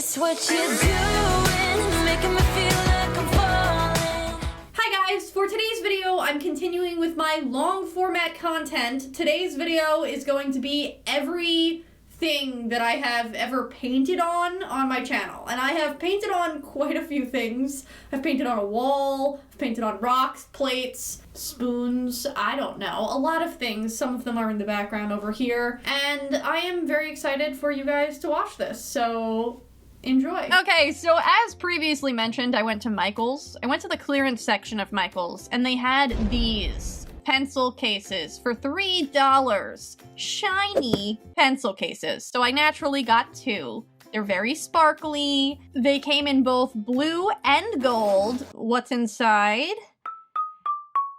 It's what you're doing, making me feel like I'm falling. Hi guys, for today's video, I'm continuing with my long format content. Today's video is going to be everything that I have ever painted on my channel. And I have painted on quite a few things. I've painted on a wall, I've painted on rocks, plates, spoons, I don't know, a lot of things. Some of them are in the background over here. And I am very excited for you guys to watch this, so enjoy. Okay, so as previously mentioned, I went to Michael's. I went to the clearance section of Michael's, and they had these pencil cases for $3. Shiny pencil cases. So I naturally got two. They're very sparkly. They came in both blue and gold. What's inside?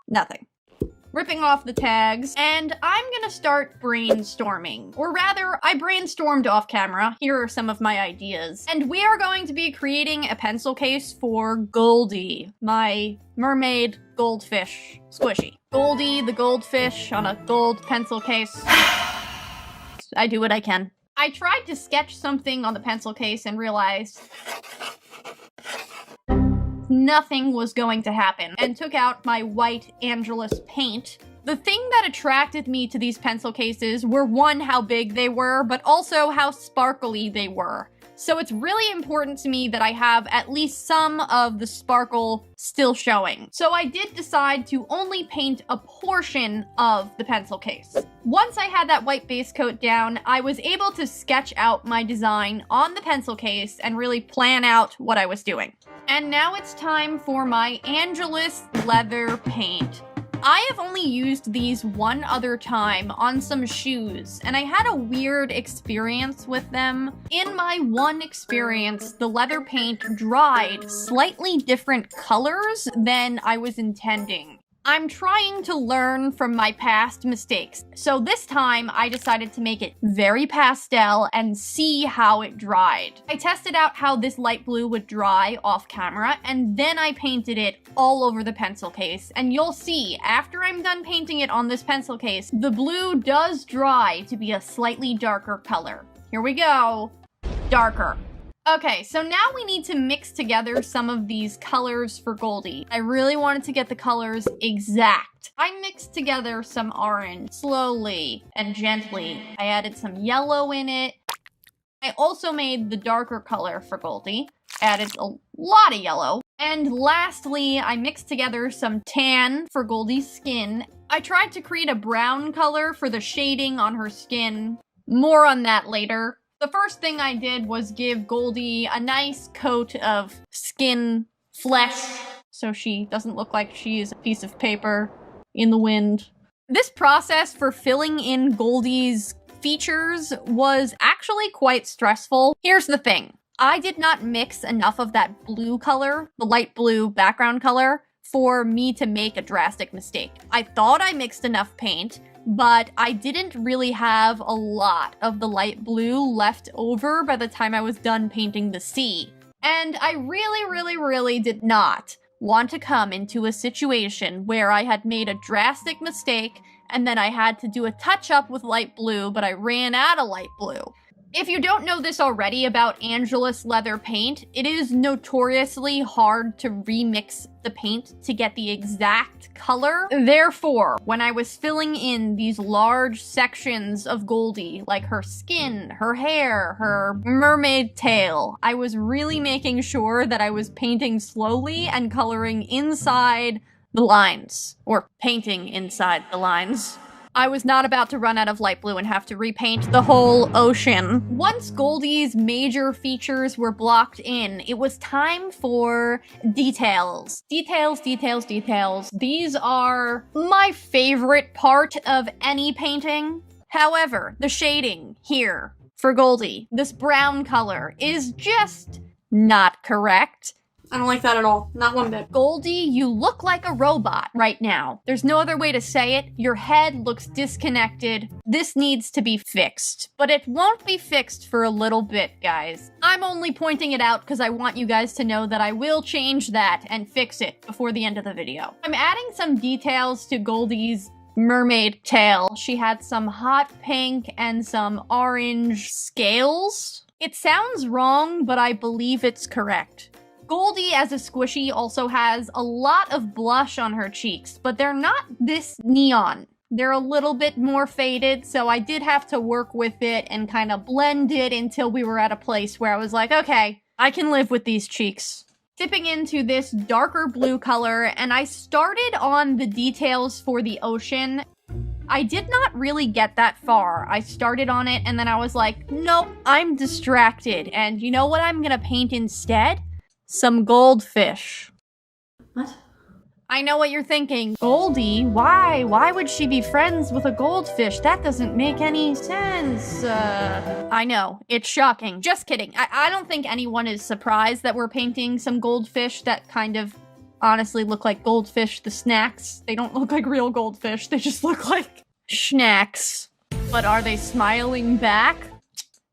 Nothing. Ripping off the tags, and I'm gonna start brainstorming. Or rather, I brainstormed off camera. Here are some of my ideas. And we are going to be creating a pencil case for Goldie, my mermaid goldfish squishy. Goldie the goldfish on a gold pencil case. I do what I can. I tried to sketch something on the pencil case and realized nothing was going to happen, and took out my white Angelus paint. The thing that attracted me to these pencil cases were, one, how big they were, but also how sparkly they were. So it's really important to me that I have at least some of the sparkle still showing. So I did decide to only paint a portion of the pencil case. Once I had that white base coat down, I was able to sketch out my design on the pencil case and really plan out what I was doing. And now it's time for my Angelus leather paint. I have only used these one other time on some shoes, and I had a weird experience with them. In my one experience, the leather paint dried slightly different colors than I was intending. I'm trying to learn from my past mistakes, so this time I decided to make it very pastel and see how it dried. I tested out how this light blue would dry off camera, and then I painted it all over the pencil case. And you'll see, after I'm done painting it on this pencil case, the blue does dry to be a slightly darker color. Here we go. Darker. Okay, so now we need to mix together some of these colors for Goldie. I really wanted to get the colors exact. I mixed together some orange slowly and gently. I added some yellow in it. I also made the darker color for Goldie. Added a lot of yellow. And lastly, I mixed together some tan for Goldie's skin. I tried to create a brown color for the shading on her skin. More on that later. The first thing I did was give Goldie a nice coat of skin flesh so she doesn't look like she's a piece of paper in the wind. This process for filling in Goldie's features was actually quite stressful. Here's the thing. I did not mix enough of that blue color, the light blue background color, for me to make a drastic mistake. I thought I mixed enough paint, but I didn't really have a lot of the light blue left over by the time I was done painting the sea. And I really did not want to come into a situation where I had made a drastic mistake and then I had to do a touch-up with light blue, but I ran out of light blue. If you don't know this already about Angelus leather paint, it is notoriously hard to remix the paint to get the exact color. Therefore, when I was filling in these large sections of Goldie, like her skin, her hair, her mermaid tail, I was really making sure that I was painting slowly and coloring inside the lines, or painting inside the lines. I was not about to run out of light blue and have to repaint the whole ocean. Once Goldie's major features were blocked in, it was time for details. Details. These are my favorite part of any painting. However, the shading here for Goldie, this brown color, is just not correct. I don't like that at all. Not one bit. Goldie, you look like a robot right now. There's no other way to say it. Your head looks disconnected. This needs to be fixed. But it won't be fixed for a little bit, guys. I'm only pointing it out because I want you guys to know that I will change that and fix it before the end of the video. I'm adding some details to Goldie's mermaid tail. She had some hot pink and some orange scales It sounds wrong, but I believe it's correct. Goldie as a squishy also has a lot of blush on her cheeks, but they're not this neon. They're a little bit more faded, so I did have to work with it and kind of blend it until we were at a place where I was like, okay, I can live with these cheeks. Dipping into this darker blue color, and I started on the details for the ocean. I did not really get that far. I started on it, and then I was like, nope, I'm distracted, and you know what I'm gonna paint instead? Some goldfish. What? I know what you're thinking. Goldie? Why? Why would she be friends with a goldfish? That doesn't make any sense. I know. It's shocking. Just kidding. I don't think anyone is surprised that we're painting some goldfish that kind of honestly look like goldfish, the snacks. They don't look like real goldfish. They just look like snacks. But are they smiling back?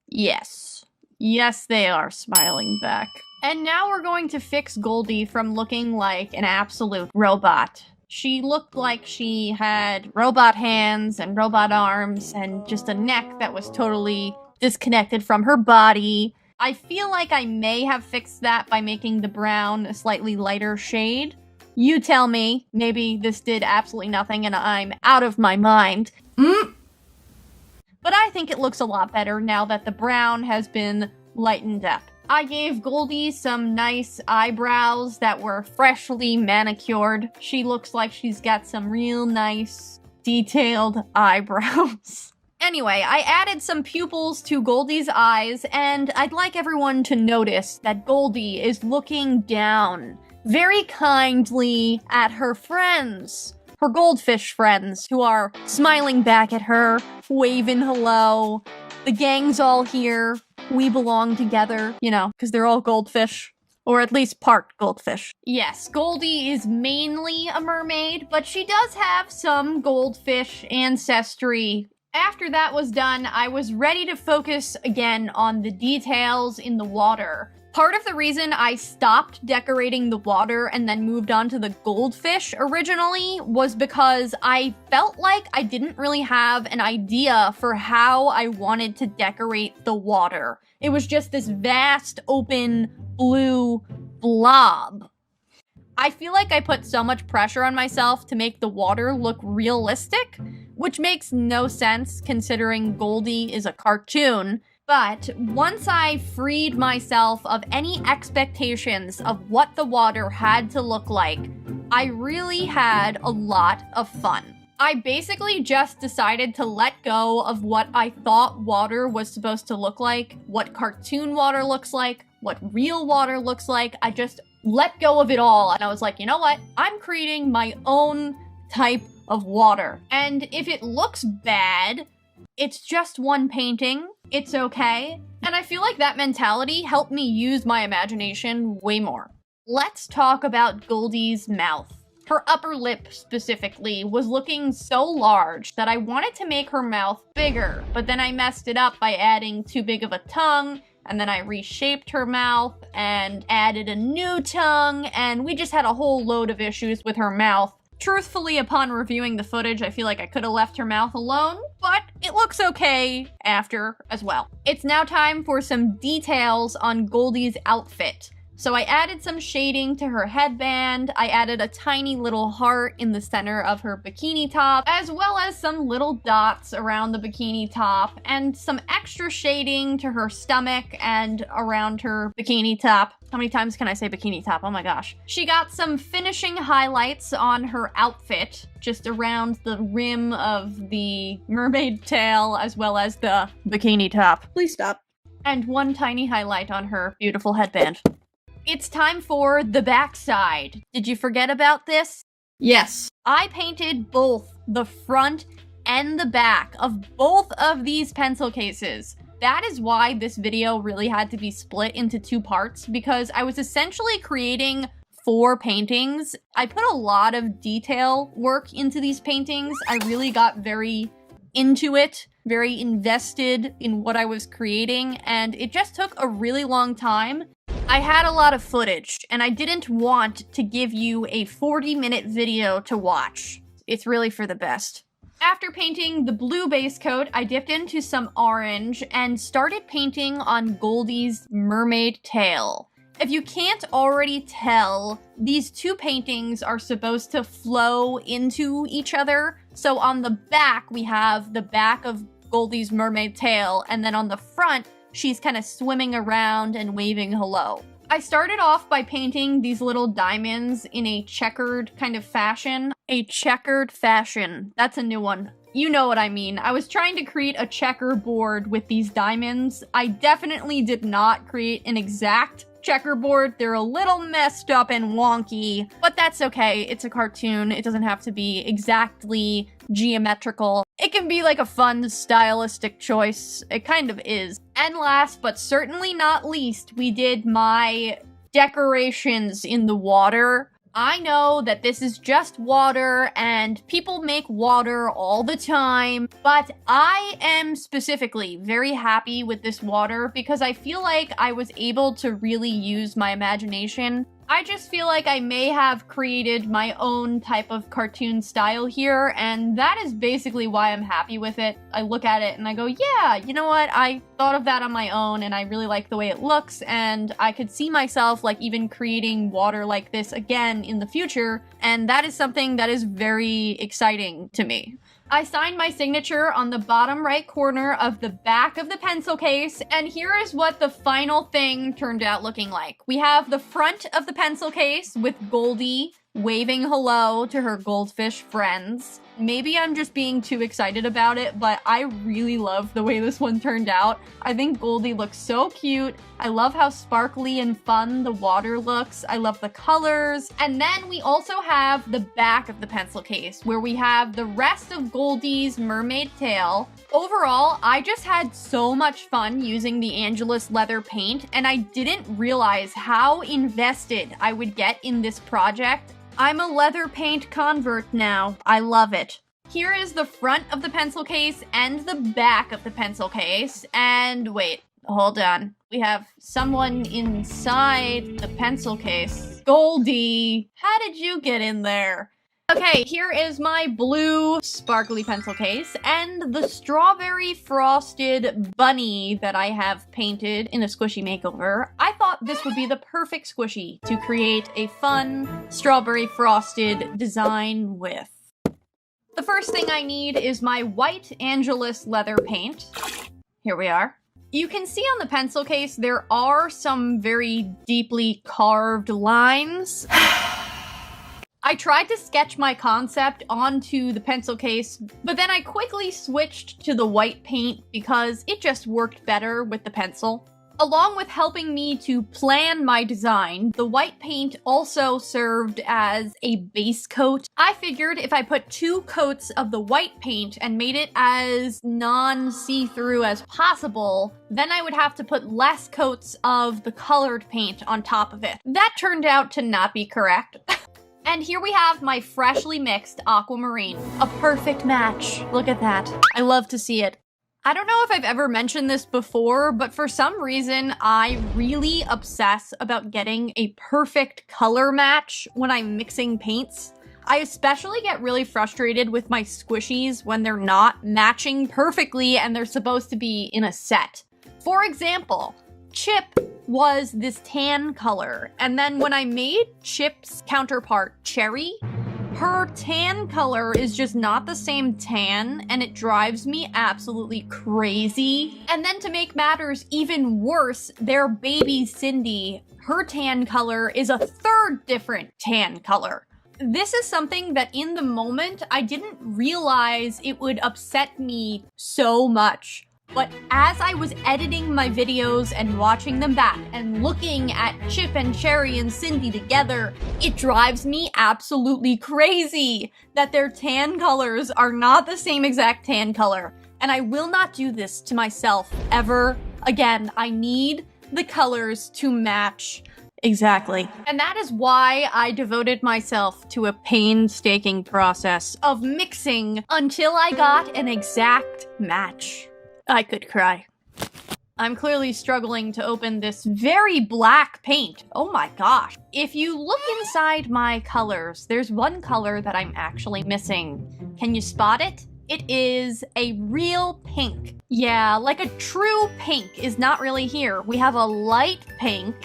Yes. Yes, they are smiling back. And now we're going to fix Goldie from looking like an absolute robot. She looked like she had robot hands and robot arms and just a neck that was totally disconnected from her body. I feel like I may have fixed that by making the brown a slightly lighter shade. You tell me. Maybe this did absolutely nothing and I'm out of my mind. But I think it looks a lot better now that the brown has been lightened up. I gave Goldie some nice eyebrows that were freshly manicured. She looks like she's got some real nice, detailed eyebrows. Anyway, I added some pupils to Goldie's eyes, and I'd like everyone to notice that Goldie is looking down very kindly at her friends. Her goldfish friends, who are smiling back at her, waving hello. The gang's all here. We belong together, you know, because they're all goldfish. Or at least part goldfish. Yes, Goldie is mainly a mermaid, but she does have some goldfish ancestry. After that was done, I was ready to focus again on the details in the water. Part of the reason I stopped decorating the water and then moved on to the goldfish originally was because I felt like I didn't really have an idea for how I wanted to decorate the water. It was just this vast, open, blue blob. I feel like I put so much pressure on myself to make the water look realistic, which makes no sense considering Goldie is a cartoon. But once I freed myself of any expectations of what the water had to look like, I really had a lot of fun. I basically just decided to let go of what I thought water was supposed to look like, what cartoon water looks like, what real water looks like. I just let go of it all, and I was like, you know what? I'm creating my own type of water. And if it looks bad, it's just one painting. It's okay. And I feel like that mentality helped me use my imagination way more. Let's talk about Goldie's mouth. Her upper lip, specifically, was looking so large that I wanted to make her mouth bigger, but then I messed it up by adding too big of a tongue, and then I reshaped her mouth and added a new tongue, and we just had a whole load of issues with her mouth. Truthfully, upon reviewing the footage, I feel like I could have left her mouth alone, but it looks okay after as well. It's now time for some details on Goldie's outfit. So I added some shading to her headband, I added a tiny little heart in the center of her bikini top, as well as some little dots around the bikini top, and some extra shading to her stomach and around her bikini top. How many times can I say bikini top? Oh my gosh. She got some finishing highlights on her outfit, just around the rim of the mermaid tail, as well as the bikini top. Please stop. And one tiny highlight on her beautiful headband. It's time for the backside. Did you forget about this? Yes. I painted both the front and the back of both of these pencil cases. That is why this video really had to be split into two parts, because I was essentially creating 4 paintings. I put a lot of detail work into these paintings. I really got very into it, very invested in what I was creating, and it just took a really long time. I had a lot of footage, and I didn't want to give you a 40-minute video to watch. It's really for the best. After painting the blue base coat, I dipped into some orange and started painting on Goldie's mermaid tail. If you can't already tell, these two paintings are supposed to flow into each other. So on the back, we have the back of Goldie's mermaid tail, and then on the front, she's kind of swimming around and waving hello. I started off by painting these little diamonds in a checkered kind of fashion. A checkered fashion. That's a new one. You know what I mean. I was trying to create a checkerboard with these diamonds. I definitely did not create an exact checkerboard. They're a little messed up and wonky, but that's okay. It's a cartoon. It doesn't have to be exactly geometrical. It can be like a fun stylistic choice. It kind of is. And last but certainly not least, we did my decorations in the water. I know that this is just water and people make water all the time, but I am specifically very happy with this water because I feel like I was able to really use my imagination. I just feel like I may have created my own type of cartoon style here, and that is basically why I'm happy with it. I look at it and I go, yeah, you know what? I thought of that on my own and I really like the way it looks, and I could see myself like even creating water like this again in the future, and that is something that is very exciting to me. I signed my signature on the bottom right corner of the back of the pencil case, and here is what the final thing turned out looking like. We have the front of the pencil case with Goldie waving hello to her goldfish friends. Maybe I'm just being too excited about it, but I really love the way this one turned out. I think Goldie looks so cute. I love how sparkly and fun the water looks. I love the colors. And then we also have the back of the pencil case where we have the rest of Goldie's mermaid tail. Overall, I just had so much fun using the Angelus leather paint, and I didn't realize how invested I would get in this project. I'm a leather paint convert now. I love it. Here is the front of the pencil case and the back of the pencil case. And wait, hold on. We have someone inside the pencil case. Goldie, how did you get in there? Okay, here is my blue sparkly pencil case and the strawberry frosted bunny that I have painted in a squishy makeover. I thought this would be the perfect squishy to create a fun strawberry frosted design with. The first thing I need is my white Angelus leather paint. Here we are. You can see on the pencil case there are some very deeply carved lines. I tried to sketch my concept onto the pencil case, but then I quickly switched to the white paint because it just worked better with the pencil. Along with helping me to plan my design, the white paint also served as a base coat. I figured if I put 2 coats of the white paint and made it as non-see-through as possible, then I would have to put less coats of the colored paint on top of it. That turned out to not be correct. And here we have my freshly mixed aquamarine. A perfect match. Look at that. I love to see it. I don't know if I've ever mentioned this before, but for some reason, I really obsess about getting a perfect color match when I'm mixing paints. I especially get really frustrated with my squishies when they're not matching perfectly and they're supposed to be in a set. For example, Chip was this tan color, and then when I made Chip's counterpart Cherry, her tan color is just not the same tan, and it drives me absolutely crazy. And then to make matters even worse, their baby Cindy, her tan color is a third different tan color. This is something that in the moment, I didn't realize it would upset me so much. But as I was editing my videos and watching them back and looking at Chip and Cherry and Cindy together, it drives me absolutely crazy that their tan colors are not the same exact tan color. And I will not do this to myself ever again. I need the colors to match exactly. And that is why I devoted myself to a painstaking process of mixing until I got an exact match. I could cry. I'm clearly struggling to open this very black paint. Oh my gosh. If you look inside my colors, there's one color that I'm actually missing. Can you spot it? It is a real pink. Yeah, like a true pink is not really here. We have a light pink,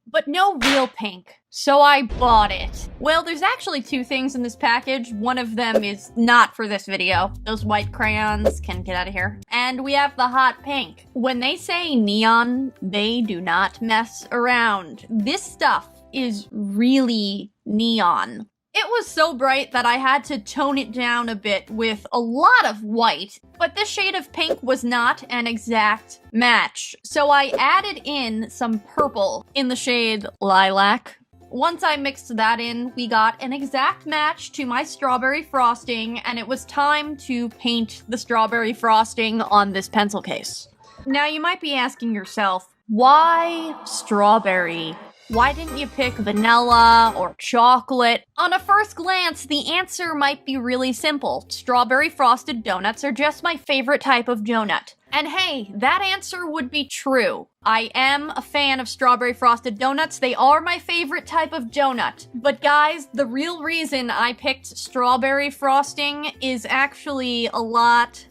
but no real pink. So I bought it. Well, there's actually two things in this package. One of them is not for this video. Those white crayons can get out of here. And we have the hot pink. When they say neon, they do not mess around. This stuff is really neon. It was so bright that I had to tone it down a bit with a lot of white, but this shade of pink was not an exact match. So I added in some purple in the shade lilac. Once I mixed that in, we got an exact match to my strawberry frosting, and it was time to paint the strawberry frosting on this pencil case. Now you might be asking yourself, why strawberry? Why didn't you pick vanilla or chocolate? On a first glance, the answer might be really simple. Strawberry frosted donuts are just my favorite type of donut. And hey, that answer would be true. I am a fan of strawberry frosted donuts. They are my favorite type of donut. But guys, the real reason I picked strawberry frosting is actually a lot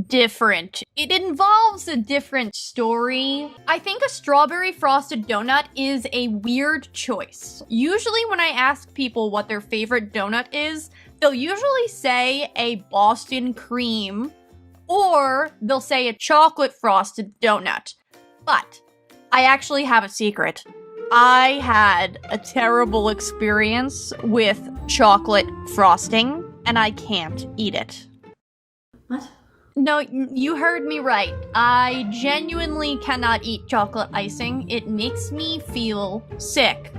different. It involves a different story. I think a strawberry frosted donut is a weird choice. Usually when I ask people what their favorite donut is, they'll usually say a Boston cream, or they'll say a chocolate frosted donut. But I actually have a secret. I had a terrible experience with chocolate frosting, and I can't eat it. What? No, you heard me right. I genuinely cannot eat chocolate icing. It makes me feel sick.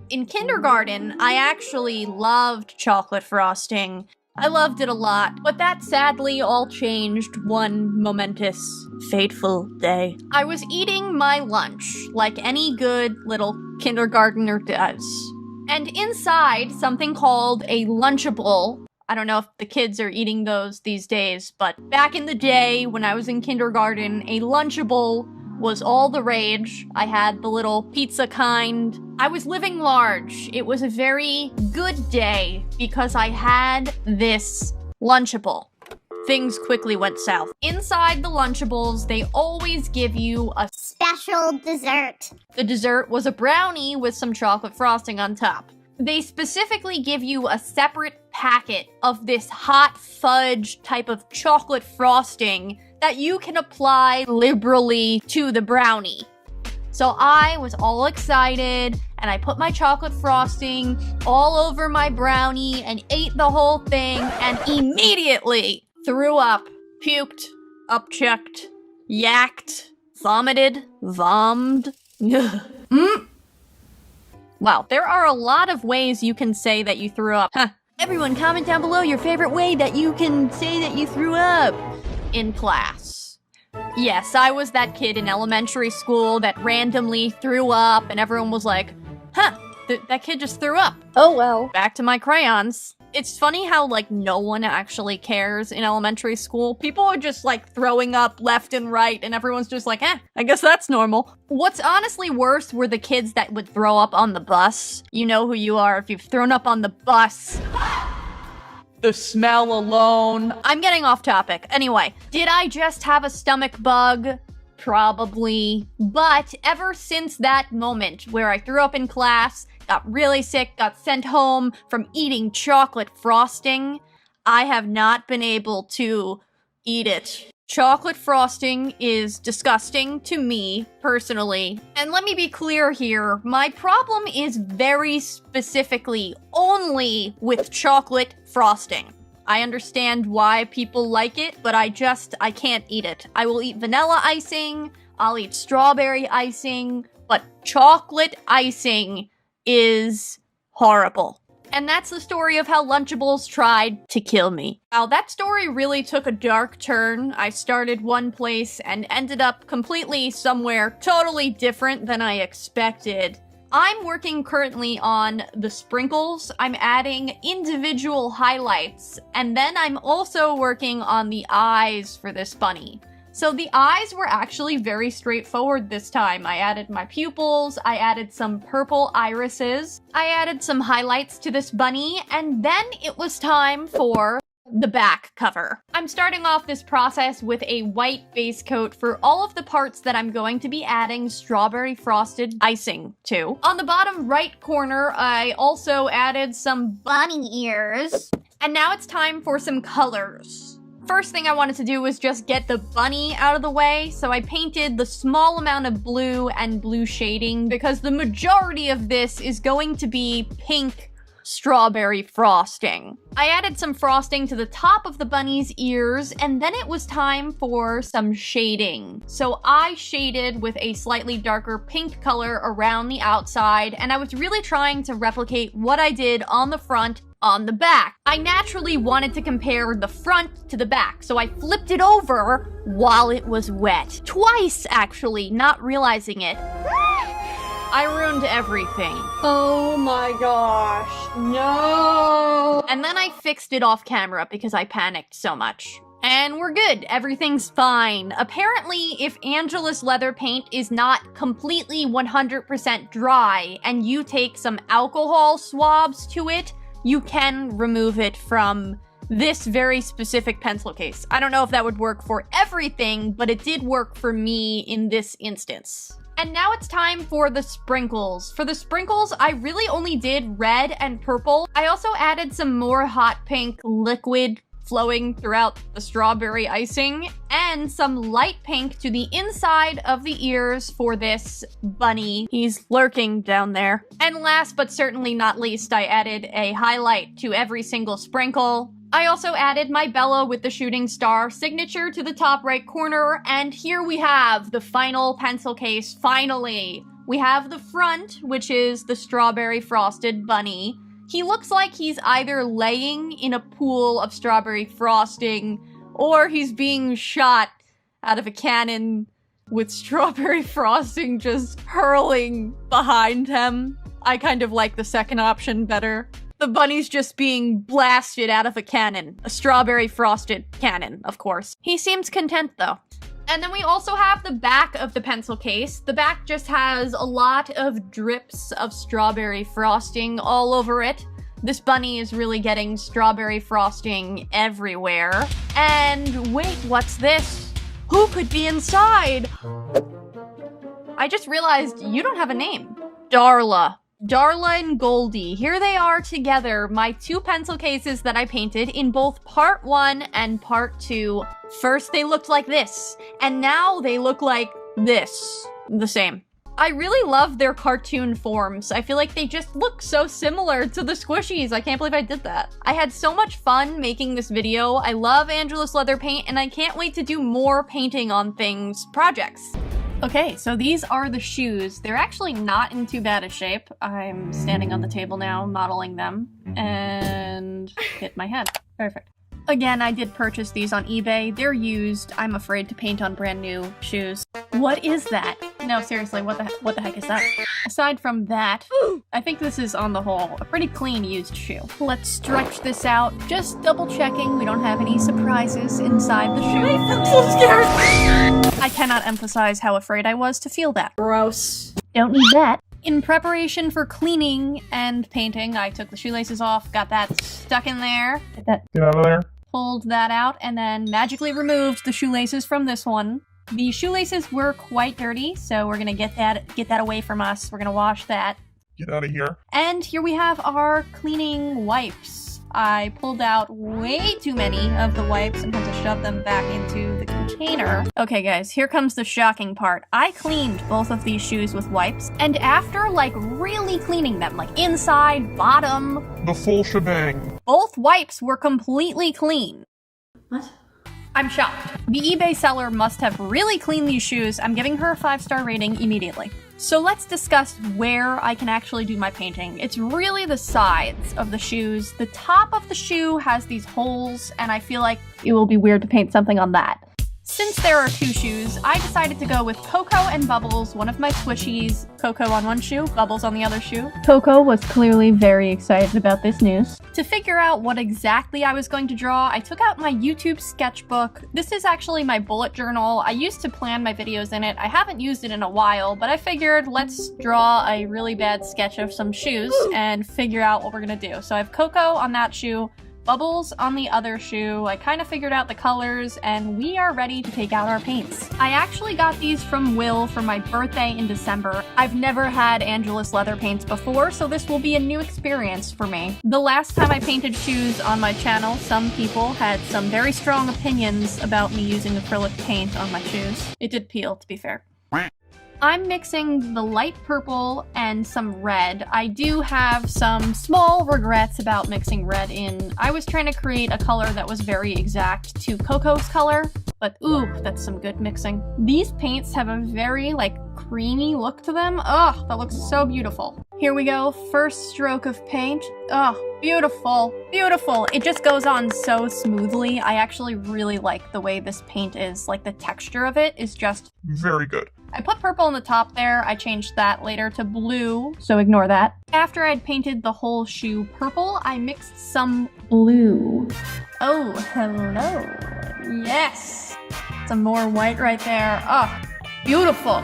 In kindergarten, I actually loved chocolate frosting. I loved it a lot, but that sadly all changed one momentous, fateful day. I was eating my lunch, like any good little kindergartner does. And inside, something called a Lunchable. I don't know if the kids are eating those these days, but back in the day when I was in kindergarten, a Lunchable was all the rage. I had the little pizza kind. I was living large. It was a very good day because I had this Lunchable. Things quickly went south. Inside the Lunchables, they always give you a Special dessert. The dessert was a brownie with some chocolate frosting on top. They specifically give you a separate packet of this hot fudge type of chocolate frosting that you can apply liberally to the brownie. So I was all excited, and I put my chocolate frosting all over my brownie and ate the whole thing, and immediately threw up, puked, upchucked, yacked, vomited, vommed. Wow, there are a lot of ways you can say that you threw up. Huh. Everyone comment down below your favorite way that you can say that you threw up in class. Yes, I was that kid in elementary school that randomly threw up and everyone was like, huh, that kid just threw up. Oh well. Back to my crayons. It's funny how, like, no one actually cares in elementary school. People are just, like, throwing up left and right, and everyone's just like, I guess that's normal. What's honestly worse were the kids that would throw up on the bus. You know who you are if you've thrown up on the bus. The smell alone. I'm getting off topic. Anyway, did I just have a stomach bug? Probably. But ever since that moment where I threw up in class, got really sick, got sent home from eating chocolate frosting, I have not been able to eat it. Chocolate frosting is disgusting to me, personally. And let me be clear here, my problem is very specifically only with chocolate frosting. I understand why people like it, but I can't eat it. I will eat vanilla icing, I'll eat strawberry icing, but chocolate icing is horrible. And that's the story of how Lunchables tried to kill me. Wow, that story really took a dark turn. I started one place and ended up completely somewhere totally different than I expected. I'm working currently on the sprinkles. I'm adding individual highlights, and then I'm also working on the eyes for this bunny. So the eyes were actually very straightforward this time. I added my pupils, I added some purple irises, I added some highlights to this bunny, and then it was time for the back cover. I'm starting off this process with a white base coat for all of the parts that I'm going to be adding strawberry frosted icing to. On the bottom right corner, I also added some bunny ears. And now it's time for some colors. First thing I wanted to do was just get the bunny out of the way, so I painted the small amount of blue and blue shading because the majority of this is going to be pink strawberry frosting. I added some frosting to the top of the bunny's ears, and then it was time for some shading. So I shaded with a slightly darker pink color around the outside, and I was really trying to replicate what I did on the front on the back. I naturally wanted to compare the front to the back, so I flipped it over while it was wet. Twice, actually, not realizing it. I ruined everything. Oh my gosh, no! And then I fixed it off camera because I panicked so much. And we're good, everything's fine. Apparently, if Angela's leather paint is not completely 100% dry and you take some alcohol swabs to it, you can remove it from this very specific pencil case. I don't know if that would work for everything, but it did work for me in this instance. And now it's time for the sprinkles. For the sprinkles, I really only did red and purple. I also added some more hot pink liquid flowing throughout the strawberry icing, and some light pink to the inside of the ears for this bunny. He's lurking down there. And last but certainly not least, I added a highlight to every single sprinkle. I also added my Bella with the shooting star signature to the top right corner, and here we have the final pencil case, finally. We have the front, which is the strawberry frosted bunny. He looks like he's either laying in a pool of strawberry frosting, or he's being shot out of a cannon with strawberry frosting just hurling behind him. I kind of like the second option better. The bunny's just being blasted out of a cannon. A strawberry frosted cannon, of course. He seems content though. And then we also have the back of the pencil case. The back just has a lot of drips of strawberry frosting all over it. This bunny is really getting strawberry frosting everywhere. And wait, what's this? Who could be inside? I just realized you don't have a name. Darla. Darla and Goldie. Here they are together, my two pencil cases that I painted in both part 1 and part 2. First they looked like this, and now they look like this. The same. I really love their cartoon forms. I feel like they just look so similar to the squishies. I can't believe I did that. I had so much fun making this video. I love Angela's leather paint, and I can't wait to do more painting on things projects. Okay, so these are the shoes. They're actually not in too bad a shape. I'm standing on the table now, modeling them, and hit my head. Perfect. Again, I did purchase these on eBay. They're used. I'm afraid to paint on brand new shoes. What is that? No, seriously, what the heck is that? Aside from that, I think this is, on the whole, a pretty clean used shoe. Let's stretch this out, just double checking we don't have any surprises inside the shoe. I'm so scared! I cannot emphasize how afraid I was to feel that. Gross. Don't need that. In preparation for cleaning and painting, I took the shoelaces off, got that stuck in there. Get out of there. Pulled that out, and then magically removed the shoelaces from this one. The shoelaces were quite dirty, so we're gonna get that away from us. We're gonna wash that. Get out of here. And here we have our cleaning wipes. I pulled out way too many of the wipes and had to shove them back into the container. Okay guys, here comes the shocking part. I cleaned both of these shoes with wipes, and after like really cleaning them, like inside, bottom, The full shebang. both wipes were completely clean. What? I'm shocked. The eBay seller must have really cleaned these shoes. I'm giving her a 5-star rating immediately. So let's discuss where I can actually do my painting. It's really the sides of the shoes. The top of the shoe has these holes, and I feel like it will be weird to paint something on that. Since there are two shoes, I decided to go with Coco and Bubbles, one of my squishies. Coco on one shoe, Bubbles on the other shoe. Coco was clearly very excited about this news. To figure out what exactly I was going to draw, I took out my YouTube sketchbook. This is actually my bullet journal. I used to plan my videos in it. I haven't used it in a while, but I figured let's draw a really bad sketch of some shoes and figure out what we're gonna do. So I have Coco on that shoe, Bubbles on the other shoe. I kind of figured out the colors, and we are ready to take out our paints. I actually got these from Will for my birthday in December. I've never had Angelus leather paints before, so this will be a new experience for me. The last time I painted shoes on my channel, some people had some very strong opinions about me using acrylic paint on my shoes. It did peel, to be fair. I'm mixing the light purple and some red. I do have some small regrets about mixing red in. I was trying to create a color that was very exact to Coco's color, but ooh, that's some good mixing. These paints have a very creamy look to them. Ugh, that looks so beautiful. Here we go, first stroke of paint. Oh, beautiful, beautiful. It just goes on so smoothly. I actually really like the way this paint is. Like, the texture of it is just Very good. I put purple on the top there. I changed that later to blue, so ignore that. After I'd painted the whole shoe purple, I mixed some blue. Oh, hello. Yes. Some more white right there. Oh, beautiful.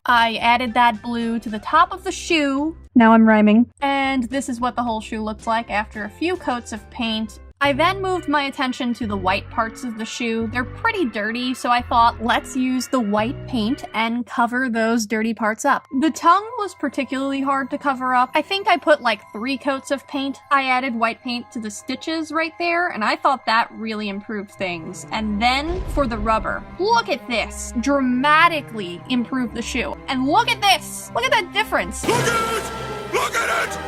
I added that blue to the top of the shoe. Now I'm rhyming. And this is what the whole shoe looks like after a few coats of paint. I then moved my attention to the white parts of the shoe. They're pretty dirty, so I thought, let's use the white paint and cover those dirty parts up. The tongue was particularly hard to cover up. I think I put 3 coats of paint. I added white paint to the stitches right there, and I thought that really improved things. And then for the rubber, look at this. Dramatically improved the shoe. And look at this. Look at that difference. Look at it! Look at it!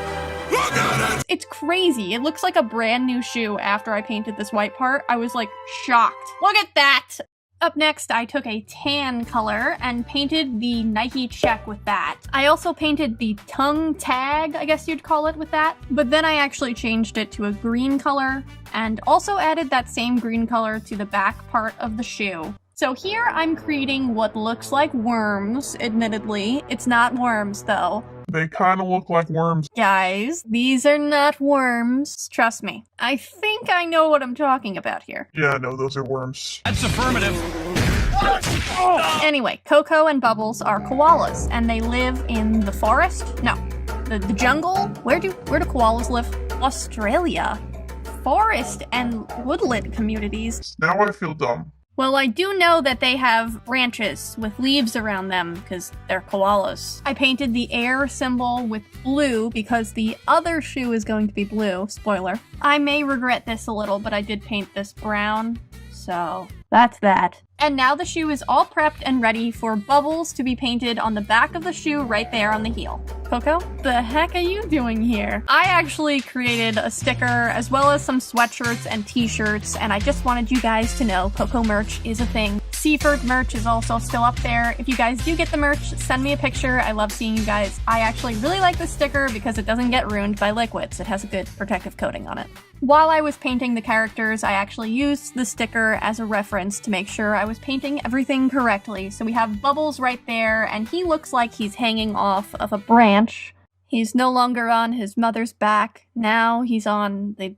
Look at it! It's crazy. It looks like a brand new shoe after I painted this white part. I was shocked. Look at that! Up next, I took a tan color and painted the Nike check with that. I also painted the tongue tag, I guess you'd call it, with that. But then I actually changed it to a green color and also added that same green color to the back part of the shoe. So here I'm creating what looks like worms, admittedly. It's not worms, though. They kind of look like worms. Guys, these are not worms. Trust me. I think I know what I'm talking about here. Yeah, no, those are worms. That's affirmative. Anyway, Coco and Bubbles are koalas, and they live in the forest? No, the jungle? Where do koalas live? Australia. Forest and woodland communities. Now I feel dumb. Well, I do know that they have branches with leaves around them because they're koalas. I painted the air symbol with blue because the other shoe is going to be blue. Spoiler. I may regret this a little, but I did paint this brown, so that's that. And now the shoe is all prepped and ready for Bubbles to be painted on the back of the shoe right there on the heel. Coco, the heck are you doing here? I actually created a sticker as well as some sweatshirts and t-shirts, and I just wanted you guys to know Coco merch is a thing. Seaford merch is also still up there. If you guys do get the merch, send me a picture. I love seeing you guys. I actually really like the sticker because it doesn't get ruined by liquids. It has a good protective coating on it. While I was painting the characters, I actually used the sticker as a reference to make sure I was painting everything correctly. So we have Bubbles right there, and he looks like he's hanging off of a branch. He's no longer on his mother's back. Now he's on the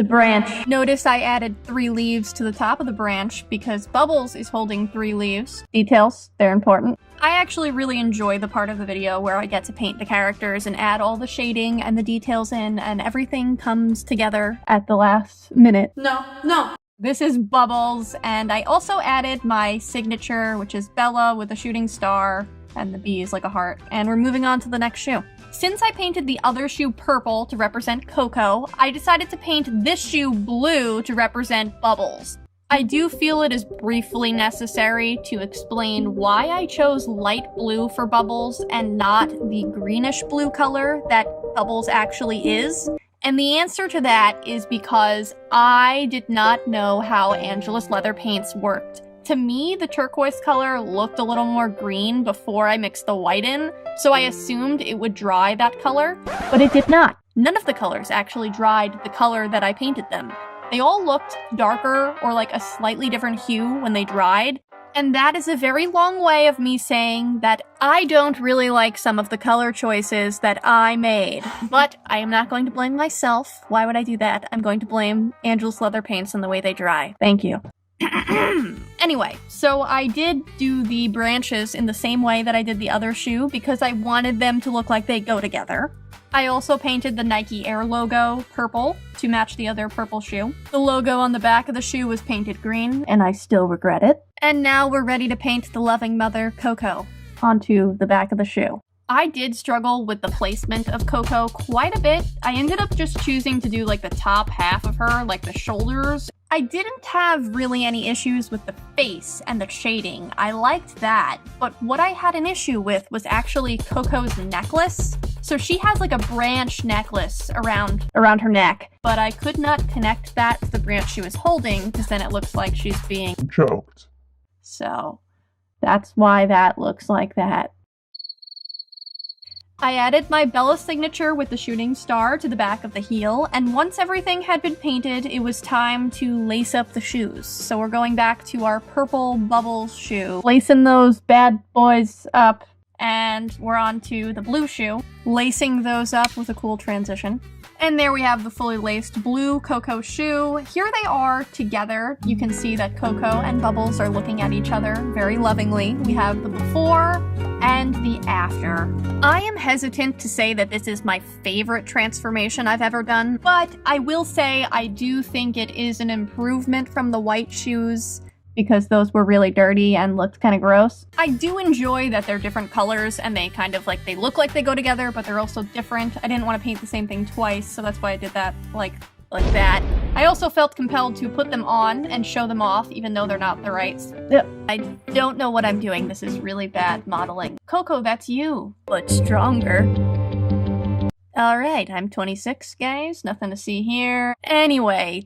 branch. Notice I added 3 leaves to the top of the branch because Bubbles is holding 3 leaves. Details, they're important. I actually really enjoy the part of the video where I get to paint the characters and add all the shading and the details in, and everything comes together at the last minute. No. This is Bubbles, and I also added my signature, which is Bella with a shooting star, and the B is like a heart. And we're moving on to the next shoe. Since I painted the other shoe purple to represent Coco, I decided to paint this shoe blue to represent Bubbles. I do feel it is briefly necessary to explain why I chose light blue for Bubbles and not the greenish blue color that Bubbles actually is. And the answer to that is because I did not know how Angelus leather paints worked. To me, the turquoise color looked a little more green before I mixed the white in, so I assumed it would dry that color, but it did not. None of the colors actually dried the color that I painted them. They all looked darker or like a slightly different hue when they dried, and that is a very long way of me saying that I don't really like some of the color choices that I made. But I am not going to blame myself. Why would I do that? I'm going to blame Angelus leather paints and the way they dry. Thank you. Anyway, so I did do the branches in the same way that I did the other shoe because I wanted them to look like they go together. I also painted the Nike Air logo purple to match the other purple shoe. The logo on the back of the shoe was painted green, and I still regret it. And now we're ready to paint the loving mother, Coco, onto the back of the shoe. I did struggle with the placement of Coco quite a bit. I ended up just choosing to do like the top half of her, like the shoulders. I didn't have really any issues with the face and the shading. I liked that. But what I had an issue with was actually Coco's necklace. So she has like a branch necklace around her neck, but I could not connect that to the branch she was holding because then it looks like she's being Choked. So that's why that looks like that. I added my Bella signature with the shooting star to the back of the heel, and once everything had been painted, it was time to lace up the shoes. So we're going back to our purple bubbles shoe, lacing those bad boys up, and we're on to the blue shoe, lacing those up with a cool transition. And there we have the fully laced blue Coco shoe. Here they are together. You can see that Coco and Bubbles are looking at each other very lovingly. We have the before and the after. I am hesitant to say that this is my favorite transformation I've ever done, but I will say I do think it is an improvement from the white shoes because those were really dirty and looked kind of gross. I do enjoy that they're different colors and they kind of like, they look like they go together, but they're also different. I didn't want to paint the same thing twice, so that's why I did that like that. I also felt compelled to put them on and show them off, even though they're not the right. I don't know what I'm doing. This is really bad modeling. Coco, that's you, but stronger. Alright, I'm 26, guys. Nothing to see here. Anyway.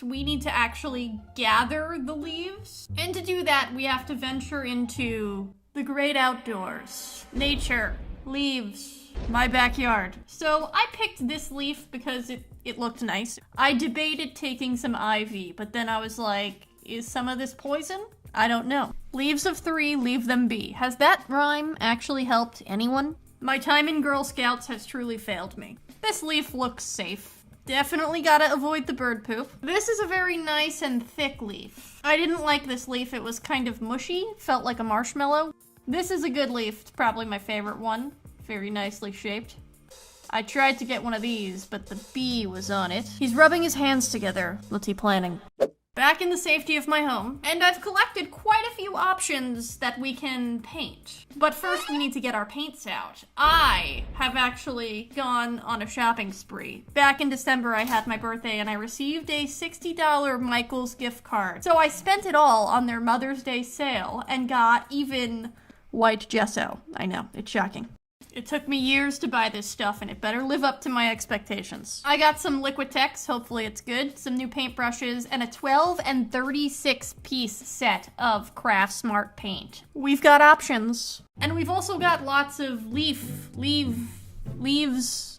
first, we need to actually gather the leaves. And to do that, we have to venture into the great outdoors. Nature, leaves, my backyard. So I picked this leaf because it looked nice. I debated taking some ivy, but then I was like, is some of this poison? I don't know. Leaves of 3, leave them be. Has that rhyme actually helped anyone? My time in Girl Scouts has truly failed me. This leaf looks safe. Definitely gotta avoid the bird poop. This is a very nice and thick leaf. I didn't like this leaf. It was kind of mushy, felt like a marshmallow. This is a good leaf. It's probably my favorite one. Very nicely shaped. I tried to get one of these, but the bee was on it. He's rubbing his hands together. What's he planning? Back in the safety of my home, and I've collected quite a few options that we can paint. But first we need to get our paints out. I have actually gone on a shopping spree. Back in December I had my birthday and I received a $60 Michaels gift card. So I spent it all on their Mother's Day sale and got even white gesso. I know, it's shocking. It took me years to buy this stuff, and it better live up to my expectations. I got some Liquitex, hopefully it's good, some new paintbrushes, and a 12 and 36 piece set of Craft Smart paint. We've got options. And we've also got lots of leaf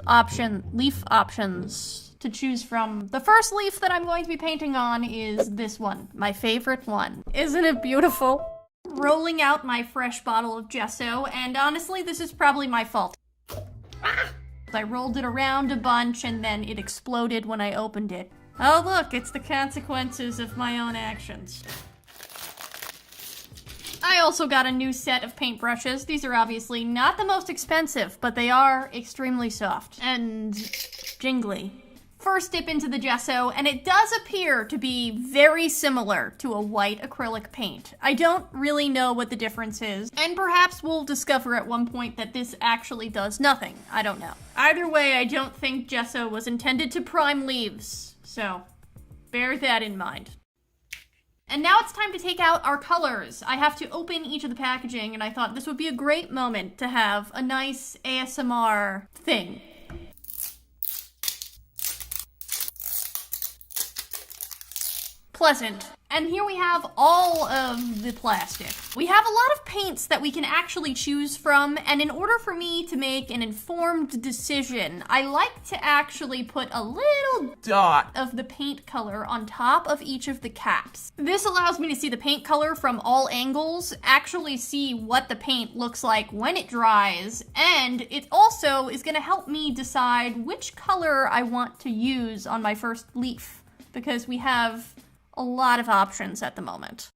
options to choose from. The first leaf that I'm going to be painting on is this one, my favorite one. Isn't it beautiful? Rolling out my fresh bottle of gesso, and honestly, this is probably my fault. I rolled it around a bunch, and then it exploded when I opened it. Oh look, it's the consequences of my own actions. I also got a new set of paintbrushes. These are obviously not the most expensive, but they are extremely soft and jingly. First dip into the gesso, and it does appear to be very similar to a white acrylic paint. I don't really know what the difference is, and perhaps we'll discover at one point that this actually does nothing. I don't know. Either way, I don't think gesso was intended to prime leaves, so bear that in mind. And now it's time to take out our colors. I have to open each of the packaging, and I thought this would be a great moment to have a nice ASMR thing. Pleasant. And here we have all of the plastic. We have a lot of paints that we can actually choose from, and in order for me to make an informed decision, I like to actually put a little dot of the paint color on top of each of the caps. This allows me to see the paint color from all angles, actually see what the paint looks like when it dries, and it also is going to help me decide which color I want to use on my first leaf, because we have a lot of options at the moment.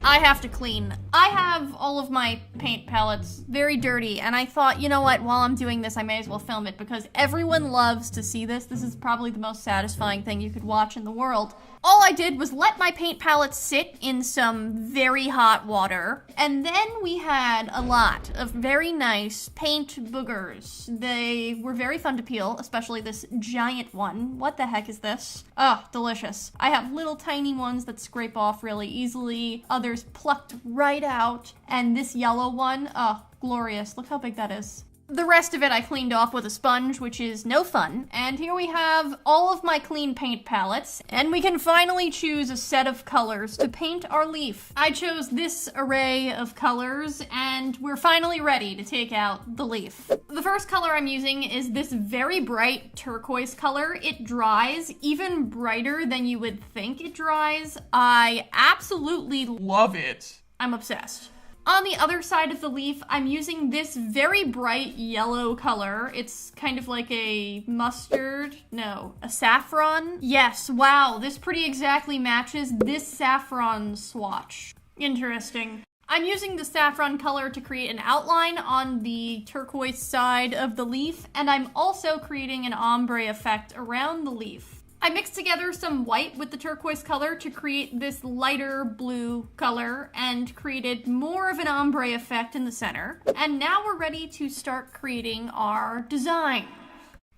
I have to clean. I have all of my paint palettes very dirty, and I thought, you know what, while I'm doing this, I may as well film it because everyone loves to see this. This is probably the most satisfying thing you could watch in the world. All I did was let my paint palettes sit in some very hot water, and then we had a lot of very nice paint boogers. They were very fun to peel, especially this giant one. What the heck is this? Oh, delicious. I have little tiny ones that scrape off really easily, others plucked right out, and this yellow one, oh, glorious. Look how big that is. The rest of it I cleaned off with a sponge, which is no fun. And here we have all of my clean paint palettes, and we can finally choose a set of colors to paint our leaf. I chose this array of colors, and we're finally ready to take out the leaf. The first color I'm using is this very bright turquoise color. It dries even brighter than you would think it dries. I absolutely love it. I'm obsessed. On the other side of the leaf, I'm using this very bright yellow color. It's kind of like a mustard, no, a saffron. Yes, wow, this pretty exactly matches this saffron swatch. Interesting. I'm using the saffron color to create an outline on the turquoise side of the leaf, and I'm also creating an ombre effect around the leaf. I mixed together some white with the turquoise color to create this lighter blue color and created more of an ombre effect in the center. And now we're ready to start creating our design.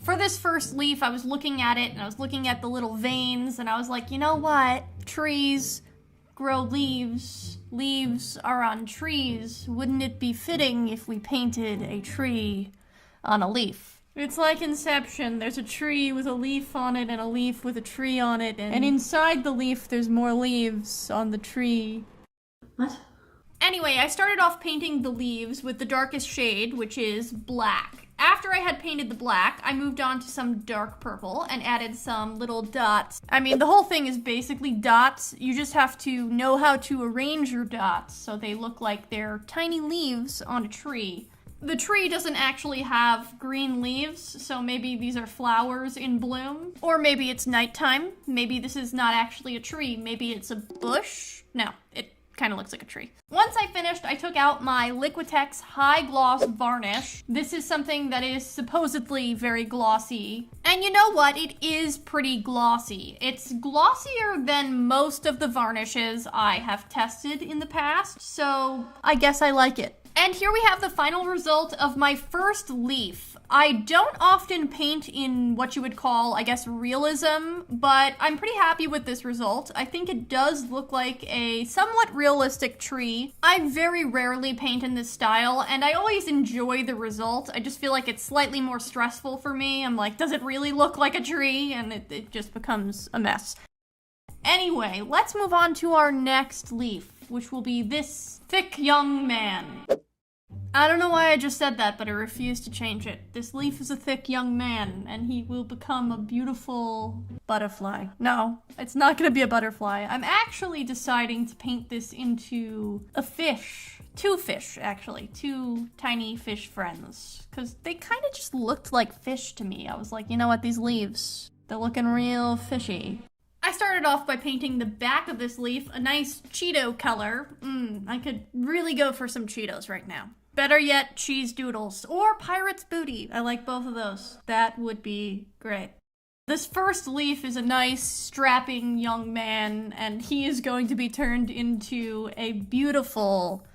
For this first leaf, I was looking at it and I was looking at the little veins and I was like, you know what? Trees grow leaves. Leaves are on trees. Wouldn't it be fitting if we painted a tree on a leaf? It's like Inception. There's a tree with a leaf on it and a leaf with a tree on it, and inside the leaf there's more leaves on the tree. What? Anyway, I started off painting the leaves with the darkest shade, which is black. After I had painted the black, I moved on to some dark purple and added some little dots. I mean, the whole thing is basically dots. You just have to know how to arrange your dots so they look like they're tiny leaves on a tree. The tree doesn't actually have green leaves, so maybe these are flowers in bloom. Or maybe it's nighttime. Maybe this is not actually a tree. Maybe it's a bush. No, it kind of looks like a tree. Once I finished, I took out my Liquitex High Gloss Varnish. This is something that is supposedly very glossy. And you know what? It is pretty glossy. It's glossier than most of the varnishes I have tested in the past, so I guess I like it. And here we have the final result of my first leaf. I don't often paint in what you would call, I guess, realism, but I'm pretty happy with this result. I think it does look like a somewhat realistic tree. I very rarely paint in this style, and I always enjoy the result. I just feel like it's slightly more stressful for me. I'm like, does it really look like a tree? And it just becomes a mess. Anyway, let's move on to our next leaf, which will be this thick young man. I don't know why I just said that, but I refuse to change it. This leaf is a thick young man, and he will become a beautiful butterfly. No, it's not gonna be a butterfly. I'm actually deciding to paint this into a fish. Two fish, actually. Two tiny fish friends. Because they kind of just looked like fish to me. I was like, you know what, these leaves, they're looking real fishy. I started off by painting the back of this leaf a nice Cheeto color. I could really go for some Cheetos right now. Better yet, cheese doodles or pirate's booty. I like both of those. That would be great. This first leaf is a nice, strapping young man, and he is going to be turned into a beautiful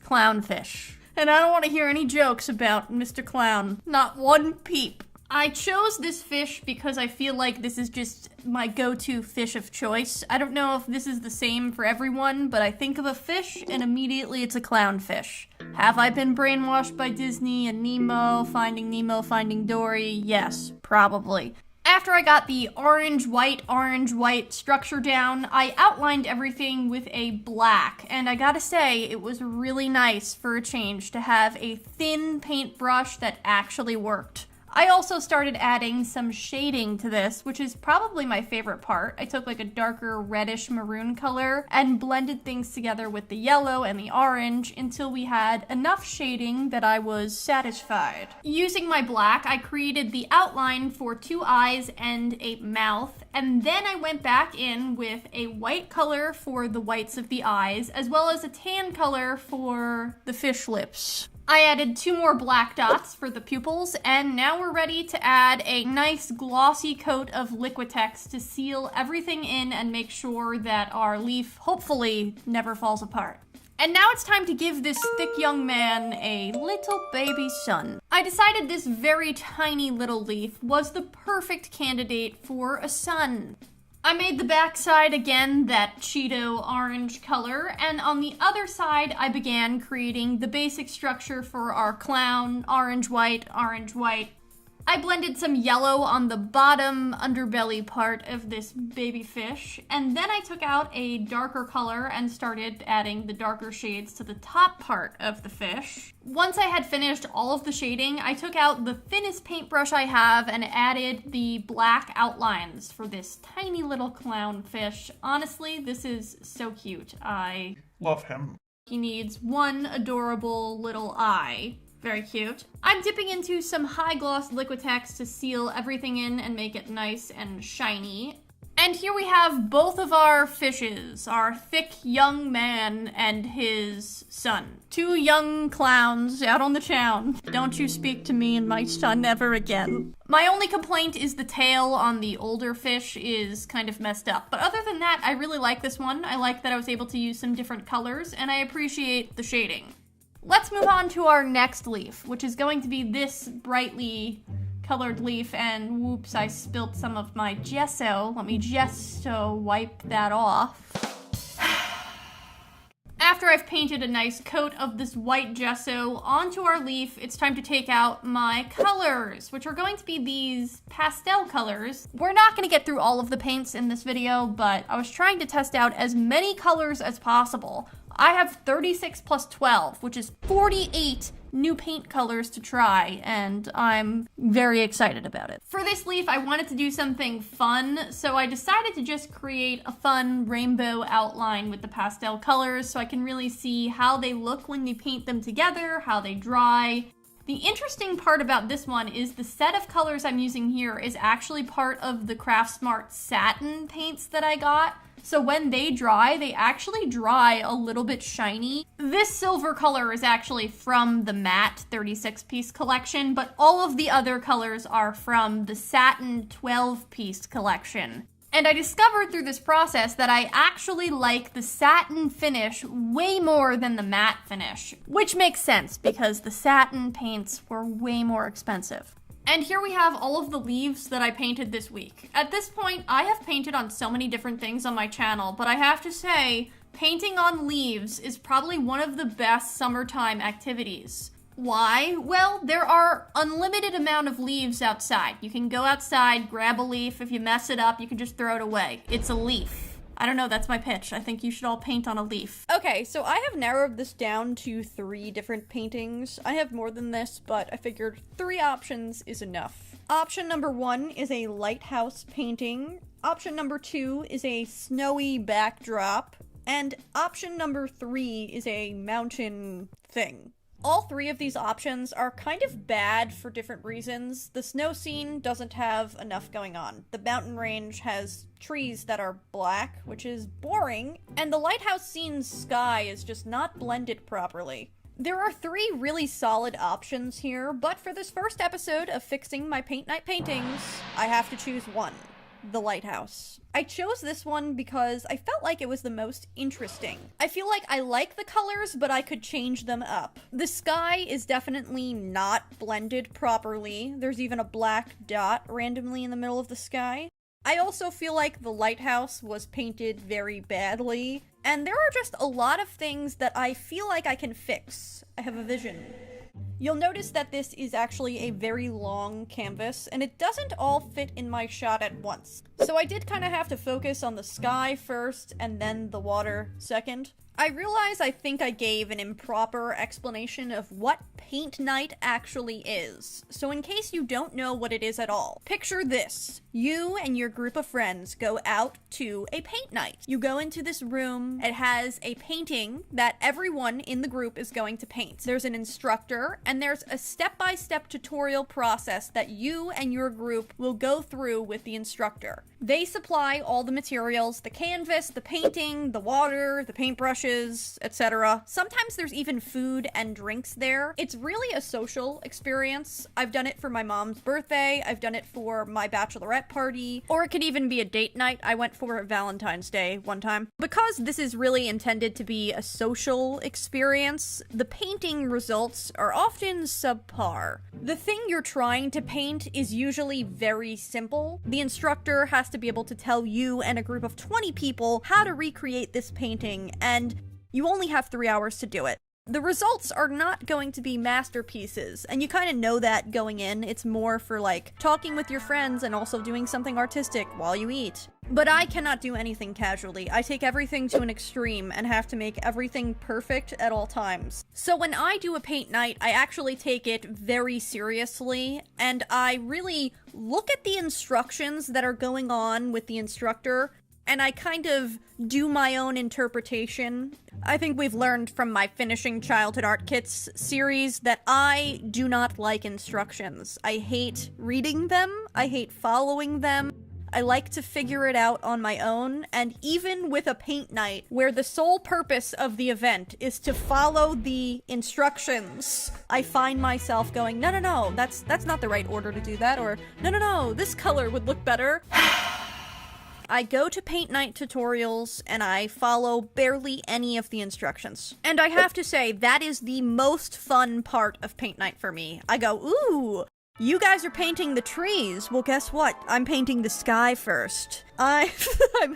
clownfish. And I don't want to hear any jokes about Mr. Clown. Not one peep. I chose this fish because I feel like this is just my go-to fish of choice. I don't know if this is the same for everyone, but I think of a fish and immediately it's a clownfish. Have I been brainwashed by Disney and Nemo, Finding Dory? Yes, probably. After I got the orange-white structure down, I outlined everything with a black, and I gotta say, it was really nice for a change to have a thin paintbrush that actually worked. I also started adding some shading to this, which is probably my favorite part. I took like a darker reddish maroon color and blended things together with the yellow and the orange until we had enough shading that I was satisfied. Using my black, I created the outline for two eyes and a mouth, and then I went back in with a white color for the whites of the eyes, as well as a tan color for the fish lips. I added 2 more black dots for the pupils, and now we're ready to add a nice glossy coat of Liquitex to seal everything in and make sure that our leaf hopefully never falls apart. And now it's time to give this thick young man a little baby son. I decided this very tiny little leaf was the perfect candidate for a son. I made the back side again that Cheeto orange color, and on the other side I began creating the basic structure for our clown, orange-white. I blended some yellow on the bottom underbelly part of this baby fish, and then I took out a darker color and started adding the darker shades to the top part of the fish. Once I had finished all of the shading, I took out the thinnest paintbrush I have and added the black outlines for this tiny little clown fish. Honestly, this is so cute. I Love him. He needs one adorable little eye. Very cute. I'm dipping into some high gloss Liquitex to seal everything in and make it nice and shiny. And here we have both of our fishes, our thick young man and his son. 2 young clowns out on the town. Don't you speak to me and my son ever again. My only complaint is the tail on the older fish is kind of messed up. But other than that, I really like this one. I like that I was able to use some different colors, and I appreciate the shading. Let's move on to our next leaf, which is going to be this brightly colored leaf, and whoops, I spilt some of my gesso. Let me gesso wipe that off. after I've painted a nice coat of this white gesso onto our leaf, it's time to take out my colors, which are going to be these pastel colors. We're not going to get through all of the paints in this video, but I was trying to test out as many colors as possible. I have 36 plus 12, which is 48 new paint colors to try, and I'm very excited about it. For this leaf, I wanted to do something fun, so I decided to just create a fun rainbow outline with the pastel colors so I can really see how they look when you paint them together, how they dry. The interesting part about this one is the set of colors I'm using here is actually part of the Craftsmart satin paints that I got. So when they dry, they actually dry a little bit shiny. This silver color is actually from the matte 36-piece collection, but all of the other colors are from the satin 12-piece collection. And I discovered through this process that I actually like the satin finish way more than the matte finish, which makes sense because the satin paints were way more expensive. And here we have all of the leaves that I painted this week. At this point, I have painted on so many different things on my channel, but I have to say, painting on leaves is probably one of the best summertime activities. Why? Well, there are unlimited amount of leaves outside. You can go outside, grab a leaf. If you mess it up, you can just throw it away. It's a leaf. I don't know, that's my pitch. I think you should all paint on a leaf. Okay, so I have narrowed this down to 3 different paintings. I have more than this, but I figured 3 options is enough. Option number 1 is a lighthouse painting. Option number 2 is a snowy backdrop. And option number 3 is a mountain thing. All 3 of these options are kind of bad for different reasons. The snow scene doesn't have enough going on. The mountain range has trees that are black, which is boring, and the lighthouse scene's sky is just not blended properly. There are 3 really solid options here, but for this first episode of fixing my paint night paintings, I have to choose one. The lighthouse. I chose this one because I felt like it was the most interesting. I feel like I like the colors, but I could change them up. The sky is definitely not blended properly. There's even a black dot randomly in the middle of the sky. I also feel like the lighthouse was painted very badly, and there are just a lot of things that I feel like I can fix. I have a vision. You'll notice that this is actually a very long canvas, and it doesn't all fit in my shot at once. So I did kind of have to focus on the sky first, and then the water second. I realize I think I gave an improper explanation of what paint night actually is. So in case you don't know what it is at all, picture this. You and your group of friends go out to a paint night. You go into this room. It has a painting that everyone in the group is going to paint. There's an instructor, and there's a step-by-step tutorial process that you and your group will go through with the instructor. They supply all the materials, the canvas, the painting, the water, the paintbrushes, etc. Sometimes there's even food and drinks there. It's really a social experience. I've done it for my mom's birthday, I've done it for my bachelorette party, or it could even be a date night. I went for Valentine's Day one time. Because this is really intended to be a social experience, the painting results are often subpar. The thing you're trying to paint is usually very simple. The instructor has to be able to tell you and a group of 20 people how to recreate this painting, and you only have 3 hours to do it. The results are not going to be masterpieces, and you kind of know that going in. It's more for like talking with your friends and also doing something artistic while you eat. But I cannot do anything casually. I take everything to an extreme and have to make everything perfect at all times. So when I do a paint night, I actually take it very seriously, and I really look at the instructions that are going on with the instructor, and I kind of do my own interpretation. I think we've learned from my Finishing Childhood Art Kits series that I do not like instructions. I hate reading them, I hate following them. I like to figure it out on my own, and even with a paint night, where the sole purpose of the event is to follow the instructions, I find myself going, no, that's not the right order to do that, or no, this color would look better. I go to paint night tutorials and I follow barely any of the instructions. And I have to say, that is the most fun part of paint night for me. I go, ooh, You guys are painting the trees. Well, guess what? I'm painting the sky first. I'm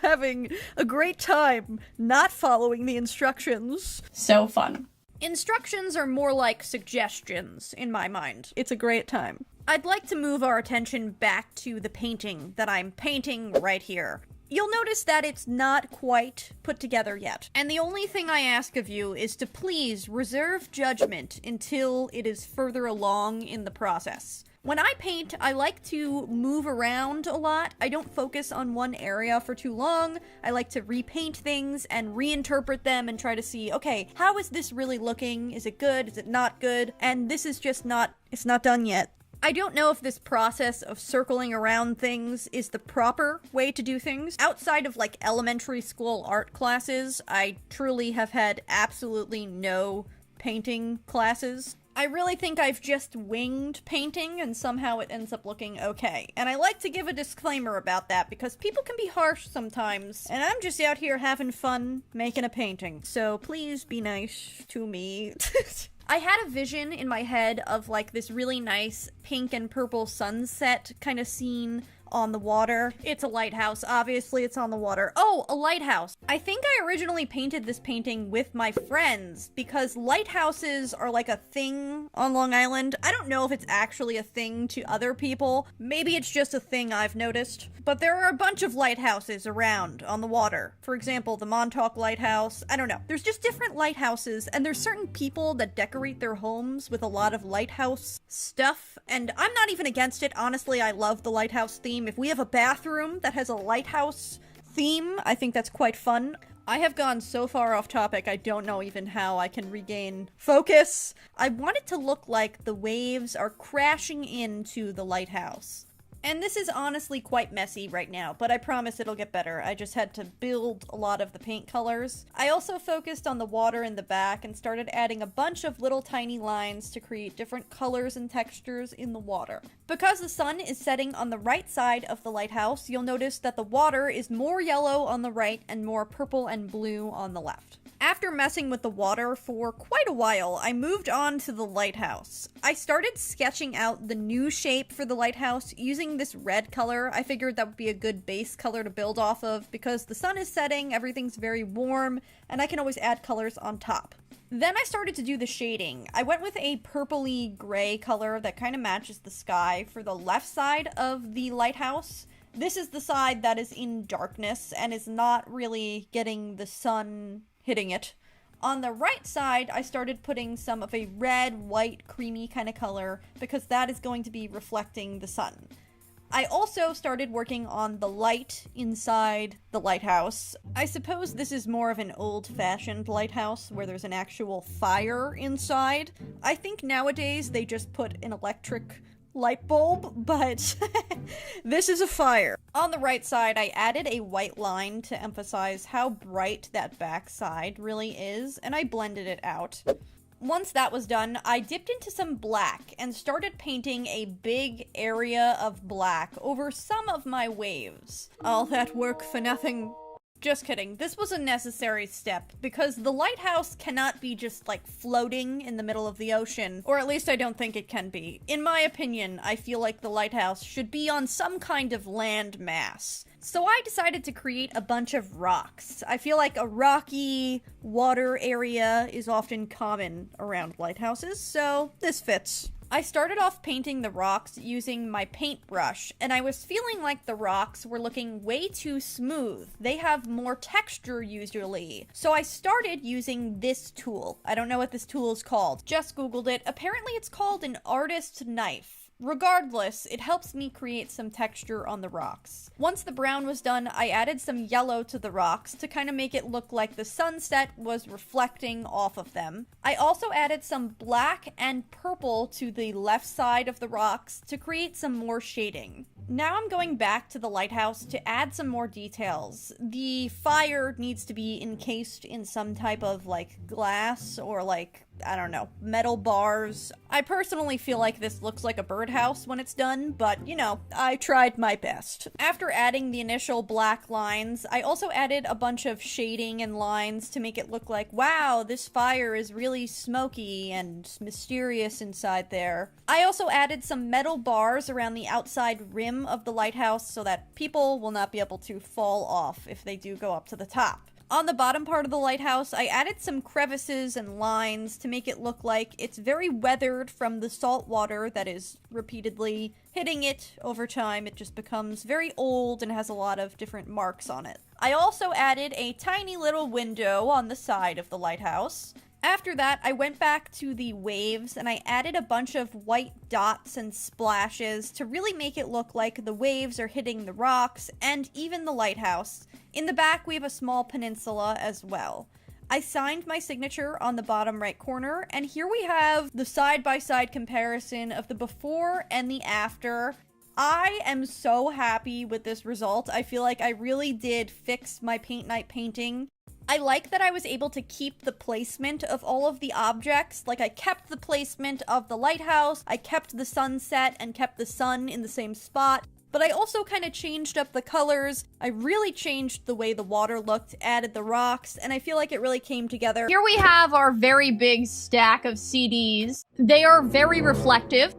having a great time not following the instructions. So fun. Instructions are more like suggestions in my mind. It's a great time. I'd like to move our attention back to the painting that I'm painting right here. You'll notice that it's not quite put together yet. And the only thing I ask of you is to please reserve judgment until it is further along in the process. When I paint, I like to move around a lot. I don't focus on one area for too long. I like to repaint things and reinterpret them and try to see, okay, how is this really looking? Is it good? Is it not good? And this is just it's not done yet. I don't know if this process of circling around things is the proper way to do things. Outside of like elementary school art classes, I truly have had absolutely no painting classes. I really think I've just winged painting and somehow it ends up looking okay. And I like to give a disclaimer about that because people can be harsh sometimes. And I'm just out here having fun making a painting. So please be nice to me. I had a vision in my head of like this really nice pink and purple sunset kind of scene on the water. It's a lighthouse. Obviously, it's on the water. Oh, a lighthouse. I think I originally painted this painting with my friends because lighthouses are like a thing on Long Island. I don't know if it's actually a thing to other people. Maybe it's just a thing I've noticed. But there are a bunch of lighthouses around on the water. For example, the Montauk Lighthouse. I don't know. There's just different lighthouses, and there's certain people that decorate their homes with a lot of lighthouse stuff, and I'm not even against it. Honestly, I love the lighthouse theme. If we have a bathroom that has a lighthouse theme, I think that's quite fun. I have gone so far off topic, I don't know even how I can regain focus. I want it to look like the waves are crashing into the lighthouse. And this is honestly quite messy right now, but I promise it'll get better. I just had to build a lot of the paint colors. I also focused on the water in the back and started adding a bunch of little tiny lines to create different colors and textures in the water. Because the sun is setting on the right side of the lighthouse, you'll notice that the water is more yellow on the right and more purple and blue on the left. After messing with the water for quite a while, I moved on to the lighthouse. I started sketching out the new shape for the lighthouse using this red color. I figured that would be a good base color to build off of because the sun is setting, everything's very warm, and I can always add colors on top. Then I started to do the shading. I went with a purpley gray color that kind of matches the sky for the left side of the lighthouse. This is the side that is in darkness and is not really getting the sun hitting it. On the right side, I started putting some of a red, white, creamy kind of color because that is going to be reflecting the sun. I also started working on the light inside the lighthouse. I suppose this is more of an old-fashioned lighthouse where there's an actual fire inside. I think nowadays they just put an electric light bulb, but this is a fire. On the right side, I added a white line to emphasize how bright that back side really is, and I blended it out. Once that was done, I dipped into some black and started painting a big area of black over some of my waves. All that work for nothing. Just kidding. This was a necessary step because the lighthouse cannot be just like floating in the middle of the ocean, or at least I don't think it can be. In my opinion, I feel like the lighthouse should be on some kind of land mass. So I decided to create a bunch of rocks. I feel like a rocky water area is often common around lighthouses, so this fits. I started off painting the rocks using my paintbrush, and I was feeling like the rocks were looking way too smooth. They have more texture usually. So I started using this tool. I don't know what this tool is called. Just Googled it. Apparently it's called an artist's knife. Regardless, it helps me create some texture on the rocks. Once the brown was done, I added some yellow to the rocks to kind of make it look like the sunset was reflecting off of them. I also added some black and purple to the left side of the rocks to create some more shading. Now I'm going back to the lighthouse to add some more details. The fire needs to be encased in some type of like glass or like I don't know, metal bars. I personally feel like this looks like a birdhouse when it's done, but you know, I tried my best. After adding the initial black lines, I also added a bunch of shading and lines to make it look like, wow, this fire is really smoky and mysterious inside there. I also added some metal bars around the outside rim of the lighthouse so that people will not be able to fall off if they do go up to the top. On the bottom part of the lighthouse, I added some crevices and lines to make it look like it's very weathered from the salt water that is repeatedly hitting it over time. It just becomes very old and has a lot of different marks on it. I also added a tiny little window on the side of the lighthouse. After that, I went back to the waves and I added a bunch of white dots and splashes to really make it look like the waves are hitting the rocks and even the lighthouse. In the back, we have a small peninsula as well. I signed my signature on the bottom right corner, and here we have the side-by-side comparison of the before and the after. I am so happy with this result. I feel like I really did fix my paint night painting. I like that I was able to keep the placement of all of the objects. Like, I kept the placement of the lighthouse, I kept the sunset, and kept the sun in the same spot. But I also kind of changed up the colors. I really changed the way the water looked, added the rocks, and I feel like it really came together. Here we have our very big stack of CDs. They are very reflective.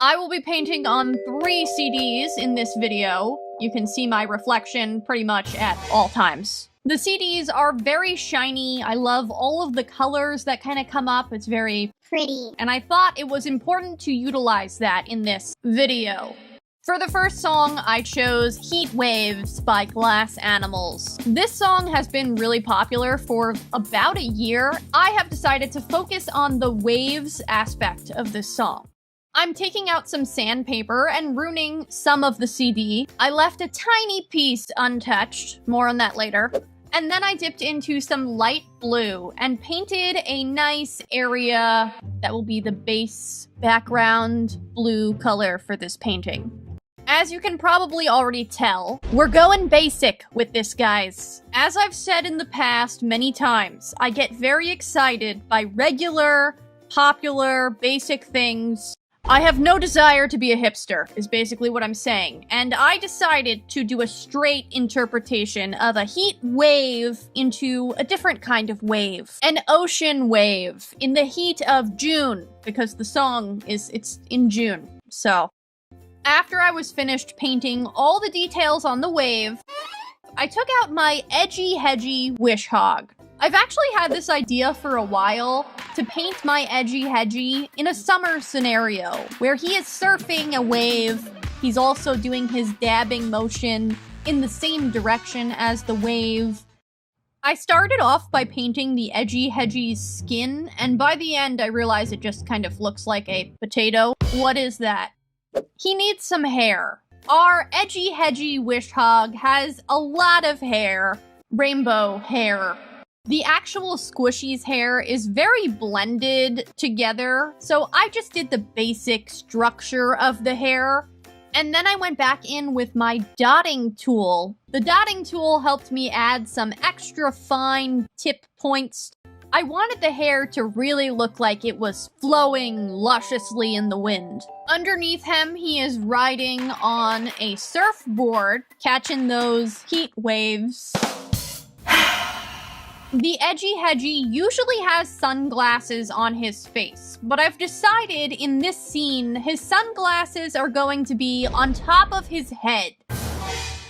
I will be painting on 3 CDs in this video. You can see my reflection pretty much at all times. The CDs are very shiny. I love all of the colors that kind of come up. It's very Pretty. and I thought it was important to utilize that in this video. For the first song, I chose Heat Waves by Glass Animals. This song has been really popular for about a year. I have decided to focus on the waves aspect of this song. I'm taking out some sandpaper and ruining some of the CD. I left a tiny piece untouched, more on that later. And then I dipped into some light blue and painted a nice area that will be the base background blue color for this painting. As you can probably already tell, we're going basic with this, guys. As I've said in the past many times, I get very excited by regular, popular, basic things. I have no desire to be a hipster, is basically what I'm saying. And I decided to do a straight interpretation of a heat wave into a different kind of wave. An ocean wave in the heat of June, because the song it's in June, so. After I was finished painting all the details on the wave, I took out my edgy hedgy wish hog. I've actually had this idea for a while to paint my edgy hedgy in a summer scenario where he is surfing a wave. He's also doing his dabbing motion in the same direction as the wave. I started off by painting the edgy hedgy's skin, and by the end I realized it just kind of looks like a potato. What is that? He needs some hair. Our edgy hedgy wish hog has a lot of hair. Rainbow hair. The actual squishy's hair is very blended together, so I just did the basic structure of the hair. And then I went back in with my dotting tool. The dotting tool helped me add some extra fine tip points. I wanted the hair to really look like it was flowing lusciously in the wind. Underneath him, he is riding on a surfboard, catching those heat waves. The edgy hedgy usually has sunglasses on his face, but I've decided in this scene, his sunglasses are going to be on top of his head,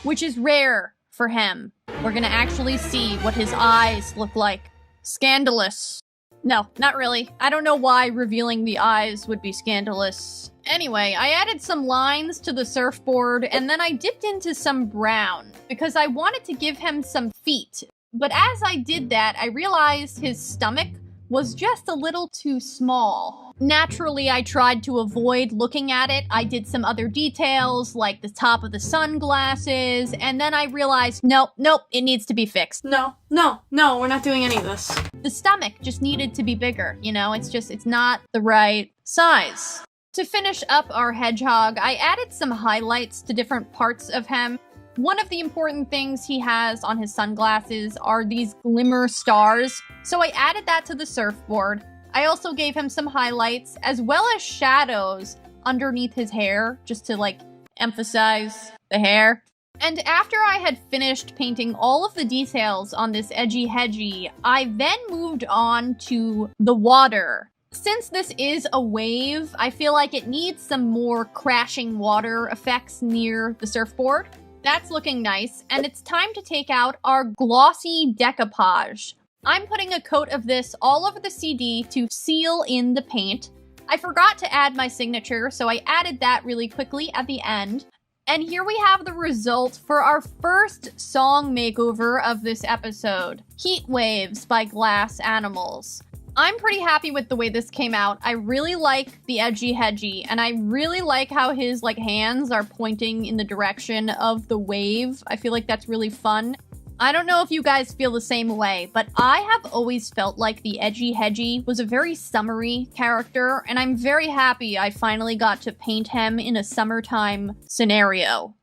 which is rare for him. We're gonna actually see what his eyes look like. Scandalous. No, not really. I don't know why revealing the eyes would be scandalous. Anyway, I added some lines to the surfboard, and then I dipped into some brown, because I wanted to give him some feet. But as I did that, I realized his stomach was just a little too small. Naturally, I tried to avoid looking at it. I did some other details, like the top of the sunglasses, and then I realized, nope, it needs to be fixed. No, we're not doing any of this. The stomach just needed to be bigger, you know? It's not the right size. To finish up our hedgehog, I added some highlights to different parts of him. One of the important things he has on his sunglasses are these glimmer stars, so I added that to the surfboard. I also gave him some highlights as well as shadows underneath his hair, just to like emphasize the hair. And after I had finished painting all of the details on this edgy hedgy, I then moved on to the water. Since this is a wave, I feel like it needs some more crashing water effects near the surfboard. That's looking nice, and it's time to take out our glossy decoupage. I'm putting a coat of this all over the CD to seal in the paint. I forgot to add my signature, so I added that really quickly at the end. And here we have the result for our first song makeover of this episode, Heat Waves by Glass Animals. I'm pretty happy with the way this came out. I really like the edgy hedgy, and I really like how his hands are pointing in the direction of the wave. I feel like that's really fun. I don't know if you guys feel the same way, but I have always felt like the edgy hedgy was a very summery character, and I'm very happy I finally got to paint him in a summertime scenario.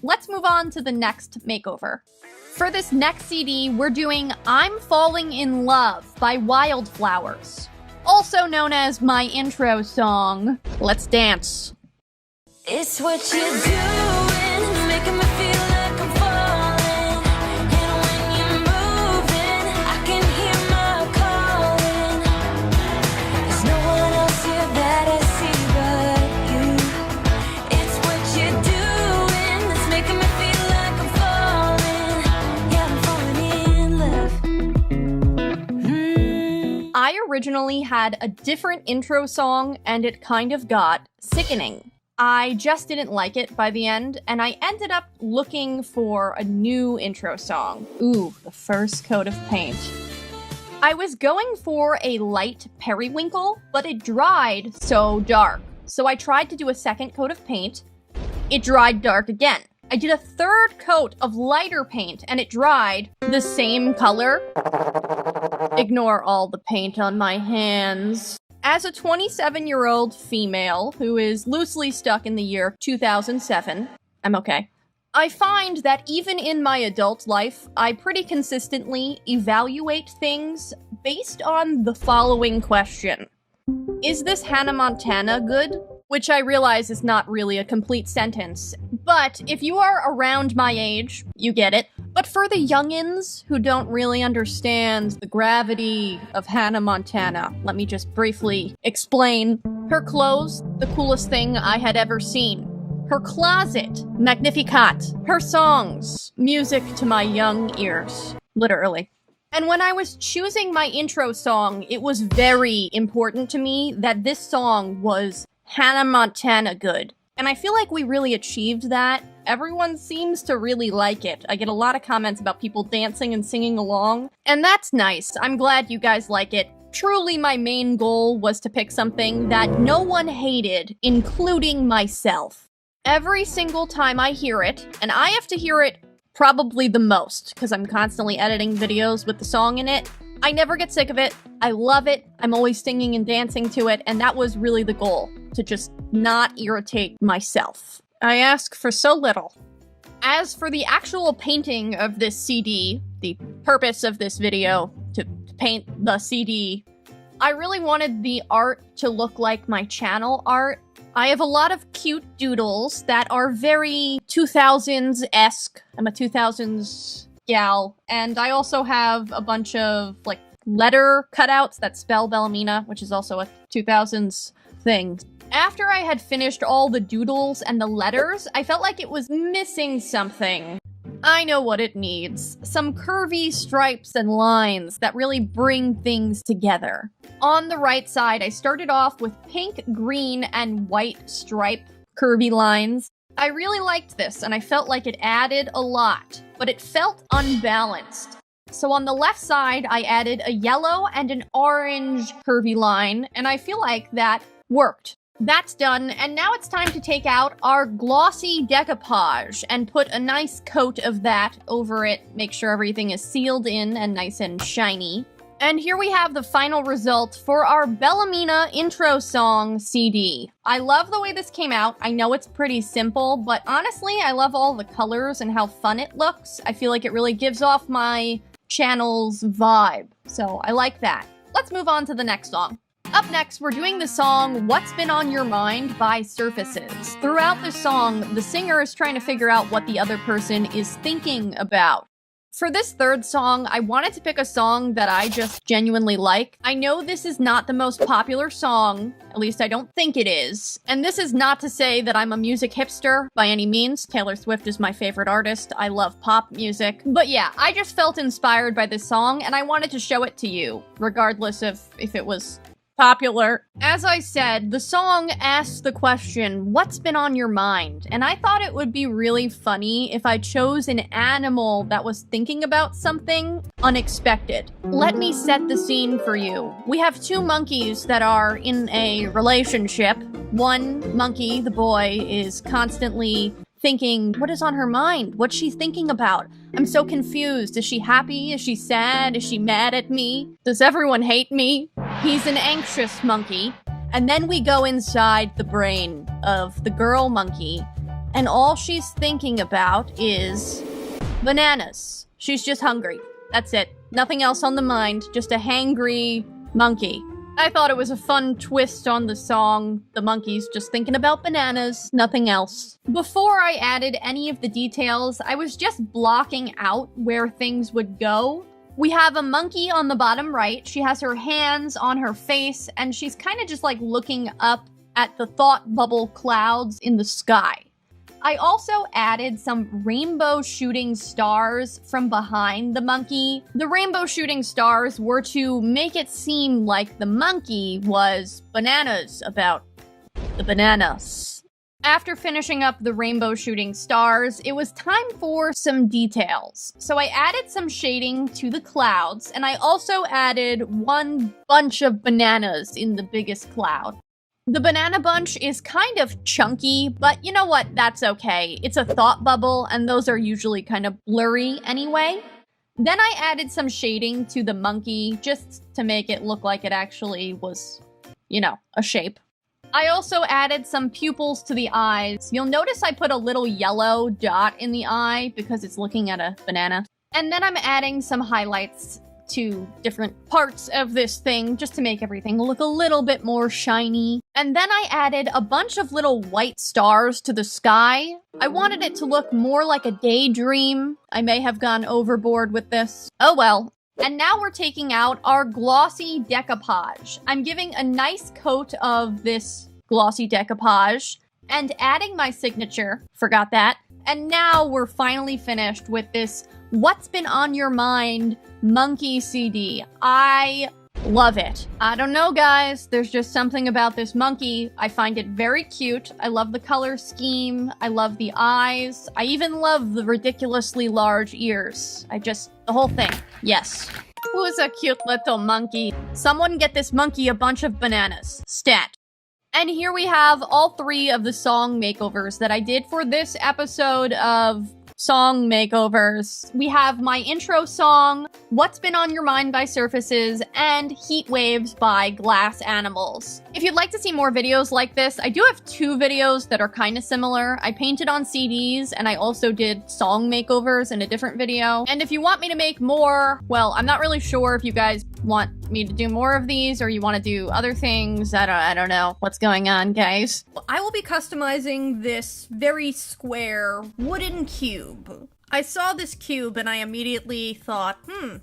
Let's move on to the next makeover. For this next CD, we're doing I'm Falling in Love by Wildflowers, also known as my intro song. Let's dance. It's what you're doing, making me feel like I'm falling. And when you're moving, I can hear my calling. There's no one else here that I see but you. It's what you're doing that's making me feel like I'm falling. Yeah, I'm falling in love. I originally had a different intro song, and it kind of got sickening. I just didn't like it by the end, and I ended up looking for a new intro song. Ooh, the first coat of paint. I was going for a light periwinkle, but it dried so dark. So I tried to do a second coat of paint. It dried dark again. I did a third coat of lighter paint, and it dried the same color. Ignore all the paint on my hands. As a 27-year-old female who is loosely stuck in the year 2007, I'm okay. I find that even in my adult life, I pretty consistently evaluate things based on the following question. Is this Hannah Montana good? Which I realize is not really a complete sentence, but if you are around my age, you get it. But for the youngins who don't really understand the gravity of Hannah Montana, let me just briefly explain. Her clothes, the coolest thing I had ever seen. Her closet, Magnificat. Her songs, music to my young ears. Literally. And when I was choosing my intro song, it was very important to me that this song was Hannah Montana good. And I feel like we really achieved that. Everyone seems to really like it. I get a lot of comments about people dancing and singing along, and that's nice. I'm glad you guys like it. Truly, my main goal was to pick something that no one hated, including myself. Every single time I hear it, and I have to hear it probably the most, because I'm constantly editing videos with the song in it, I never get sick of it. I love it. I'm always singing and dancing to it, and that was really the goal, to just not irritate myself. I ask for so little. As for the actual painting of this CD, the purpose of this video, to paint the CD, I really wanted the art to look like my channel art. I have a lot of cute doodles that are very 2000s-esque. I'm a 2000s gal, and I also have a bunch of letter cutouts that spell Bellamena, which is also a 2000s thing. After I had finished all the doodles and the letters, I felt like it was missing something. I know what it needs. Some curvy stripes and lines that really bring things together. On the right side, I started off with pink, green, and white stripe curvy lines. I really liked this, and I felt like it added a lot, but it felt unbalanced. So on the left side, I added a yellow and an orange curvy line, and I feel like that worked. That's done, and now it's time to take out our glossy decoupage and put a nice coat of that over it, make sure everything is sealed in and nice and shiny. And here we have the final result for our Bellamena intro song CD. I love the way this came out. I know it's pretty simple, but honestly, I love all the colors and how fun it looks. I feel like it really gives off my channel's vibe, so I like that. Let's move on to the next song. Up next, we're doing the song What's Been on Your Mind by Surfaces. Throughout the song, the singer is trying to figure out what the other person is thinking about. For this third song, I wanted to pick a song that I just genuinely like. I know this is not the most popular song, at least I don't think it is. And this is not to say that I'm a music hipster by any means. Taylor Swift is my favorite artist. I love pop music. But yeah, I just felt inspired by this song and I wanted to show it to you, regardless of if it was popular. As I said, the song asks the question, what's been on your mind? And I thought it would be really funny if I chose an animal that was thinking about something unexpected. Let me set the scene for you. We have two monkeys that are in a relationship. One monkey, the boy, is constantly thinking, what is on her mind? What's she thinking about? I'm so confused. Is she happy? Is she sad? Is she mad at me? Does everyone hate me? He's an anxious monkey. And then we go inside the brain of the girl monkey, and all she's thinking about is bananas. She's just hungry. That's it. Nothing else on the mind. Just a hangry monkey. I thought it was a fun twist on the song. The monkey's just thinking about bananas, nothing else. Before I added any of the details, I was just blocking out where things would go. We have a monkey on the bottom right. She has her hands on her face, and she's kind of just like looking up at the thought bubble clouds in the sky. I also added some rainbow shooting stars from behind the monkey. The rainbow shooting stars were to make it seem like the monkey was bananas about the bananas. After finishing up the rainbow shooting stars, it was time for some details. So I added some shading to the clouds, and I also added one bunch of bananas in the biggest cloud. The banana bunch is kind of chunky, but you know what? That's okay. It's a thought bubble, and those are usually kind of blurry anyway. Then I added some shading to the monkey, just to make it look like it actually was, you know, a shape. I also added some pupils to the eyes. You'll notice I put a little yellow dot in the eye because it's looking at a banana. And then I'm adding some highlights to different parts of this thing just to make everything look a little bit more shiny. And then I added a bunch of little white stars to the sky. I wanted it to look more like a daydream. I may have gone overboard with this. Oh well. And now we're taking out our glossy decoupage. I'm giving a nice coat of this glossy decoupage and adding my signature. Forgot that. And now we're finally finished with this What's Been on Your Mind monkey CD. I love it. I don't know, guys. There's just something about this monkey. I find it very cute. I love the color scheme. I love the eyes. I even love the ridiculously large ears. The whole thing. Yes. Who's a cute little monkey? Someone get this monkey a bunch of bananas. Stat. And here we have all three of the song makeovers that I did for this episode of Song Makeovers. We have my intro song, What's Been on Your Mind by Surfaces, and Heat Waves by Glass Animals. If you'd like to see more videos like this, I do have two videos that are kind of similar. I painted on CDs, and I also did song makeovers in a different video. And if you want me to make more, well, I'm not really sure if you guys want me to do more of these or you want to do other things. I don't know what's going on, guys. I will be customizing this very square wooden cube. I saw this cube and I immediately thought,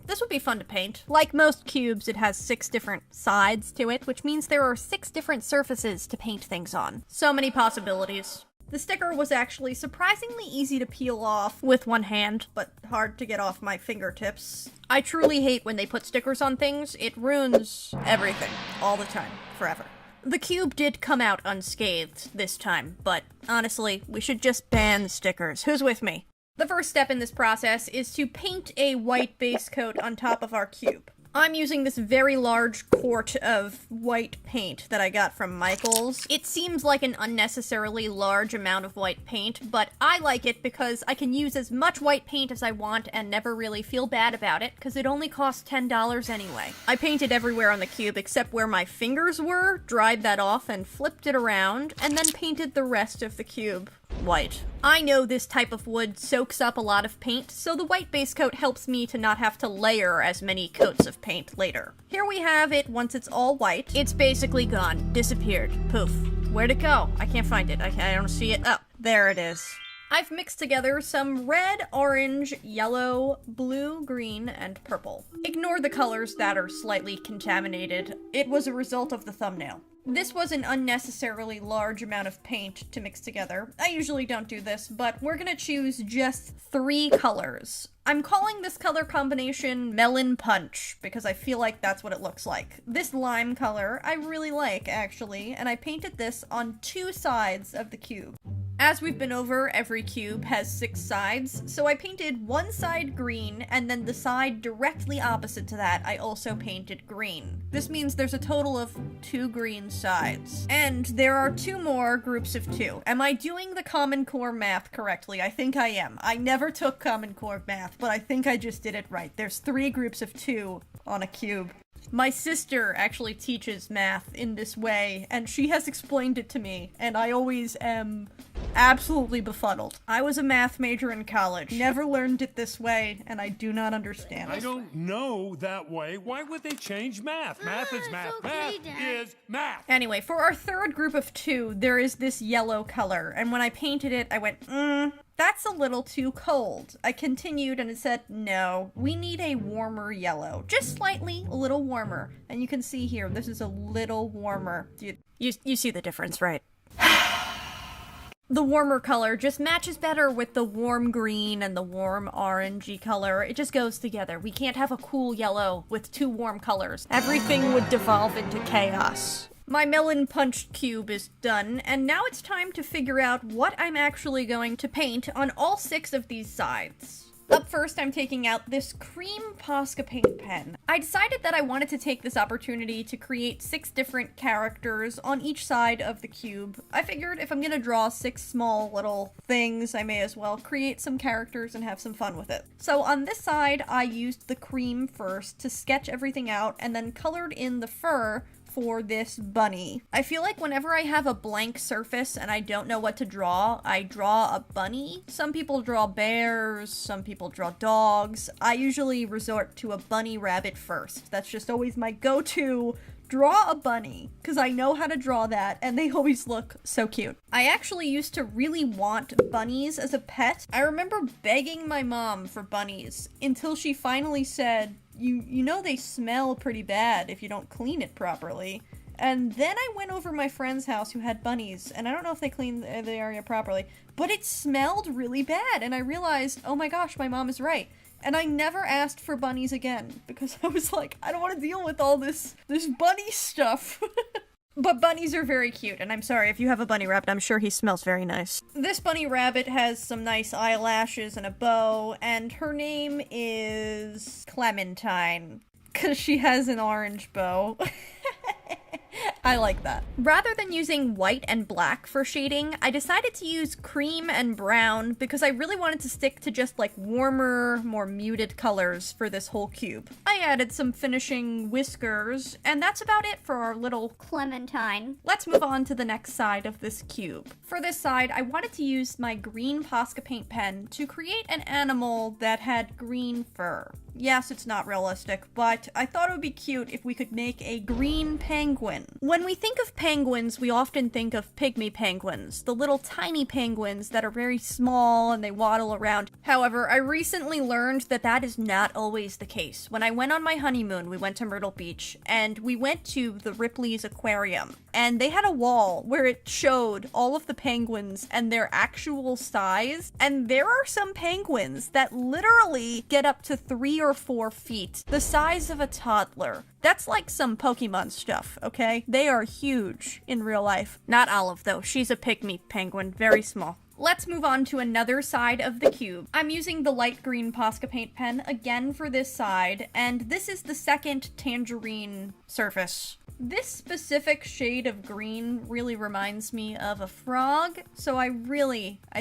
this would be fun to paint. Like most cubes, it has 6 different sides to it, which means there are 6 different surfaces to paint things on. So many possibilities. The sticker was actually surprisingly easy to peel off with one hand, but hard to get off my fingertips. I truly hate when they put stickers on things. It ruins everything, all the time, forever. The cube did come out unscathed this time, but honestly, we should just ban stickers. Who's with me? The first step in this process is to paint a white base coat on top of our cube. I'm using this very large quart of white paint that I got from Michael's. It seems like an unnecessarily large amount of white paint, but I like it because I can use as much white paint as I want and never really feel bad about it, because it only costs $10 anyway. I painted everywhere on the cube except where my fingers were, dried that off and flipped it around, and then painted the rest of the cube white. I know this type of wood soaks up a lot of paint, so the white base coat helps me to not have to layer as many coats of paint later. Here we have it once it's all white. It's basically gone. Disappeared. Poof. Where'd it go? I can't find it. I don't see it. Oh, there it is. I've mixed together some red, orange, yellow, blue, green, and purple. Ignore the colors that are slightly contaminated. It was a result of the thumbnail. This was an unnecessarily large amount of paint to mix together. I usually don't do this, but we're gonna choose just 3 colors. I'm calling this color combination Melon Punch, because I feel like that's what it looks like. This lime color I really like, actually, and I painted this on 2 sides of the cube. As we've been over, every cube has 6 sides, so I painted one side green, and then the side directly opposite to that I also painted green. This means there's a total of 2 green sides. And there are 2 more groups of 2. Am I doing the Common Core math correctly? I think I am. I never took Common Core math, but I think I just did it right. There's 3 groups of 2 on a cube. My sister actually teaches math in this way, and she has explained it to me, and I always am absolutely befuddled. I was a math major in college, never learned it this way, and I do not understand. I don't know that way. Why would they change math? Math is math. okay, Math Dad. is math. Anyway, for our third group of 2, there is this yellow color, and when I painted it, I went, that's a little too cold. I continued and it said, no, we need a warmer yellow. Just slightly, a little warmer. And you can see here, this is a little warmer. You see the difference, right? The warmer color just matches better with the warm green and the warm orangey color. It just goes together. We can't have a cool yellow with 2 warm colors. Everything would devolve into chaos. My Melon Punch cube is done, and now it's time to figure out what I'm actually going to paint on all 6 of these sides. Up first, I'm taking out this cream Posca paint pen. I decided that I wanted to take this opportunity to create 6 different characters on each side of the cube. I figured if I'm gonna draw 6 small little things, I may as well create some characters and have some fun with it. So on this side, I used the cream first to sketch everything out and then colored in the fur for this bunny. I feel like whenever I have a blank surface and I don't know what to draw, I draw a bunny. Some people draw bears, some people draw dogs. I usually resort to a bunny rabbit first. That's just always my go-to. Draw a bunny, because I know how to draw that, and they always look so cute. I actually used to really want bunnies as a pet. I remember begging my mom for bunnies until she finally said, you know they smell pretty bad if you don't clean it properly. And then I went over my friend's house who had bunnies, and I don't know if they cleaned the area properly, but it smelled really bad, and I realized, oh my gosh, my mom is right. And I never asked for bunnies again, because I was like, I don't want to deal with all this bunny stuff. But bunnies are very cute, and I'm sorry if you have a bunny rabbit, I'm sure he smells very nice. This bunny rabbit has some nice eyelashes and a bow, and her name is Clementine, because she has an orange bow. I like that. Rather than using white and black for shading, I decided to use cream and brown because I really wanted to stick to just like warmer, more muted colors for this whole cube. I added some finishing whiskers, and that's about it for our little Clementine. Let's move on to the next side of this cube. For this side, I wanted to use my green Posca paint pen to create an animal that had green fur. Yes, it's not realistic, but I thought it would be cute if we could make a green penguin. When we think of penguins, we often think of pygmy penguins, the little tiny penguins that are very small and they waddle around. However, I recently learned that that is not always the case. When I went on my honeymoon, we went to Myrtle Beach, and we went to the Ripley's Aquarium, and they had a wall where it showed all of the penguins and their actual size, and there are some penguins that literally get up to 3 or 4 feet, the size of a toddler. That's like some Pokemon stuff, okay? They are huge in real life. Not Olive, though. She's a pygmy penguin, very small. Let's move on to another side of the cube. I'm using the light green Posca paint pen again for this side, and this is the second tangerine surface. This specific shade of green really reminds me of a frog, so I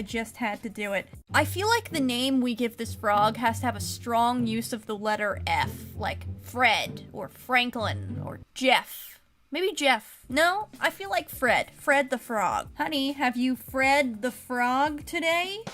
just had to do it. I feel like the name we give this frog has to have a strong use of the letter F, like Fred, or Franklin, or Jeff. Maybe Jeff. No, I feel like Fred. Fred the frog. Honey, have you Fred the frog today?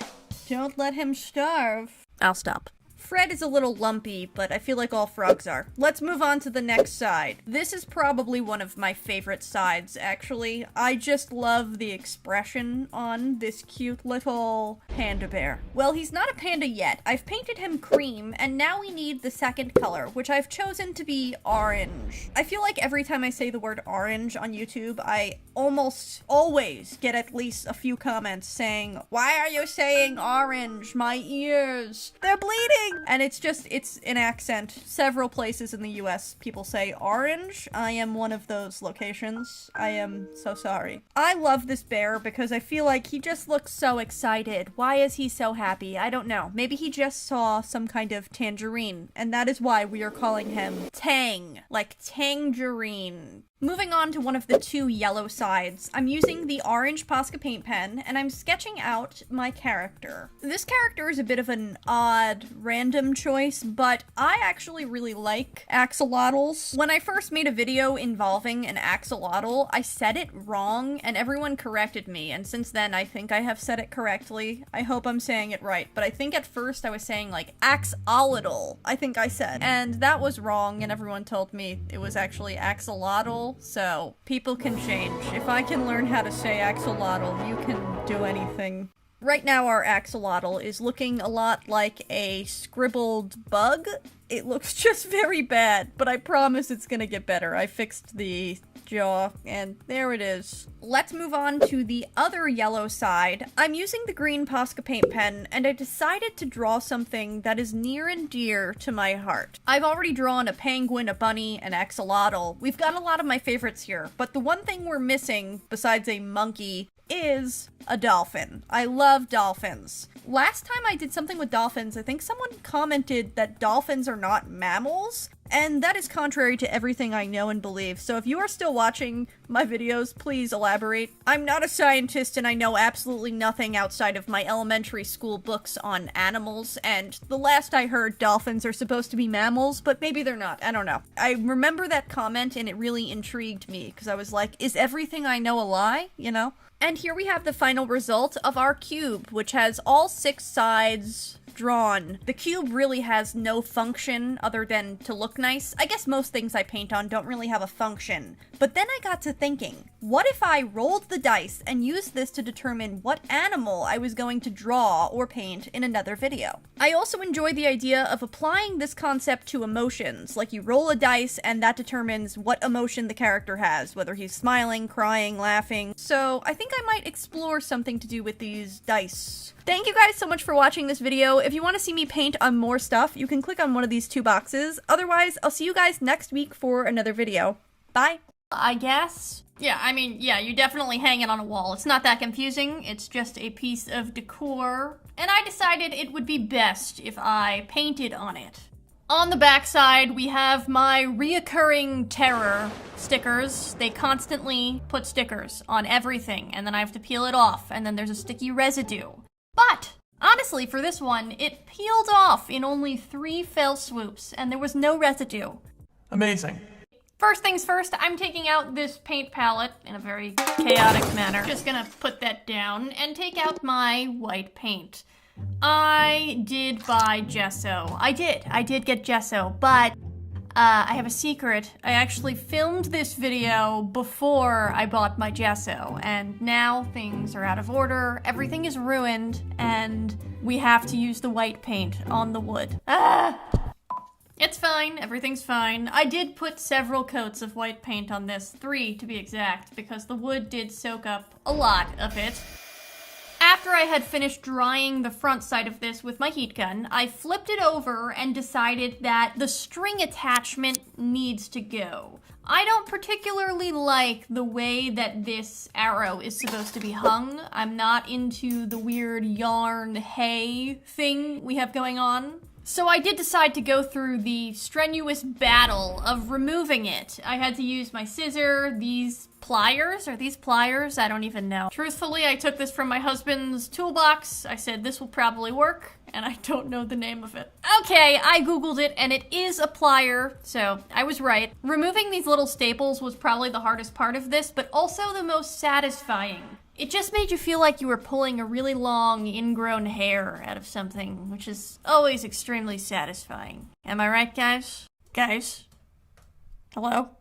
Don't let him starve. I'll stop. Fred is a little lumpy, but I feel like all frogs are. Let's move on to the next side. This is probably one of my favorite sides, actually. I just love the expression on this cute little panda bear. Well, he's not a panda yet. I've painted him cream, and now we need the second color, which I've chosen to be orange. I feel like every time I say the word orange on YouTube, I almost always get at least a few comments saying, "Why are you saying orange? My ears, they're bleeding!" And it's an accent. Several places in the US people say orange. I am one of those locations. I am so sorry. I love this bear because I feel like he just looks so excited. Why is he so happy? I don't know. Maybe he just saw some kind of tangerine, and that is why we are calling him Tang. Like tangerine. Moving on to one of the two yellow sides, I'm using the orange Posca paint pen, and I'm sketching out my character. This character is a bit of an odd, random choice, but I actually really like axolotls. When I first made a video involving an axolotl, I said it wrong, and everyone corrected me, and since then I think I have said it correctly. I hope I'm saying it right, but I think at first I was saying like axolotl, I think I said, and that was wrong, and everyone told me it was actually axolotl. So, people can change. If I can learn how to say axolotl, you can do anything. Right now our axolotl is looking a lot like a scribbled bug. It looks just very bad, but I promise it's gonna get better. I fixed the jaw, and there it is. Let's move on to the other yellow side. I'm using the green Posca paint pen, and I decided to draw something that is near and dear to my heart. I've already drawn a penguin, a bunny, an axolotl. We've got a lot of my favorites here, but the one thing we're missing, besides a monkey, is a dolphin. I love dolphins. Last time I did something with dolphins, I think someone commented that dolphins are not mammals, and that is contrary to everything I know and believe. So if you are still watching my videos, please elaborate. I'm not a scientist and I know absolutely nothing outside of my elementary school books on animals, and the last I heard, dolphins are supposed to be mammals, but maybe they're not. I don't know. I remember that comment and it really intrigued me because I was like, is everything I know a lie? You know? And here we have the final result of our cube, which has all 6 sides drawn. The cube really has no function other than to look nice. I guess most things I paint on don't really have a function. But then I got to thinking, what if I rolled the dice and used this to determine what animal I was going to draw or paint in another video? I also enjoy the idea of applying this concept to emotions, like you roll a dice and that determines what emotion the character has, whether he's smiling, crying, laughing. So I think I might explore something to do with these dice. Thank you guys so much for watching this video. If you want to see me paint on more stuff, you can click on one of these 2 boxes. Otherwise, I'll see you guys next week for another video. Bye! I guess? Yeah, I mean, yeah, you definitely hang it on a wall. It's not that confusing. It's just a piece of decor. And I decided it would be best if I painted on it. On the back side, we have my reoccurring terror stickers. They constantly put stickers on everything, and then I have to peel it off, and then there's a sticky residue. But, honestly, for this one, it peeled off in only 3 fell swoops, and there was no residue. Amazing. First things first, I'm taking out this paint palette in a very chaotic manner. Just gonna put that down and take out my white paint. I did buy gesso. I did get gesso, but I have a secret. I actually filmed this video before I bought my gesso, and now things are out of order, everything is ruined, and we have to use the white paint on the wood. It's fine, everything's fine. I did put several coats of white paint on this, 3 to be exact, because the wood did soak up a lot of it. After I had finished drying the front side of this with my heat gun, I flipped it over and decided that the string attachment needs to go. I don't particularly like the way that this arrow is supposed to be hung. I'm not into the weird yarn hay thing we have going on. So I did decide to go through the strenuous battle of removing it. I had to use my scissor, these pliers. Are these pliers? I don't even know. Truthfully, I took this from my husband's toolbox. I said, this will probably work, and I don't know the name of it. Okay, I googled it, and it is a plier, so I was right. Removing these little staples was probably the hardest part of this, but also the most satisfying. It just made you feel like you were pulling a really long, ingrown hair out of something, which is always extremely satisfying. Am I right, guys? Guys? Hello?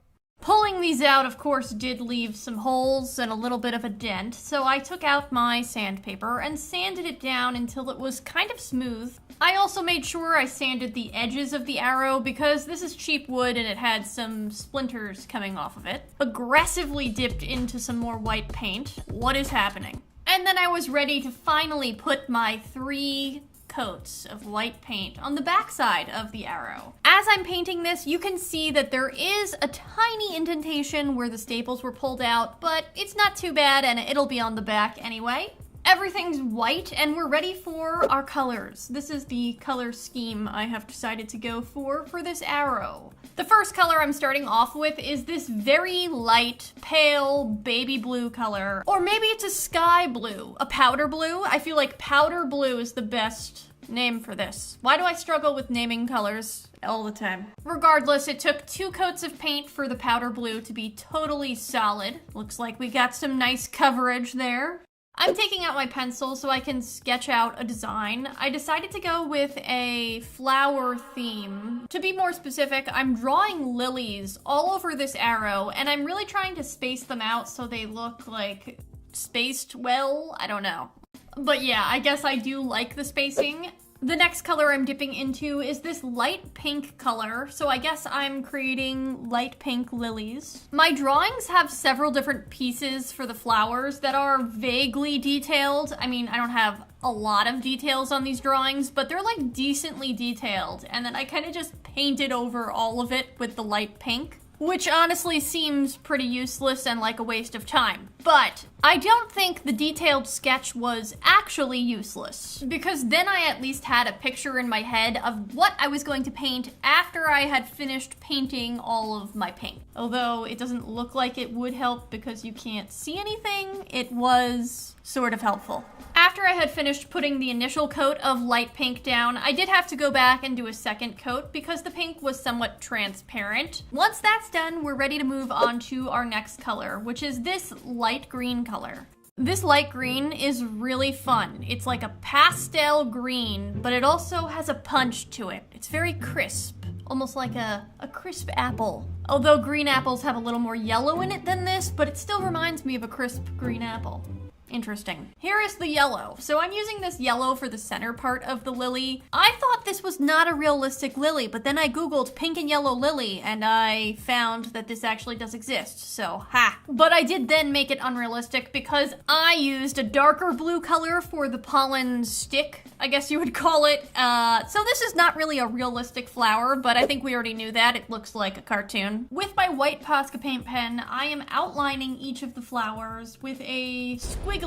Pulling these out, of course, did leave some holes and a little bit of a dent, so I took out my sandpaper and sanded it down until it was kind of smooth. I also made sure I sanded the edges of the arrow because this is cheap wood and it had some splinters coming off of it. Aggressively dipped into some more white paint. What is happening? And then I was ready to finally put my 3 coats of white paint on the backside of the arrow. As I'm painting this, you can see that there is a tiny indentation where the staples were pulled out, but it's not too bad and it'll be on the back anyway. Everything's white and we're ready for our colors. This is the color scheme I have decided to go for this arrow. The first color I'm starting off with is this very light, pale, baby blue color. Or maybe it's a sky blue, a powder blue. I feel like powder blue is the best name for this. Why do I struggle with naming colors all the time? Regardless, it took 2 coats of paint for the powder blue to be totally solid. Looks like we got some nice coverage there. I'm taking out my pencil so I can sketch out a design. I decided to go with a flower theme. To be more specific, I'm drawing lilies all over this arrow, and I'm really trying to space them out so they look like spaced well. I don't know. But yeah, I guess I do like the spacing. The next color I'm dipping into is this light pink color, so I guess I'm creating light pink lilies. My drawings have several different pieces for the flowers that are vaguely detailed. I mean, I don't have a lot of details on these drawings, but they're like decently detailed, and then I kind of just painted over all of it with the light pink, which honestly seems pretty useless and like a waste of time. But I don't think the detailed sketch was actually useless, because then I at least had a picture in my head of what I was going to paint after I had finished painting all of my paint. Although it doesn't look like it would help because you can't see anything, it was sort of helpful. After I had finished putting the initial coat of light pink down, I did have to go back and do a second coat because the pink was somewhat transparent. Once that's done, we're ready to move on to our next color, which is this light green color. This light green is really fun. It's like a pastel green, but it also has a punch to it. It's very crisp, almost like a crisp apple. Although green apples have a little more yellow in it than this, but it still reminds me of a crisp green apple. Interesting. Here is the yellow. So I'm using this yellow for the center part of the lily. I thought this was not a realistic lily, but then I googled pink and yellow lily and I found that this actually does exist, so ha. But I did then make it unrealistic because I used a darker blue color for the pollen stick, I guess you would call it. So this is not really a realistic flower, but I think we already knew that. It looks like a cartoon. With my white Posca paint pen, I am outlining each of the flowers with a squiggly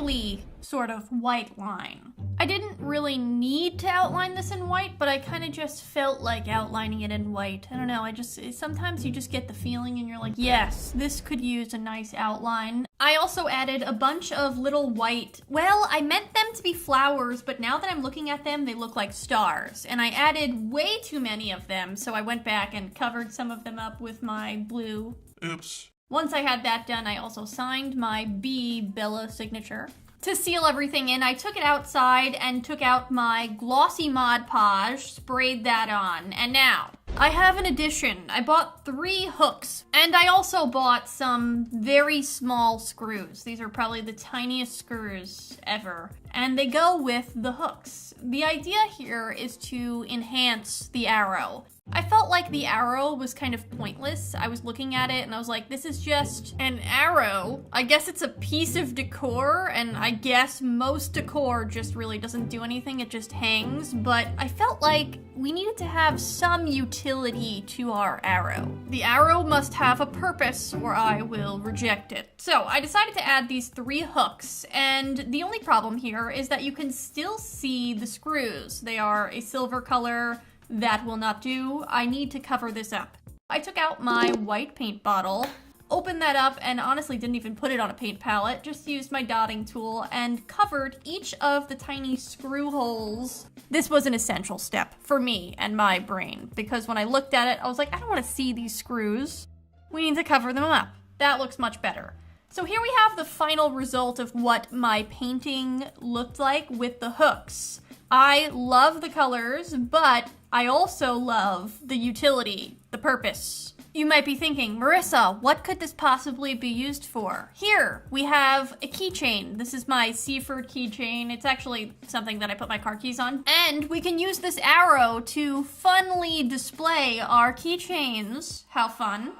sort of white line. I didn't really need to outline this in white, but I kind of just felt like outlining it in white. I don't know, sometimes you just get the feeling and you're like, yes, this could use a nice outline. I also added a bunch of little white, well, I meant them to be flowers, but now that I'm looking at them, they look like stars. And I added way too many of them, so I went back and covered some of them up with my blue. Oops. Once I had that done, I also signed my B Bella signature. To seal everything in, I took it outside and took out my glossy Mod Podge, sprayed that on, and now I have an addition. I bought 3 hooks, and I also bought some very small screws. These are probably the tiniest screws ever, and they go with the hooks. The idea here is to enhance the arrow. I felt like the arrow was kind of pointless. I was looking at it and I was like, this is just an arrow. I guess it's a piece of decor, and I guess most decor just really doesn't do anything, it just hangs, but I felt like we needed to have some utility to our arrow. The arrow must have a purpose or I will reject it. So I decided to add these 3 hooks, and the only problem here is that you can still see the screws. They are a silver color. That will not do. I need to cover this up. I took out my white paint bottle, opened that up, and honestly didn't even put it on a paint palette, just used my dotting tool and covered each of the tiny screw holes. This was an essential step for me and my brain, because when I looked at it, I was like, I don't want to see these screws. We need to cover them up. That looks much better. So here we have the final result of what my painting looked like with the hooks. I love the colors, but I also love the utility, the purpose. You might be thinking, Marissa, what could this possibly be used for? Here, we have a keychain. This is my Seaford keychain. It's actually something that I put my car keys on. And we can use this arrow to funnily display our keychains. How fun.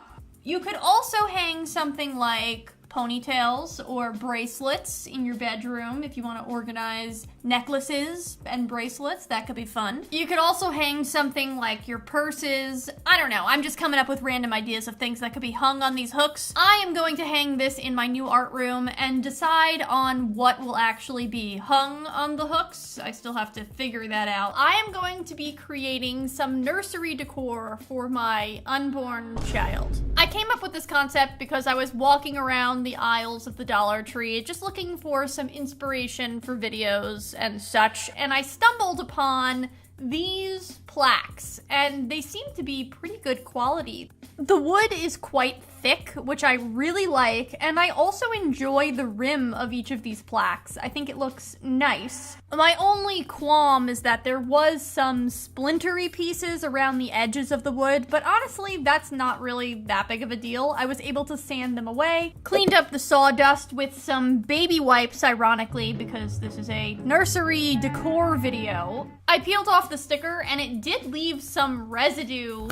You could also hang something like ponytails or bracelets in your bedroom if you want to organize necklaces and bracelets. That could be fun. You could also hang something like your purses. I don't know. I'm just coming up with random ideas of things that could be hung on these hooks. I am going to hang this in my new art room and decide on what will actually be hung on the hooks. I still have to figure that out. I am going to be creating some nursery decor for my unborn child. I came up with this concept because I was walking around the aisles of the Dollar Tree just looking for some inspiration for videos and such, and I stumbled upon these plaques, and they seem to be pretty good quality. The wood is quite thick, which I really like, and I also enjoy the rim of each of these plaques. I think it looks nice. My only qualm is that there was some splintery pieces around the edges of the wood, but honestly, that's not really that big of a deal. I was able to sand them away, cleaned up the sawdust with some baby wipes, ironically, because this is a nursery decor video. I peeled off the sticker, and it did leave some residue,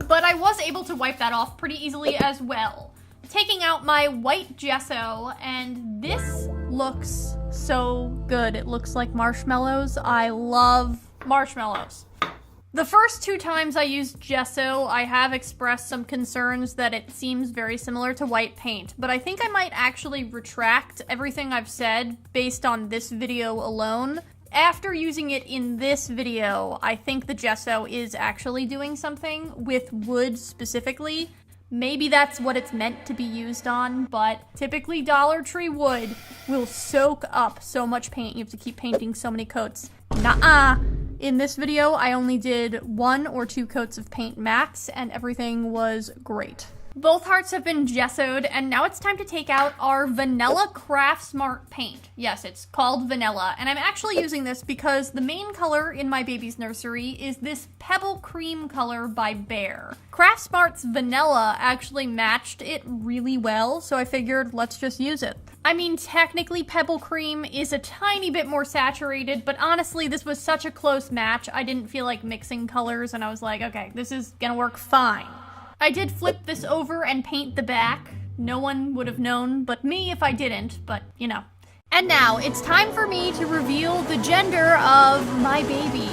but I was able to wipe that off pretty easily as well. Taking out my white gesso, and this looks so good. It looks like marshmallows. I love marshmallows. The first 2 times I used gesso, I have expressed some concerns that it seems very similar to white paint, but I think I might actually retract everything I've said based on this video alone. After using it in this video, I think the gesso is actually doing something with wood specifically. Maybe that's what it's meant to be used on, but typically Dollar Tree wood will soak up so much paint. You have to keep painting so many coats. Nuh-uh. In this video, I only did 1 or 2 coats of paint max, and everything was great. Both hearts have been gessoed, and now it's time to take out our Vanilla Craft Smart paint. Yes, it's called Vanilla, and I'm actually using this because the main color in my baby's nursery is this Pebble Cream color by Bear. Craft Smart's Vanilla actually matched it really well, so I figured let's just use it. I mean, technically Pebble Cream is a tiny bit more saturated, but honestly, this was such a close match, I didn't feel like mixing colors, and I was like, okay, this is gonna work fine. I did flip this over and paint the back. No one would have known but me if I didn't, but you know. And now, it's time for me to reveal the gender of my baby.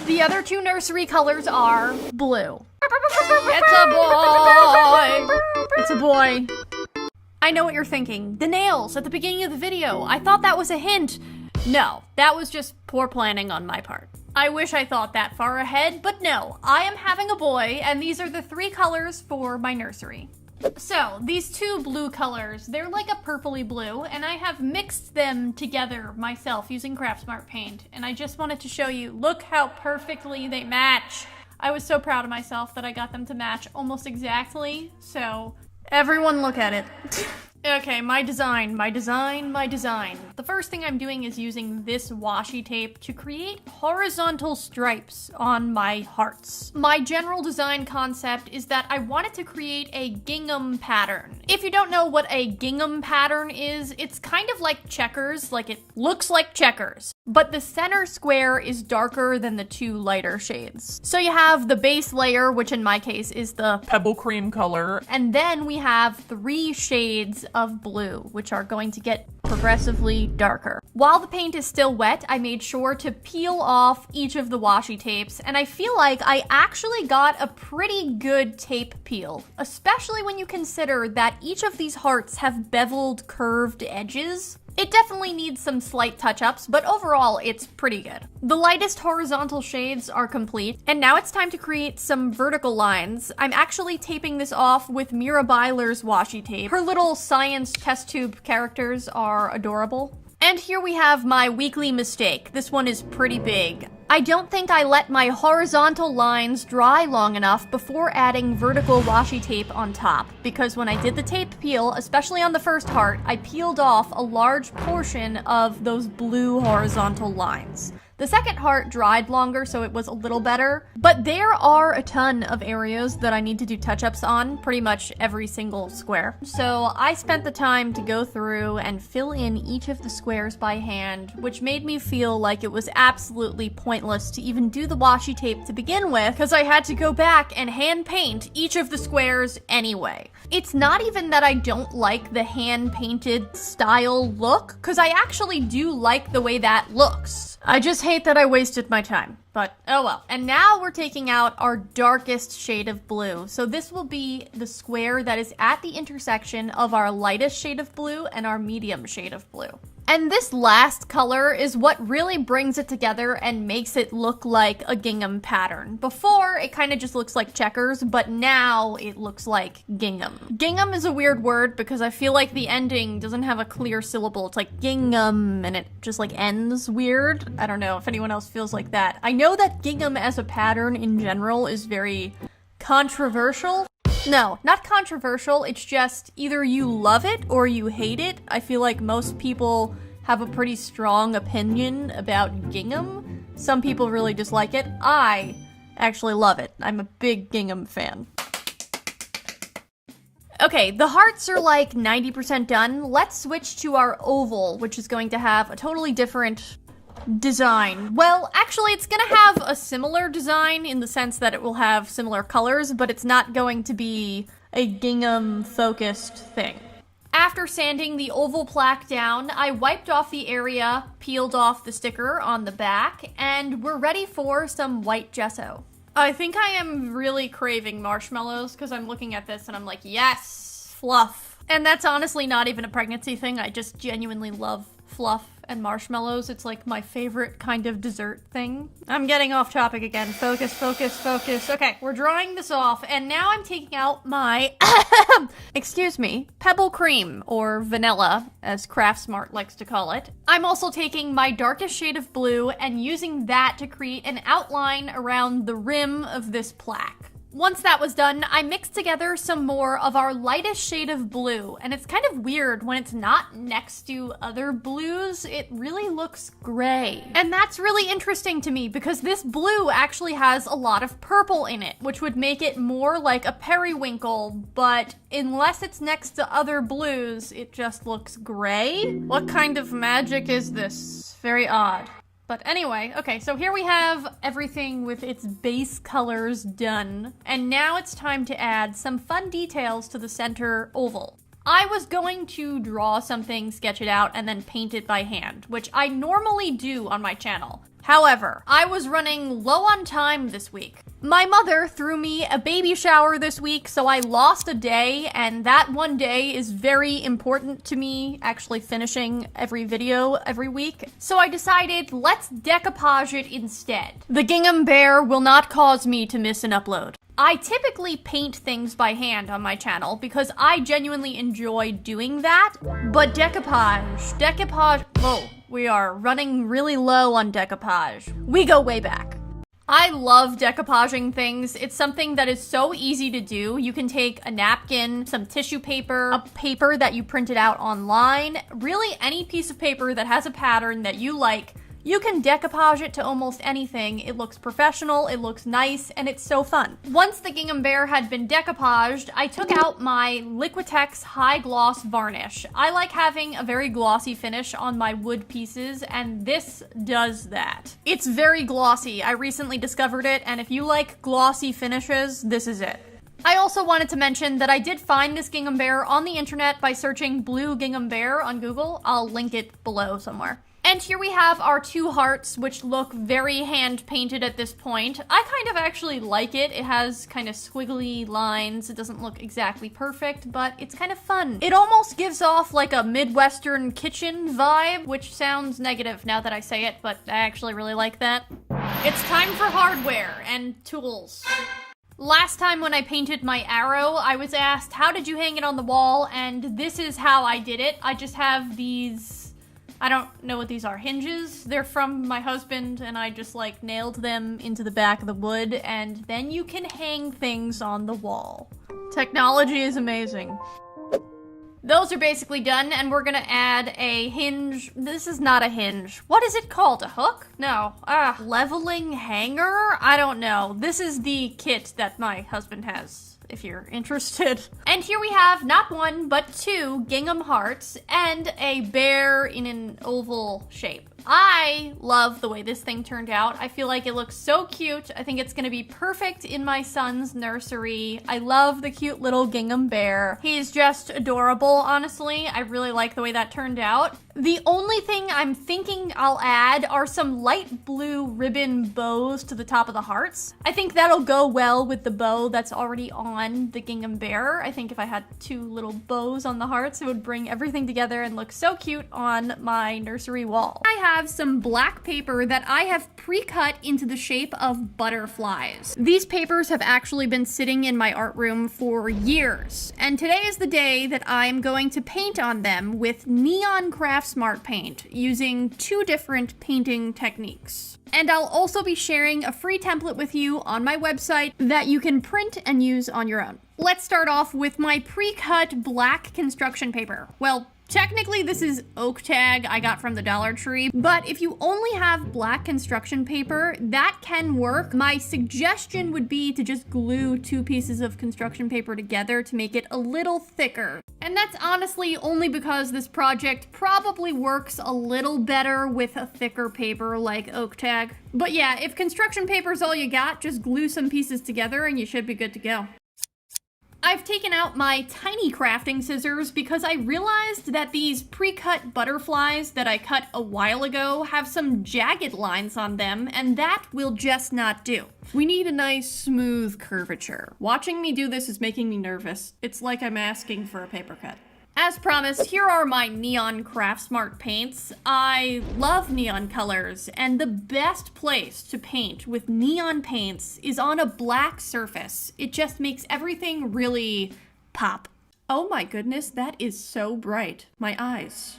The other 2 nursery colors are blue. It's a boy! It's a boy. I know what you're thinking. The nails at the beginning of the video. I thought that was a hint. No, that was just poor planning on my part. I wish I thought that far ahead, but no, I am having a boy, and these are the 3 colors for my nursery. So, these 2 blue colors, they're like a purpley blue, and I have mixed them together myself using Craft Smart paint, and I just wanted to show you, look how perfectly they match. I was so proud of myself that I got them to match almost exactly, so everyone look at it. Okay, my design. The first thing I'm doing is using this washi tape to create horizontal stripes on my hearts. My general design concept is that I wanted to create a gingham pattern. If you don't know what a gingham pattern is, it's kind of like checkers, like it looks like checkers, but the center square is darker than the 2 lighter shades. So you have the base layer, which in my case is the Pebble Cream color, and then we have 3 shades of blue, which are going to get progressively darker. While the paint is still wet, I made sure to peel off each of the washi tapes, and I feel like I actually got a pretty good tape peel, especially when you consider that each of these hearts have beveled, curved edges. It definitely needs some slight touch-ups, but overall, it's pretty good. The lightest horizontal shades are complete, and now it's time to create some vertical lines. I'm actually taping this off with Mira Byler's washi tape. Her little science test tube characters are adorable. And here we have my weekly mistake. This one is pretty big. I don't think I let my horizontal lines dry long enough before adding vertical washi tape on top, because when I did the tape peel, especially on the first heart, I peeled off a large portion of those blue horizontal lines. The second heart dried longer, so it was a little better, but there are a ton of areas that I need to do touch-ups on, pretty much every single square. So I spent the time to go through and fill in each of the squares by hand, which made me feel like it was absolutely pointless to even do the washi tape to begin with, because I had to go back and hand paint each of the squares anyway. It's not even that I don't like the hand-painted style look, because I actually do like the way that looks. I just hate that I wasted my time, but oh well. And now we're taking out our darkest shade of blue. So this will be the square that is at the intersection of our lightest shade of blue and our medium shade of blue. And this last color is what really brings it together and makes it look like a gingham pattern. Before, it kind of just looks like checkers, but now it looks like gingham. Gingham is a weird word because I feel like the ending doesn't have a clear syllable. It's like gingham, and it just like ends weird. I don't know if anyone else feels like that. I know that gingham as a pattern in general is very controversial. No, not controversial, it's just either you love it or you hate it. I feel like most people have a pretty strong opinion about gingham. Some people really dislike it. I actually love it. I'm a big gingham fan. Okay, the hearts are like 90% done. Let's switch to our oval, which is going to have a totally different design. Well, actually, it's gonna have a similar design in the sense that it will have similar colors, but it's not going to be a gingham-focused thing. After sanding the oval plaque down, I wiped off the area, peeled off the sticker on the back, and we're ready for some white gesso. I think I am really craving marshmallows because I'm looking at this and I'm like, yes, fluff. And that's honestly not even a pregnancy thing. I just genuinely love fluff and marshmallows. It's like my favorite kind of dessert thing. I'm getting off topic again. Focus, focus, focus. Okay, we're drawing this off, and now I'm taking out my, excuse me, pebble cream, or vanilla, as Craftsmart likes to call it. I'm also taking my darkest shade of blue and using that to create an outline around the rim of this plaque. Once that was done, I mixed together some more of our lightest shade of blue, and it's kind of weird when it's not next to other blues, it really looks gray. And that's really interesting to me because this blue actually has a lot of purple in it, which would make it more like a periwinkle, but unless it's next to other blues, it just looks gray. What kind of magic is this? Very odd. But anyway, okay, so here we have everything with its base colors done. And now it's time to add some fun details to the center oval. I was going to draw something, sketch it out, and then paint it by hand, which I normally do on my channel. However, I was running low on time this week. My mother threw me a baby shower this week, so I lost a day, and that one day is very important to me, actually finishing every video every week. So I decided, let's decoupage it instead. The gingham bear will not cause me to miss an upload. I typically paint things by hand on my channel because I genuinely enjoy doing that, but decoupage, whoa, we are running really low on decoupage. We go way back. I love decoupaging things. It's something that is so easy to do. You can take a napkin, some tissue paper, a paper that you printed out online, really any piece of paper that has a pattern that you like. You can decoupage it to almost anything. It looks professional, it looks nice, and it's so fun. Once the gingham bear had been decoupaged, I took out my Liquitex High Gloss Varnish. I like having a very glossy finish on my wood pieces, and this does that. It's very glossy. I recently discovered it, and if you like glossy finishes, this is it. I also wanted to mention that I did find this gingham bear on the internet by searching blue gingham bear on Google. I'll link it below somewhere. And here we have our two hearts, which look very hand-painted at this point. I kind of actually like it. It has kind of squiggly lines. It doesn't look exactly perfect, but it's kind of fun. It almost gives off like a Midwestern kitchen vibe, which sounds negative now that I say it, but I actually really like that. It's time for hardware and tools. Last time when I painted my arrow, I was asked, how did you hang it on the wall? And this is how I did it. I just have these, I don't know what these are, hinges. They're from my husband, and I just like nailed them into the back of the wood, and then you can hang things on the wall. Technology is amazing. Those are basically done, and we're gonna add a hinge. This is not a hinge. What is it called? A hook? No. Leveling hanger? I don't know. This is the kit that my husband has, if you're interested. And here we have not one, but two gingham hearts and a bear in an oval shape. I love the way this thing turned out. I feel like it looks so cute. I think it's gonna be perfect in my son's nursery. I love the cute little gingham bear. He's just adorable, honestly. I really like the way that turned out. The only thing I'm thinking I'll add are some light blue ribbon bows to the top of the hearts. I think that'll go well with the bow that's already on the gingham bear. I think if I had two little bows on the hearts, it would bring everything together and look so cute on my nursery wall. I have some black paper that I have pre-cut into the shape of butterflies. These papers have actually been sitting in my art room for years, and today is the day that I'm going to paint on them with Neon Craft Smart Paint using two different painting techniques. And I'll also be sharing a free template with you on my website that you can print and use on your own. Let's start off with my pre-cut black construction paper. Well, technically this is oak tag I got from the Dollar Tree, but if you only have black construction paper, that can work. My suggestion would be to just glue two pieces of construction paper together to make it a little thicker. And that's honestly only because this project probably works a little better with a thicker paper like oak tag. But yeah, if construction paper is all you got, just glue some pieces together and you should be good to go. I've taken out my tiny crafting scissors because I realized that these pre-cut butterflies that I cut a while ago have some jagged lines on them, and that will just not do. We need a nice smooth curvature. Watching me do this is making me nervous. It's like I'm asking for a paper cut. As promised, here are my Neon Craft Smart paints. I love neon colors, and the best place to paint with neon paints is on a black surface. It just makes everything really pop. Oh my goodness, that is so bright. My eyes.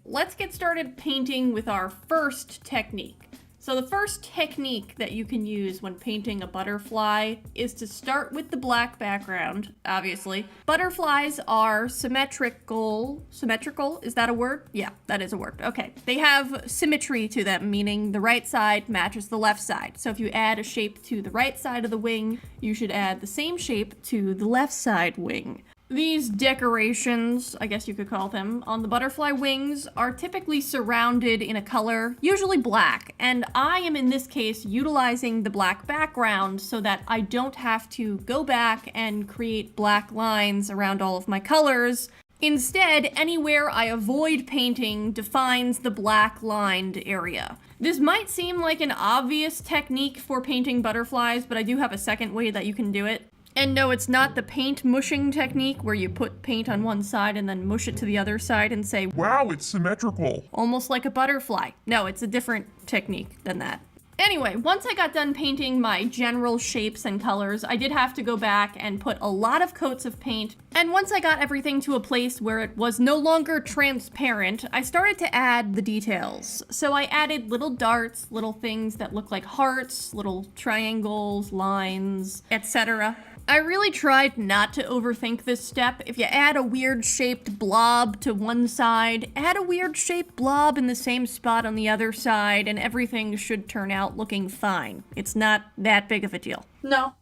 Let's get started painting with our first technique. So the first technique that you can use when painting a butterfly is to start with the black background, obviously. Butterflies are symmetrical. Symmetrical? Is that a word? Yeah, that is a word. Okay. They have symmetry to them, meaning the right side matches the left side. So if you add a shape to the right side of the wing, you should add the same shape to the left side wing. These decorations, I guess you could call them, on the butterfly wings are typically surrounded in a color, usually black, and I am in this case utilizing the black background so that I don't have to go back and create black lines around all of my colors. Instead, anywhere I avoid painting defines the black lined area. This might seem like an obvious technique for painting butterflies, but I do have a second way that you can do it. And no, it's not the paint mushing technique where you put paint on one side and then mush it to the other side and say, Wow, it's symmetrical. almost like a butterfly. No, it's a different technique than that. Anyway, once I got done painting my general shapes and colors, I did have to go back and put a lot of coats of paint. And once I got everything to a place where it was no longer transparent, I started to add the details. So I added little darts, little things that look like hearts, little triangles, lines, etc. I really tried not to overthink this step. If you add a weird shaped blob to one side, add a weird shaped blob in the same spot on the other side, and everything should turn out looking fine. It's not that big of a deal. No,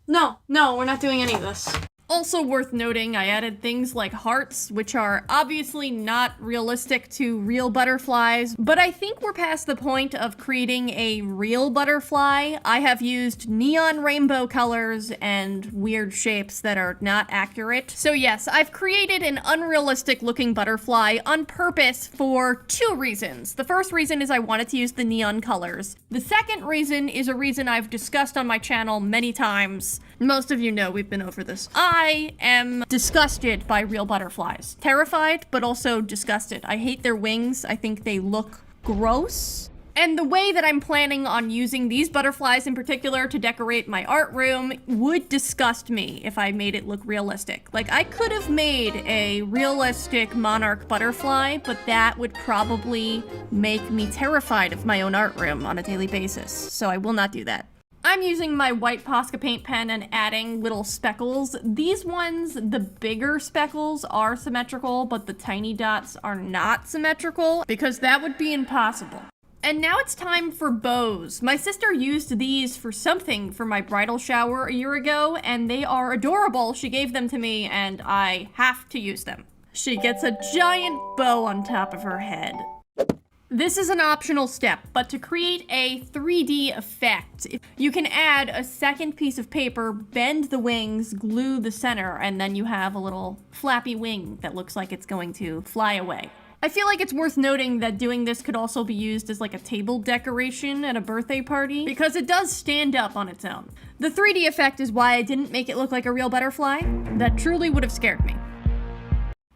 we're not doing any of this. Also worth noting, I added things like hearts, which are obviously not realistic to real butterflies, but I think we're past the point of creating a real butterfly. I have used neon rainbow colors and weird shapes that are not accurate. So yes, I've created an unrealistic looking butterfly on purpose for 2 reasons. The first reason is I wanted to use the neon colors. The second reason is a reason I've discussed on my channel many times. Most of you know we've been over this. I am disgusted by real butterflies. Terrified, but also disgusted. I hate their wings. I think they look gross. And the way that I'm planning on using these butterflies in particular to decorate my art room would disgust me if I made it look realistic. Like, I could have made a realistic monarch butterfly, but that would probably make me terrified of my own art room on a daily basis. So I will not do that. I'm using my white Posca paint pen and adding little speckles. These ones, the bigger speckles are symmetrical, but the tiny dots are not symmetrical because that would be impossible. And now it's time for bows. My sister used these for something for my bridal shower a year ago, and they are adorable. She gave them to me, and I have to use them. She gets a giant bow on top of her head. This is an optional step, but to create a 3D effect, you can add a second piece of paper, bend the wings, glue the center, and then you have a little flappy wing that looks like it's going to fly away. I feel like it's worth noting that doing this could also be used as like a table decoration at a birthday party, because it does stand up on its own. The 3D effect is why I didn't make it look like a real butterfly. That truly would have scared me.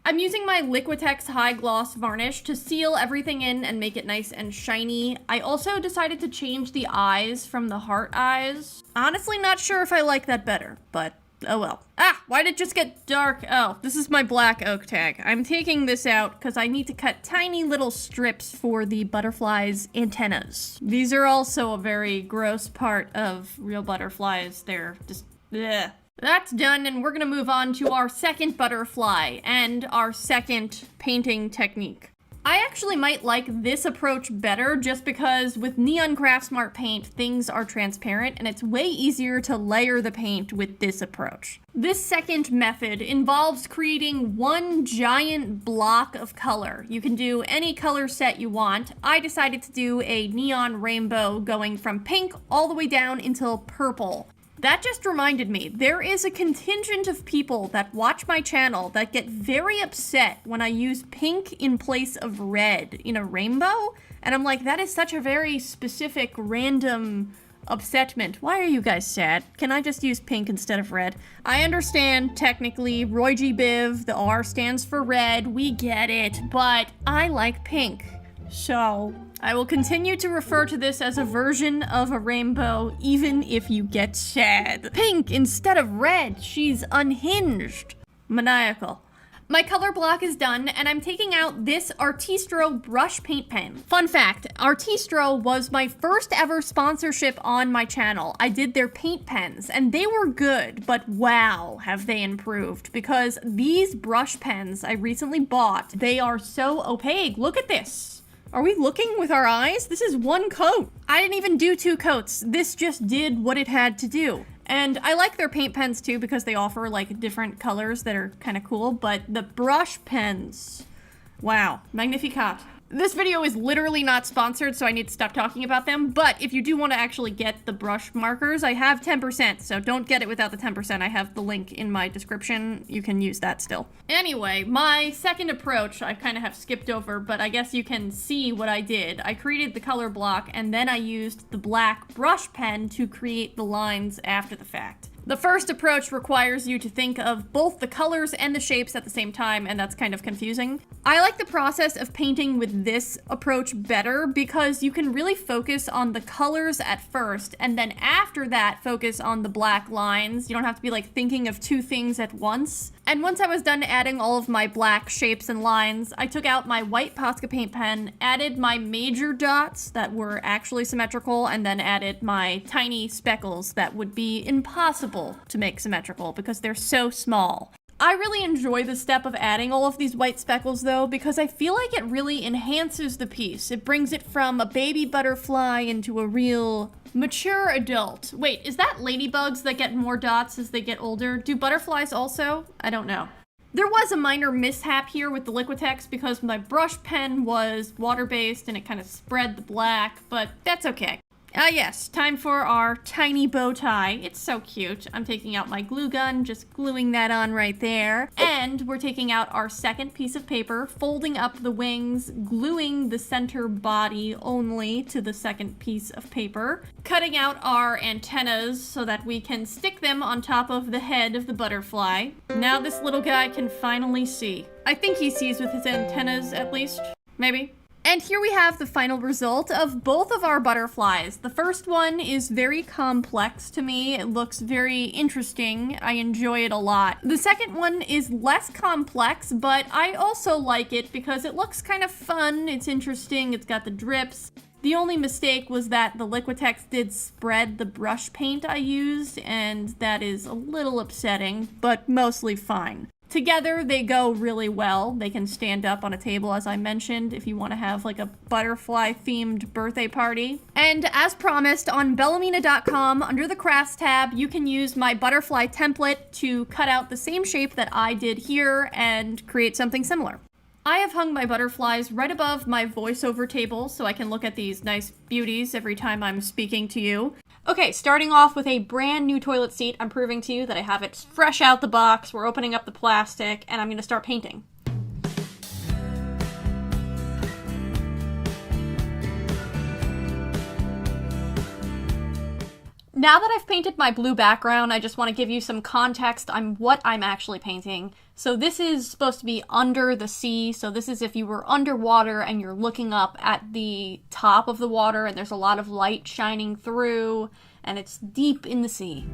I'm using my Liquitex High Gloss Varnish to seal everything in and make it nice and shiny. I also decided to change the eyes from the heart eyes. Honestly, not sure if I like that better, but oh well. Ah, why did it just get dark? Oh, this is my black oak tag. I'm taking this out because I need to cut tiny little strips for the butterflies' antennas. These are also a very gross part of real butterflies. They're just, ugh. That's done, and we're gonna move on to our second butterfly and our second painting technique. I actually might like this approach better just because with Neon Craftsmart paint, things are transparent and it's way easier to layer the paint with this approach. This second method involves creating one giant block of color. You can do any color set you want. I decided to do a neon rainbow going from pink all the way down until purple. That just reminded me, there is a contingent of people that watch my channel that get very upset when I use pink in place of red in a rainbow, and I'm like, that is such a very specific, random upsetment. Why are you guys sad? Can I just use pink instead of red? I understand, technically, Roy G. Biv, the R stands for red, we get it, but I like pink. So, I will continue to refer to this as a version of a rainbow, even if you get sad. Pink instead of red. She's unhinged. Maniacal. My color block is done, and I'm taking out this Artistro brush paint pen. Fun fact, Artistro was my first ever sponsorship on my channel. I did their paint pens, and they were good, but wow, have they improved. Because these brush pens I recently bought, they are so opaque. Look at this. Are we looking with our eyes? This is one coat. I didn't even do 2 coats. This just did what it had to do. And I like their paint pens too because they offer like different colors that are kind of cool, but the brush pens, wow, Magnificat. This video is literally not sponsored, so I need to stop talking about them, but if you do want to actually get the brush markers, I have 10%, so don't get it without the 10%. I have the link in my description. You can use that still. Anyway, my second approach, I kind of have skipped over, but I guess you can see what I did. I created the color block, and then I used the black brush pen to create the lines after the fact. The first approach requires you to think of both the colors and the shapes at the same time, and that's kind of confusing. I like the process of painting with this approach better because you can really focus on the colors at first, and then after that, focus on the black lines. You don't have to be like thinking of 2 things at once. And once I was done adding all of my black shapes and lines, I took out my white Posca paint pen, added my major dots that were actually symmetrical, and then added my tiny speckles that would be impossible to make symmetrical because they're so small. I really enjoy the step of adding all of these white speckles though, because I feel like it really enhances the piece. It brings it from a baby butterfly into a real mature adult. Wait, is that ladybugs that get more dots as they get older? Do butterflies also? I don't know. There was a minor mishap here with the Liquitex because my brush pen was water-based and it kind of spread the black, but that's okay. Yes, time for our tiny bow tie. It's so cute. I'm taking out my glue gun, just gluing that on right there. And we're taking out our second piece of paper, folding up the wings, gluing the center body only to the second piece of paper, cutting out our antennas so that we can stick them on top of the head of the butterfly. Now this little guy can finally see. I think he sees with his antennas, at least. Maybe. And here we have the final result of both of our butterflies. The first one is very complex to me. It looks very interesting. I enjoy it a lot. The second one is less complex, but I also like it because it looks kind of fun. It's interesting. It's got the drips. The only mistake was that the Liquitex did spread the brush paint I used, and that is a little upsetting, but mostly fine. Together, they go really well. They can stand up on a table, as I mentioned, if you want to have like a butterfly-themed birthday party. And as promised, on Bellamena.com, under the crafts tab, you can use my butterfly template to cut out the same shape that I did here and create something similar. I have hung my butterflies right above my voiceover table so I can look at these nice beauties every time I'm speaking to you. Okay, starting off with a brand new toilet seat. I'm proving to you that I have it fresh out the box. We're opening up the plastic, and I'm going to start painting. Now that I've painted my blue background, I just want to give you some context on what I'm actually painting. So this is supposed to be under the sea, so this is if you were underwater and you're looking up at the top of the water and there's a lot of light shining through, and it's deep in the sea.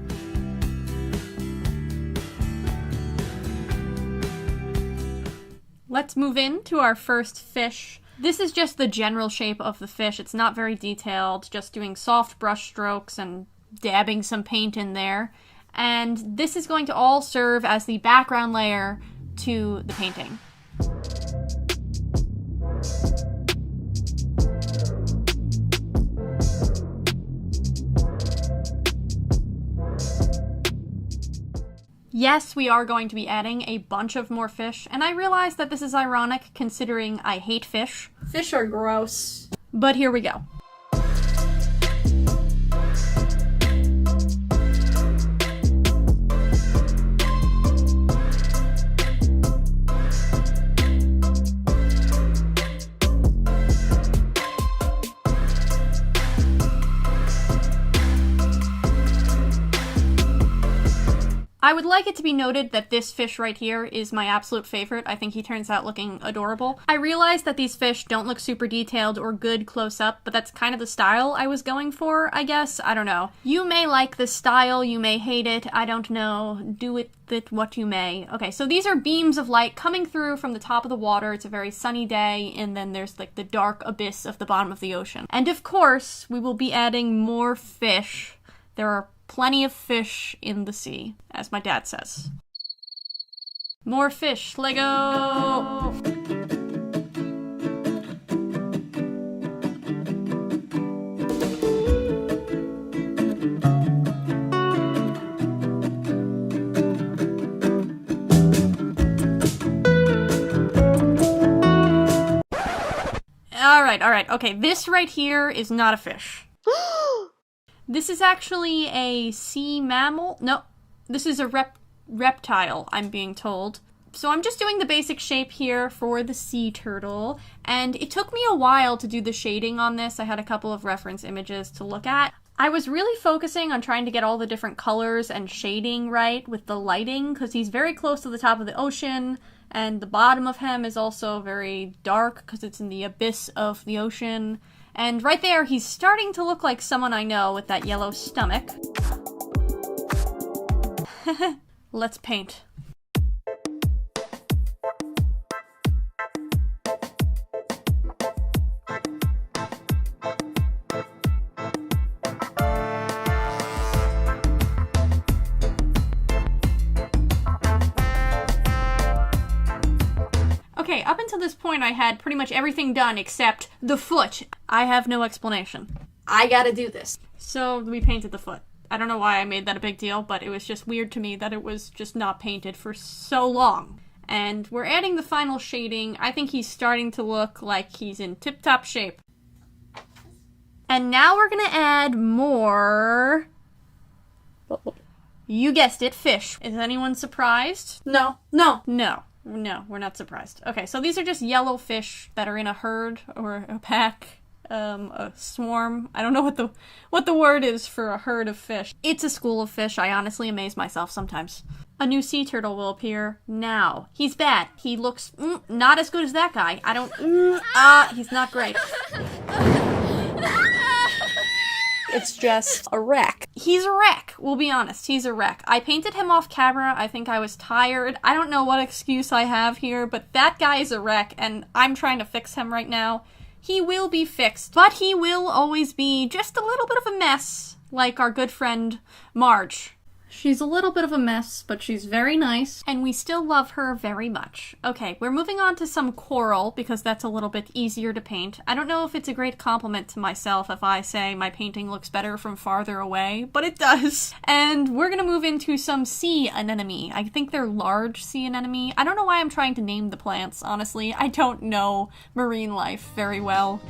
Let's move into our first fish. This is just the general shape of the fish. It's not very detailed, just doing soft brush strokes and dabbing some paint in there. And this is going to all serve as the background layer to the painting. Yes, we are going to be adding a bunch of more fish, and I realize that this is ironic considering I hate fish. Fish are gross. But here we go. I would like it to be noted that this fish right here is my absolute favorite. I think he turns out looking adorable. I realize that these fish don't look super detailed or good close up, but that's kind of the style I was going for, I guess. I don't know. You may like the style, you may hate it, I don't know. Do with it what you may. Okay, so these are beams of light coming through from the top of the water. It's a very sunny day, and then there's like the dark abyss of the bottom of the ocean. And of course, we will be adding more fish. There are plenty of fish in the sea, as my dad says. More fish, Lego! Alright, okay, this right here is not a fish. This is actually a sea mammal. No, this is a reptile, I'm being told. So I'm just doing the basic shape here for the sea turtle, and it took me a while to do the shading on this. I had a couple of reference images to look at. I was really focusing on trying to get all the different colors and shading right with the lighting, because he's very close to the top of the ocean, and the bottom of him is also very dark because it's in the abyss of the ocean. And right there, he's starting to look like someone I know with that yellow stomach. Let's paint. point, I had pretty much everything done except the foot. I have no explanation. I gotta do this. So we painted the foot. I don't know why I made that a big deal, but it was just weird to me that it was just not painted for so long. And we're adding the final shading. I think he's starting to look like he's in tip-top shape. And now we're gonna add more... You guessed it, fish. Is anyone surprised? No. No, we're not surprised. Okay, so these are just yellow fish that are in a herd or a pack. A swarm. I don't know what the word is for a herd of fish. It's a school of fish. I honestly amaze myself sometimes. A new sea turtle will appear now. He's bad. He looks not as good as that guy. I don't... he's not great. It's just a wreck. He's a wreck. We'll be honest. He's a wreck. I painted him off camera. I think I was tired. I don't know what excuse I have here, but that guy is a wreck, and I'm trying to fix him right now. He will be fixed, but he will always be just a little bit of a mess, like our good friend Marge. She's a little bit of a mess, but she's very nice, and we still love her very much. Okay, we're moving on to some coral, because that's a little bit easier to paint. I don't know if it's a great compliment to myself if I say my painting looks better from farther away, but it does. And we're gonna move into some sea anemone. I think they're large sea anemone. I don't know why I'm trying to name the plants, honestly. I don't know marine life very well.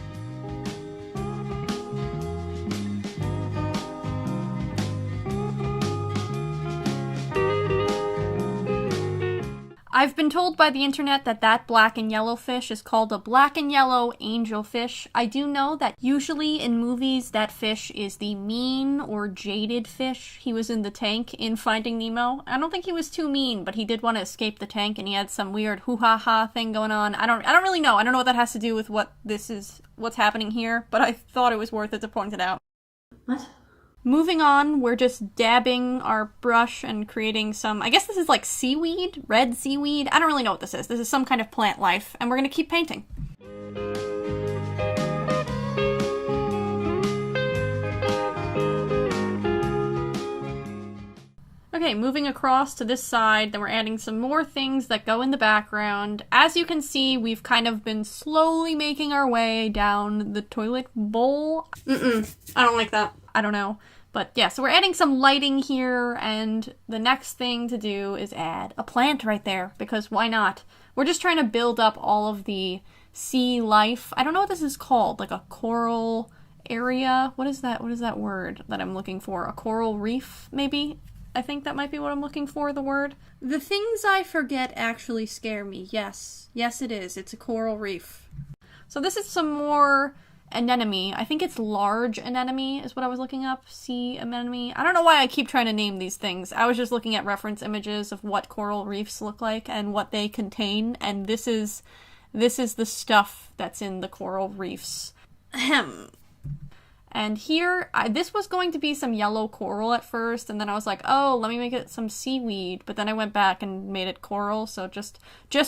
I've been told by the internet that black and yellow fish is called a black and yellow angelfish. I do know that usually in movies that fish is the mean or jaded fish. He was in the tank in Finding Nemo. I don't think he was too mean, but he did want to escape the tank and he had some weird hoo-ha-ha thing going on. I don't really know. I don't know what that has to do with what's happening here, but I thought it was worth it to point it out. What? Moving on, we're just dabbing our brush and creating some, I guess this is like seaweed? Red seaweed? I don't really know what this is. This is some kind of plant life, and we're gonna keep painting. Okay, moving across to this side, then we're adding some more things that go in the background. As you can see, we've kind of been slowly making our way down the toilet bowl. I don't like that. I don't know. But yeah, so we're adding some lighting here, and the next thing to do is add a plant right there, because why not? We're just trying to build up all of the sea life. I don't know what this is called, like a coral area? What is that? What is that word that I'm looking for? A coral reef, maybe? I think that might be what I'm looking for, the word. The things I forget actually scare me. Yes. Yes, it is. It's a coral reef. So this is some more anemone. I think it's large anemone is what I was looking up. Sea anemone. I don't know why I keep trying to name these things. I was just looking at reference images of what coral reefs look like and what they contain, and this is the stuff that's in the coral reefs. Ahem. And here, this was going to be some yellow coral at first, and then I was like, oh, let me make it some seaweed, but then I went back and made it coral, so just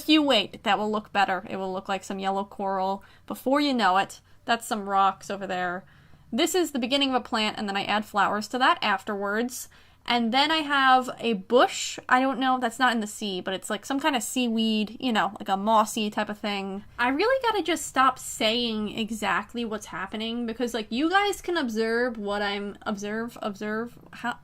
you wait. That will look better. It will look like some yellow coral before you know it. That's some rocks over there. This is the beginning of a plant, and then I add flowers to that afterwards. And then I have a bush. I don't know, that's not in the sea, but it's like some kind of seaweed, you know, like a mossy type of thing. I really gotta just stop saying exactly what's happening, because like you guys can observe what I'm observe.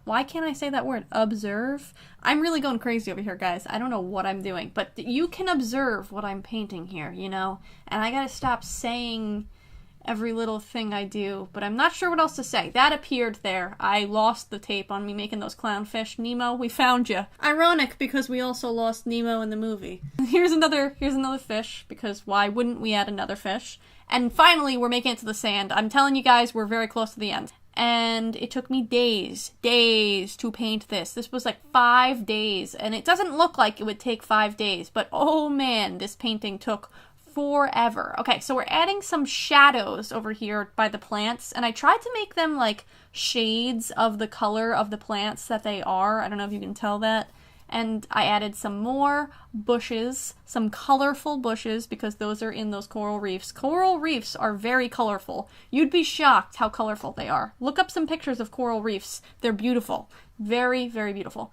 Why can't I say that word? Observe? I'm really going crazy over here, guys. I don't know what I'm doing, but you can observe what I'm painting here, you know? And I gotta stop saying every little thing I do, but I'm not sure what else to say. That appeared there. I lost the tape on me making those clownfish. Nemo, we found you. Ironic, because we also lost Nemo in the movie. Here's another fish, because why wouldn't we add another fish? And finally, we're making it to the sand. I'm telling you guys, we're very close to the end. And it took me days to paint this. This was like 5 days, and it doesn't look like it would take 5 days, but oh man, this painting took forever. Okay, so we're adding some shadows over here by the plants, and I tried to make them like shades of the color of the plants that they are. I don't know if you can tell that. And I added some more bushes, some colorful bushes, because those are in those coral reefs. Coral reefs are very colorful. You'd be shocked how colorful they are. Look up some pictures of coral reefs. They're beautiful. Very, very beautiful.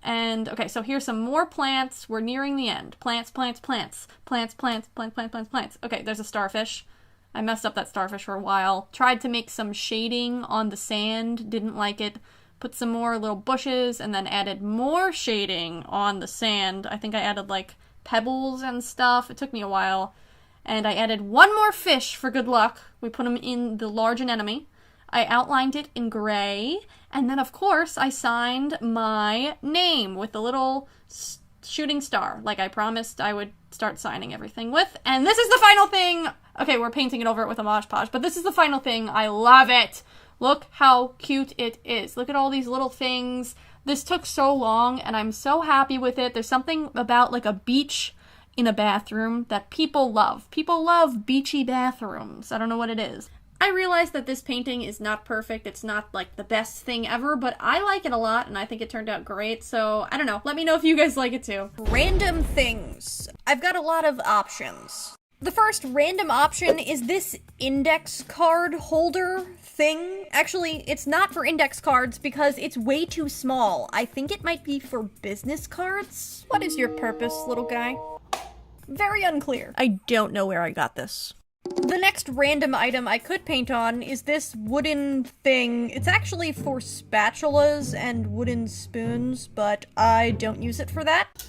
And okay, so here's some more plants. We're nearing the end. Plants, plants, plants. Plants, plants, plants, plants, plants, plants. Okay, there's a starfish. I messed up that starfish for a while. Tried to make some shading on the sand. Didn't like it. Put some more little bushes and then added more shading on the sand. I think I added like pebbles and stuff. It took me a while. And I added one more fish for good luck. We put him in the large anemone. I outlined it in gray. And then, of course, I signed my name with the little shooting star, like I promised I would start signing everything with. And this is the final thing. Okay, we're painting it over it with a Mod Podge, but this is the final thing. I love it. Look how cute it is. Look at all these little things. This took so long, and I'm so happy with it. There's something about like a beach in a bathroom that people love. People love beachy bathrooms. I don't know what it is. I realize that this painting is not perfect. It's not like the best thing ever, but I like it a lot and I think it turned out great. So I don't know. Let me know if you guys like it too. Random things. I've got a lot of options. The first random option is this index card holder thing. Actually, it's not for index cards because it's way too small. I think it might be for business cards. What is your purpose, little guy? Very unclear. I don't know where I got this. The next random item I could paint on is this wooden thing. It's actually for spatulas and wooden spoons, but I don't use it for that.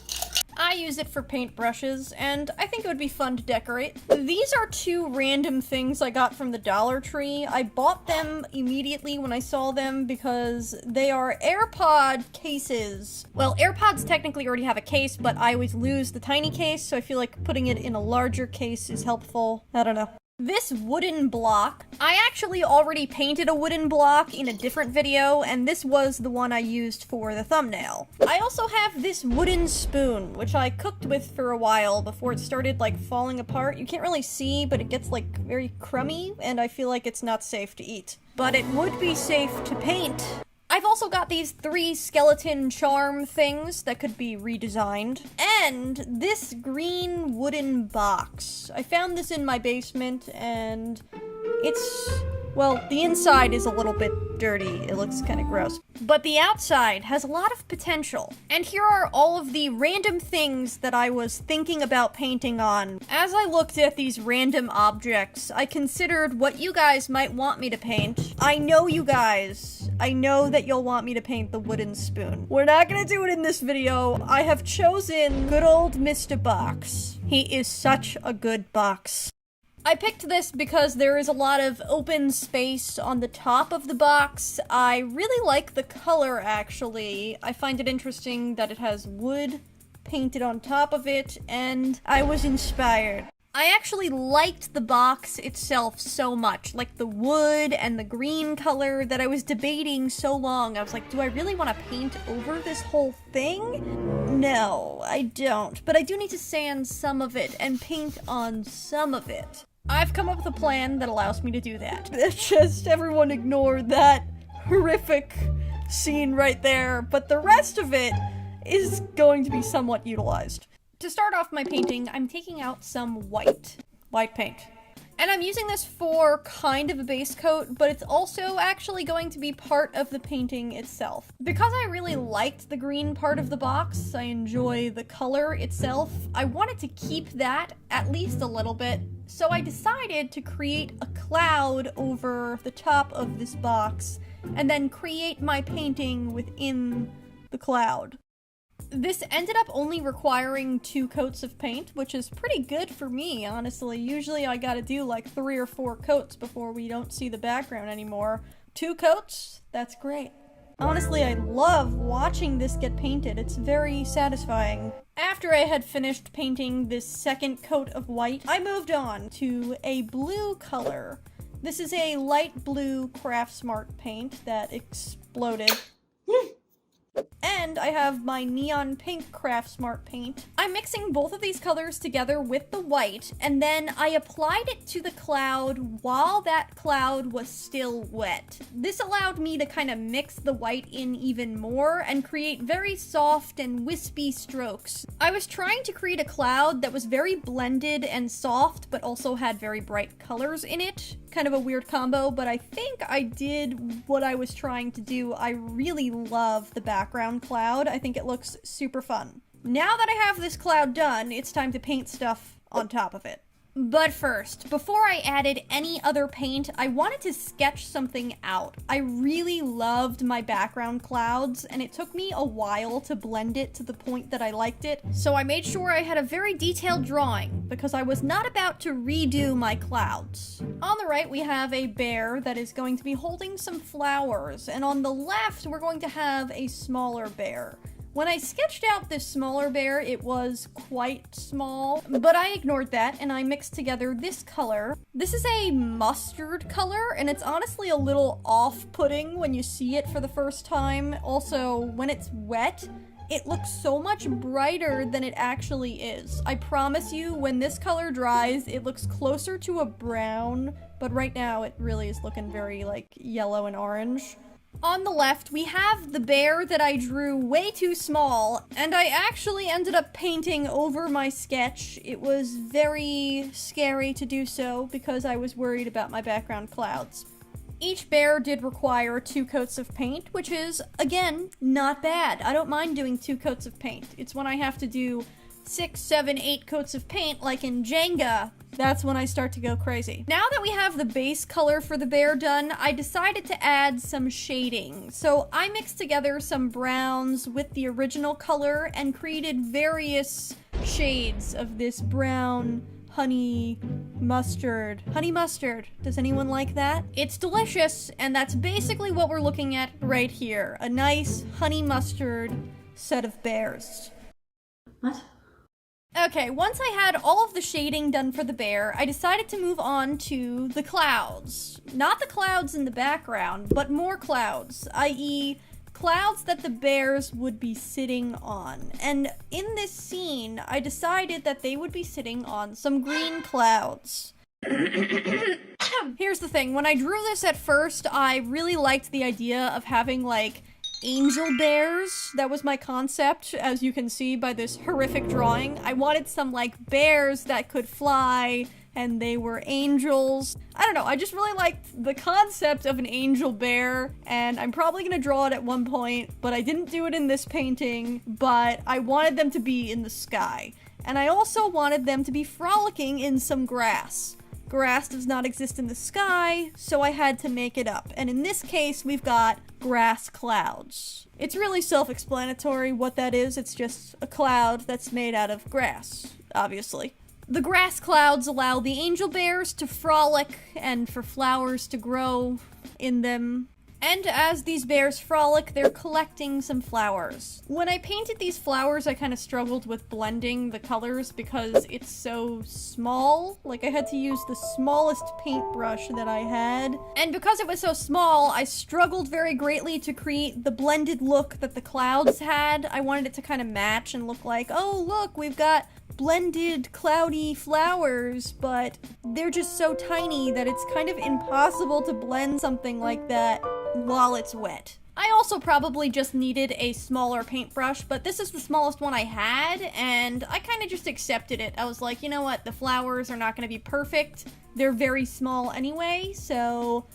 I use it for paintbrushes, and I think it would be fun to decorate. These are two random things I got from the Dollar Tree. I bought them immediately when I saw them because they are AirPod cases. Well, AirPods technically already have a case, but I always lose the tiny case, so I feel like putting it in a larger case is helpful. I don't know. This wooden block, I actually already painted a wooden block in a different video, and this was the one I used for the thumbnail. I also have this wooden spoon, which I cooked with for a while before it started like falling apart. You can't really see, but it gets like very crummy, and I feel like it's not safe to eat. But it would be safe to paint. I've also got these 3 skeleton charm things that could be redesigned. And this green wooden box. I found this in my basement and it's, well, the inside is a little bit dirty. It looks kind of gross. But the outside has a lot of potential. And here are all of the random things that I was thinking about painting on. As I looked at these random objects, I considered what you guys might want me to paint. I know you guys. I know that you'll want me to paint the wooden spoon. We're not gonna do it in this video. I have chosen good old Mr. Box. He is such a good box. I picked this because there is a lot of open space on the top of the box. I really like the color, actually. I find it interesting that it has wood painted on top of it, and I was inspired. I actually liked the box itself so much, like the wood and the green color, that I was debating so long. I was like, do I really want to paint over this whole thing? No, I don't. But I do need to sand some of it and paint on some of it. I've come up with a plan that allows me to do that. It's just, everyone ignore that horrific scene right there, but the rest of it is going to be somewhat utilized. To start off my painting, I'm taking out some white paint. And I'm using this for kind of a base coat, but it's also actually going to be part of the painting itself. Because I really liked the green part of the box, I enjoy the color itself, I wanted to keep that at least a little bit, so I decided to create a cloud over the top of this box, and then create my painting within the cloud. This ended up only requiring 2 coats of paint, which is pretty good for me, honestly. Usually I gotta do like 3 or 4 coats before we don't see the background anymore. 2 coats? That's great. Honestly, I love watching this get painted. It's very satisfying. After I had finished painting this second coat of white, I moved on to a blue color. This is a light blue Craftsmart paint that exploded. And I have my neon pink Craftsmart paint. I'm mixing both of these colors together with the white, and then I applied it to the cloud while that cloud was still wet. This allowed me to kind of mix the white in even more and create very soft and wispy strokes. I was trying to create a cloud that was very blended and soft, but also had very bright colors in it. Kind of a weird combo, but I think I did what I was trying to do. I really love the background cloud cloud. I think it looks super fun. Now that I have this cloud done, it's time to paint stuff on top of it. But first, before I added any other paint, I wanted to sketch something out. I really loved my background clouds, and it took me a while to blend it to the point that I liked it, so I made sure I had a very detailed drawing, because I was not about to redo my clouds. On the right, we have a bear that is going to be holding some flowers, and on the left, we're going to have a smaller bear. When I sketched out this smaller bear, it was quite small, but I ignored that and I mixed together this color. This is a mustard color, and it's honestly a little off-putting when you see it for the first time. Also, when it's wet, it looks so much brighter than it actually is. I promise you, when this color dries, it looks closer to a brown, but right now it really is looking very, like, yellow and orange. On the left, we have the bear that I drew way too small, and I actually ended up painting over my sketch. It was very scary to do so because I was worried about my background clouds. Each bear did require 2 coats of paint, which is, again, not bad. I don't mind doing 2 coats of paint. It's when I have to do 6, 7, 8 coats of paint, like in Jenga, that's when I start to go crazy. Now that we have the base color for the bear done, I decided to add some shading. So I mixed together some browns with the original color and created various shades of this brown honey mustard. Honey mustard. Does anyone like that? It's delicious, and that's basically what we're looking at right here. A nice honey mustard set of bears. What? Okay, once I had all of the shading done for the bear, I decided to move on to the clouds. Not the clouds in the background, but more clouds, i.e., clouds that the bears would be sitting on. And in this scene, I decided that they would be sitting on some green clouds. Here's the thing, when I drew this at first, I really liked the idea of having, like, angel bears. That was my concept, as you can see by this horrific drawing. I wanted some, like, bears that could fly, and they were angels. I don't know, I just really liked the concept of an angel bear, and I'm probably gonna draw it at one point, but I didn't do it in this painting, but I wanted them to be in the sky. And I also wanted them to be frolicking in some grass. Grass does not exist in the sky, so I had to make it up. And in this case, we've got grass clouds. It's really self-explanatory what that is. It's just a cloud that's made out of grass, obviously. The grass clouds allow the angel bears to frolic and for flowers to grow in them. And as these bears frolic, they're collecting some flowers. When I painted these flowers, I kind of struggled with blending the colors because it's so small. Like, I had to use the smallest paintbrush that I had. And because it was so small, I struggled very greatly to create the blended look that the clouds had. I wanted it to kind of match and look like, oh, look, we've got blended cloudy flowers, but they're just so tiny that it's kind of impossible to blend something like that while it's wet. I also probably just needed a smaller paintbrush, but this is the smallest one I had, and I kind of just accepted it. I was like, you know what, the flowers are not going to be perfect. They're very small anyway, so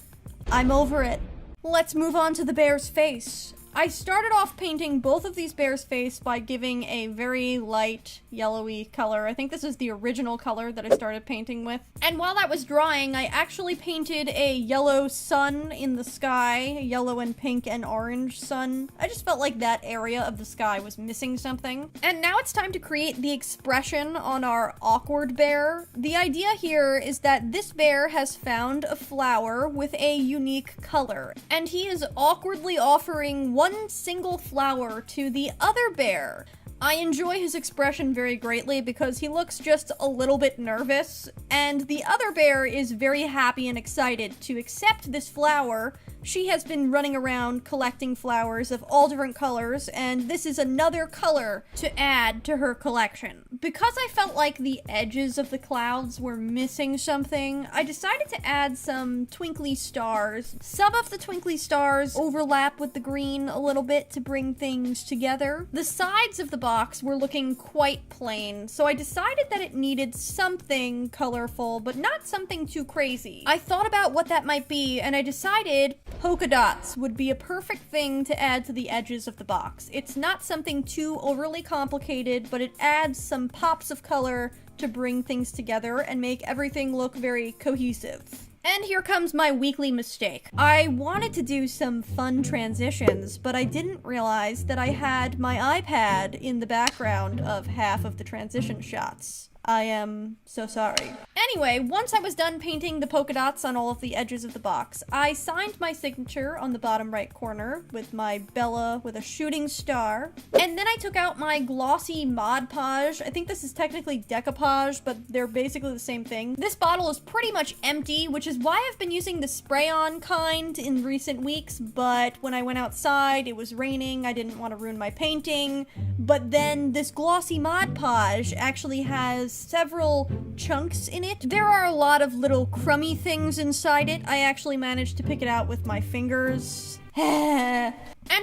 I'm over it. Let's move on to the bear's face. I started off painting both of these bears' face by giving a very light yellowy color. I think this is the original color that I started painting with. And while that was drying, I actually painted a yellow sun in the sky, a yellow and pink and orange sun. I just felt like that area of the sky was missing something. And now it's time to create the expression on our awkward bear. The idea here is that this bear has found a flower with a unique color, and he is awkwardly offering one single flower to the other bear. I enjoy his expression very greatly because he looks just a little bit nervous, and the other bear is very happy and excited to accept this flower. She has been running around collecting flowers of all different colors, and this is another color to add to her collection. Because I felt like the edges of the clouds were missing something, I decided to add some twinkly stars. Some of the twinkly stars overlap with the green a little bit to bring things together. The sides of the box were looking quite plain, so I decided that it needed something colorful, but not something too crazy. I thought about what that might be, and I decided polka dots would be a perfect thing to add to the edges of the box. It's not something too overly complicated, but it adds some pops of color to bring things together and make everything look very cohesive. And here comes my weekly mistake. I wanted to do some fun transitions, but I didn't realize that I had my iPad in the background of half of the transition shots. I am so sorry. Anyway, once I was done painting the polka dots on all of the edges of the box, I signed my signature on the bottom right corner with my Bella with a shooting star. And then I took out my glossy Mod Podge. I think this is technically decoupage, but they're basically the same thing. This bottle is pretty much empty, which is why I've been using the spray-on kind in recent weeks, but when I went outside, it was raining, I didn't want to ruin my painting. But then this glossy Mod Podge actually has several chunks in it. There are a lot of little crummy things inside it. I actually managed to pick it out with my fingers. And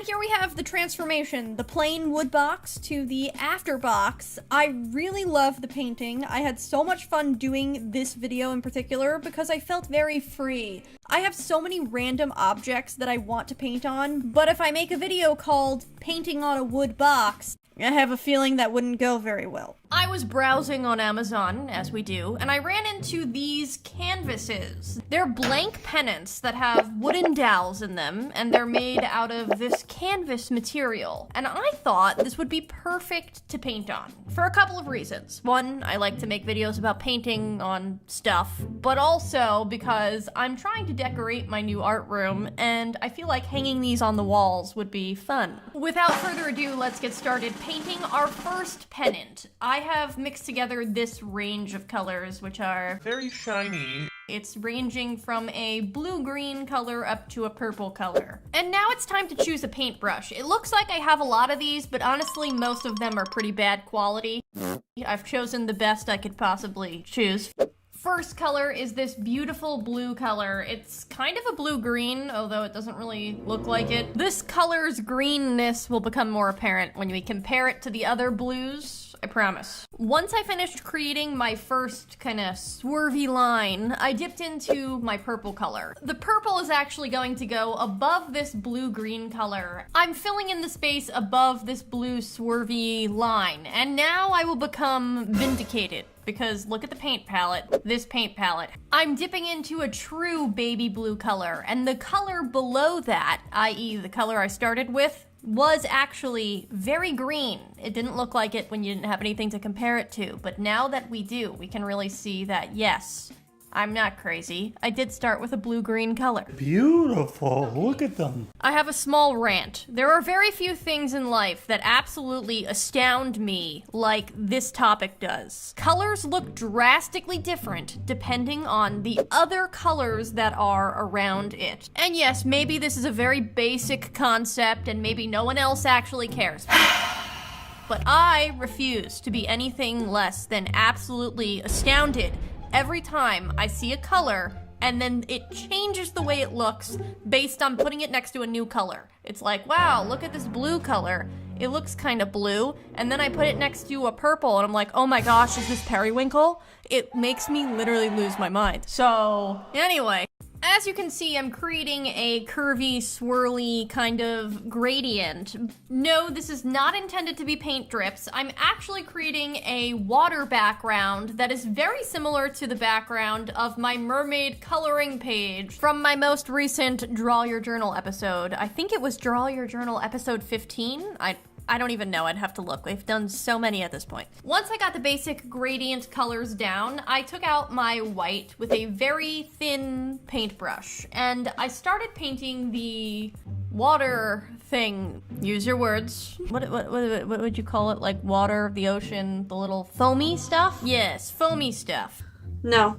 here we have the transformation, the plain wood box to the after box. I really love the painting. I had so much fun doing this video in particular because I felt very free. I have so many random objects that I want to paint on, but if I make a video called Painting on a Wood Box, I have a feeling that wouldn't go very well. I was browsing on Amazon, as we do, and I ran into these canvases. They're blank pennants that have wooden dowels in them, and they're made out of this canvas material. And I thought this would be perfect to paint on, for a couple of reasons. One, I like to make videos about painting on stuff, but also because I'm trying to decorate my new art room, and I feel like hanging these on the walls would be fun. Without further ado, let's get started painting our first pennant. I have mixed together this range of colors, which are Very shiny. it's ranging from a blue-green color up to a purple color. And now it's time to choose a paintbrush. It looks like I have a lot of these, but honestly, most of them are pretty bad quality. I've chosen the best I could possibly choose. First color is this beautiful blue color. It's kind of a blue-green, although it doesn't really look like it. This color's greenness will become more apparent when we compare it to the other blues, I promise. Once I finished creating my first kind of swervy line, I dipped into my purple color. The purple is actually going to go above this blue-green color. I'm filling in the space above this blue swervy line, and now I will become vindicated. Because look at the paint palette, this paint palette. I'm dipping into a true baby blue color, and the color below that, i.e. the color I started with, was actually very green. It didn't look like it when you didn't have anything to compare it to, but now that we do, we can really see that, yes, I'm not crazy. I did start with a blue-green color. Beautiful. Look at them. I have a small rant. There are very few things in life that absolutely astound me like this topic does. Colors look drastically different depending on the other colors that are around it. And yes, maybe this is a very basic concept and maybe no one else actually cares. But I refuse to be anything less than absolutely astounded every time I see a color and then it changes the way it looks based on putting it next to a new color. It's like, wow, look at this blue color. It looks kind of blue. And then I put it next to a purple and I'm like, oh my gosh, is this periwinkle? It makes me literally lose my mind. So anyway, as you can see, I'm creating a curvy, swirly kind of gradient. No, this is not intended to be paint drips. I'm actually creating a water background that is very similar to the background of my mermaid coloring page from my most recent Draw Your Journal episode. I think it was Draw Your Journal episode 15. I don't even know, I'd have to look. We've done so many at this point. Once I got the basic gradient colors down, I took out my white with a very thin paintbrush, and I started painting the water thing. Use your words. What would you call it? Like water, the ocean, the little foamy stuff? Yes, foamy stuff. No.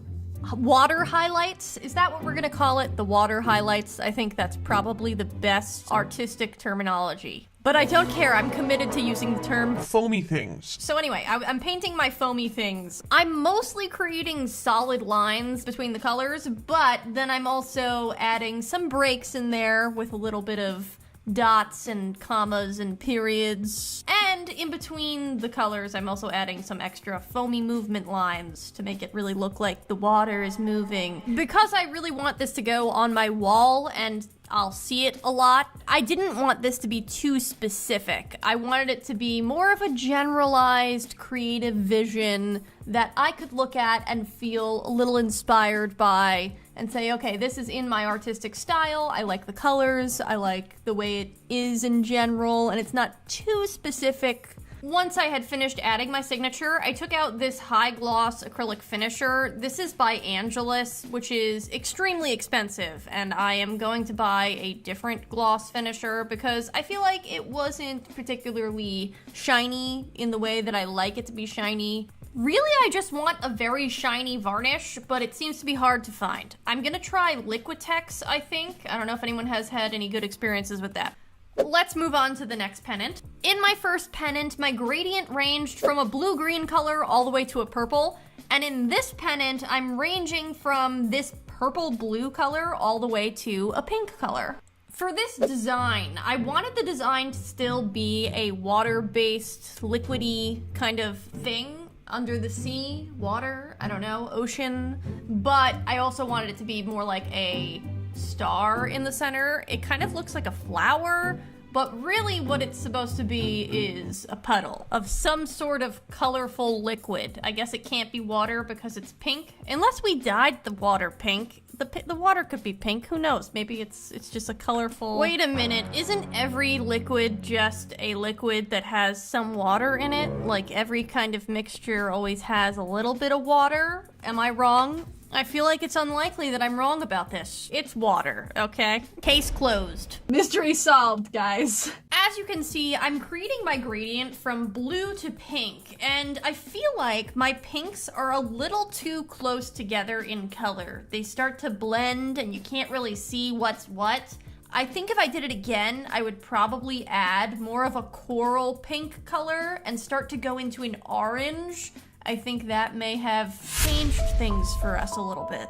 Water highlights? Is that what we're gonna call it? The water highlights? I think that's probably the best artistic terminology. But I don't care, I'm committed to using the term Foamy things. So anyway, I'm painting my foamy things. I'm mostly creating solid lines between the colors, but then I'm also adding some breaks in there with a little bit of dots and commas and periods. And in between the colors, I'm also adding some extra foamy movement lines to make it really look like the water is moving. Because I really want this to go on my wall, and I'll see it a lot. I didn't want this to be too specific. I wanted it to be more of a generalized creative vision that I could look at and feel a little inspired by and say, okay, this is in my artistic style. I like the colors. I like the way it is in general, and it's not too specific. Once I had finished adding my signature, I took out this high gloss acrylic finisher. This is by Angelus, which is extremely expensive, and I am going to buy a different gloss finisher because I feel like it wasn't particularly shiny in the way that I like it to be shiny. Really, I just want a very shiny varnish, but it seems to be hard to find. I'm gonna try Liquitex, I think. I don't know if anyone has had any good experiences with that. Let's move on to the next pennant. In my first pennant, my gradient ranged from a blue-green color all the way to a purple. And in this pennant, I'm ranging from this purple-blue color all the way to a pink color. For this design, I wanted the design to still be a water-based, liquidy kind of thing. Under the sea, water, I don't know, ocean. But I also wanted it to be more like a star in the center. It kind of looks like a flower, but really what it's supposed to be is a puddle of some sort of colorful liquid. I guess it can't be water because it's pink. Unless we dyed the water pink. The water could be pink, who knows? Maybe it's just a colorful... Wait a minute, isn't every liquid just a liquid that has some water in it? Like every kind of mixture always has a little bit of water? Am I wrong? I feel like it's unlikely that I'm wrong about this. It's water, okay? Case closed. Mystery solved, guys. As you can see, I'm creating my gradient from blue to pink, and I feel like my pinks are a little too close together in color. They start to blend, and you can't really see what's what. I think if I did it again, I would probably add more of a coral pink color and start to go into an orange. I think that may have changed things for us a little bit.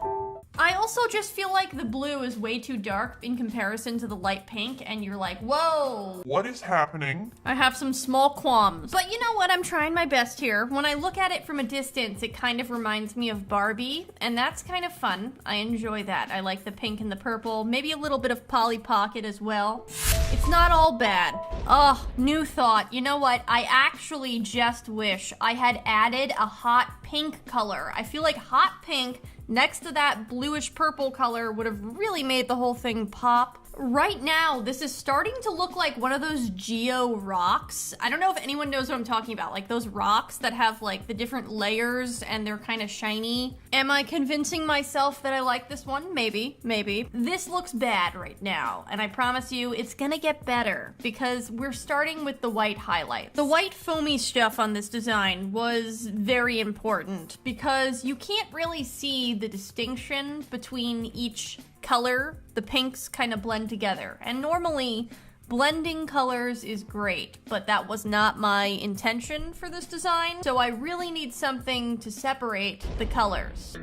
I also just feel like the blue is way too dark in comparison to the light pink, and you're like, whoa. What is happening? I have some small qualms. But you know what? I'm trying my best here. When I look at it from a distance, it kind of reminds me of Barbie, and that's kind of fun. I enjoy that. I like the pink and the purple, maybe a little bit of Polly Pocket as well. It's not all bad. Oh, new thought. You know what? I actually just wish I had added a hot pink color. I feel like hot pink next to that bluish purple color would have really made the whole thing pop. Right now, this is starting to look like one of those geo rocks. I don't know if anyone knows what I'm talking about, like those rocks that have like the different layers and they're kind of shiny. Am I convincing myself that I like this one? Maybe, maybe. This looks bad right now, and I promise you it's gonna get better because we're starting with the white highlights. The white foamy stuff on this design was very important because you can't really see the distinction between each color. The pinks kind of blend together, and normally blending colors is great, but that was not my intention for this design, so I really need something to separate the colors.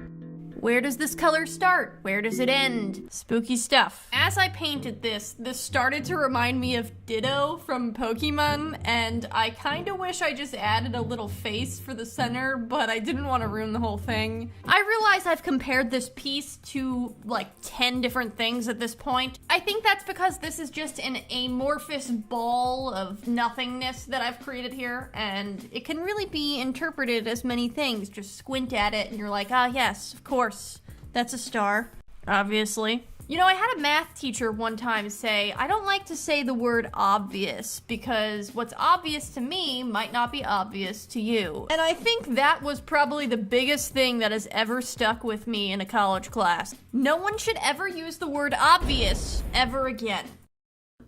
Where does this color start? Where does it end? Spooky stuff. As I painted this started to remind me of Ditto from Pokemon, and I kind of wish I just added a little face for the center, but I didn't want to ruin the whole thing. I realize I've compared this piece to like 10 different things at this point. I think that's because this is just an amorphous ball of nothingness that I've created here, and it can really be interpreted as many things. Just squint at it and you're like, ah yes, of course. That's a star, obviously. You know, I had a math teacher one time say, I don't like to say the word obvious because what's obvious to me might not be obvious to you. And I think that was probably the biggest thing that has ever stuck with me in a college class. No one should ever use the word obvious ever again.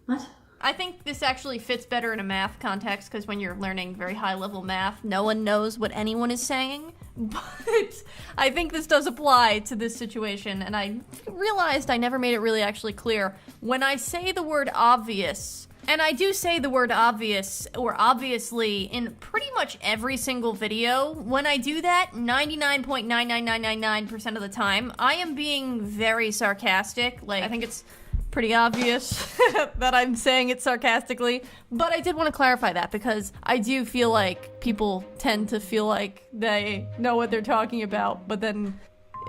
What? I think this actually fits better in a math context because when you're learning very high-level math, no one knows what anyone is saying. But I think this does apply to this situation, and I realized I never made it really actually clear. When I say the word obvious, and I do say the word obvious or obviously in pretty much every single video, when I do that 99.99999% of the time, I am being very sarcastic. Like, I think it's pretty obvious that I'm saying it sarcastically, but I did want to clarify that because I do feel like people tend to feel like they know what they're talking about, but then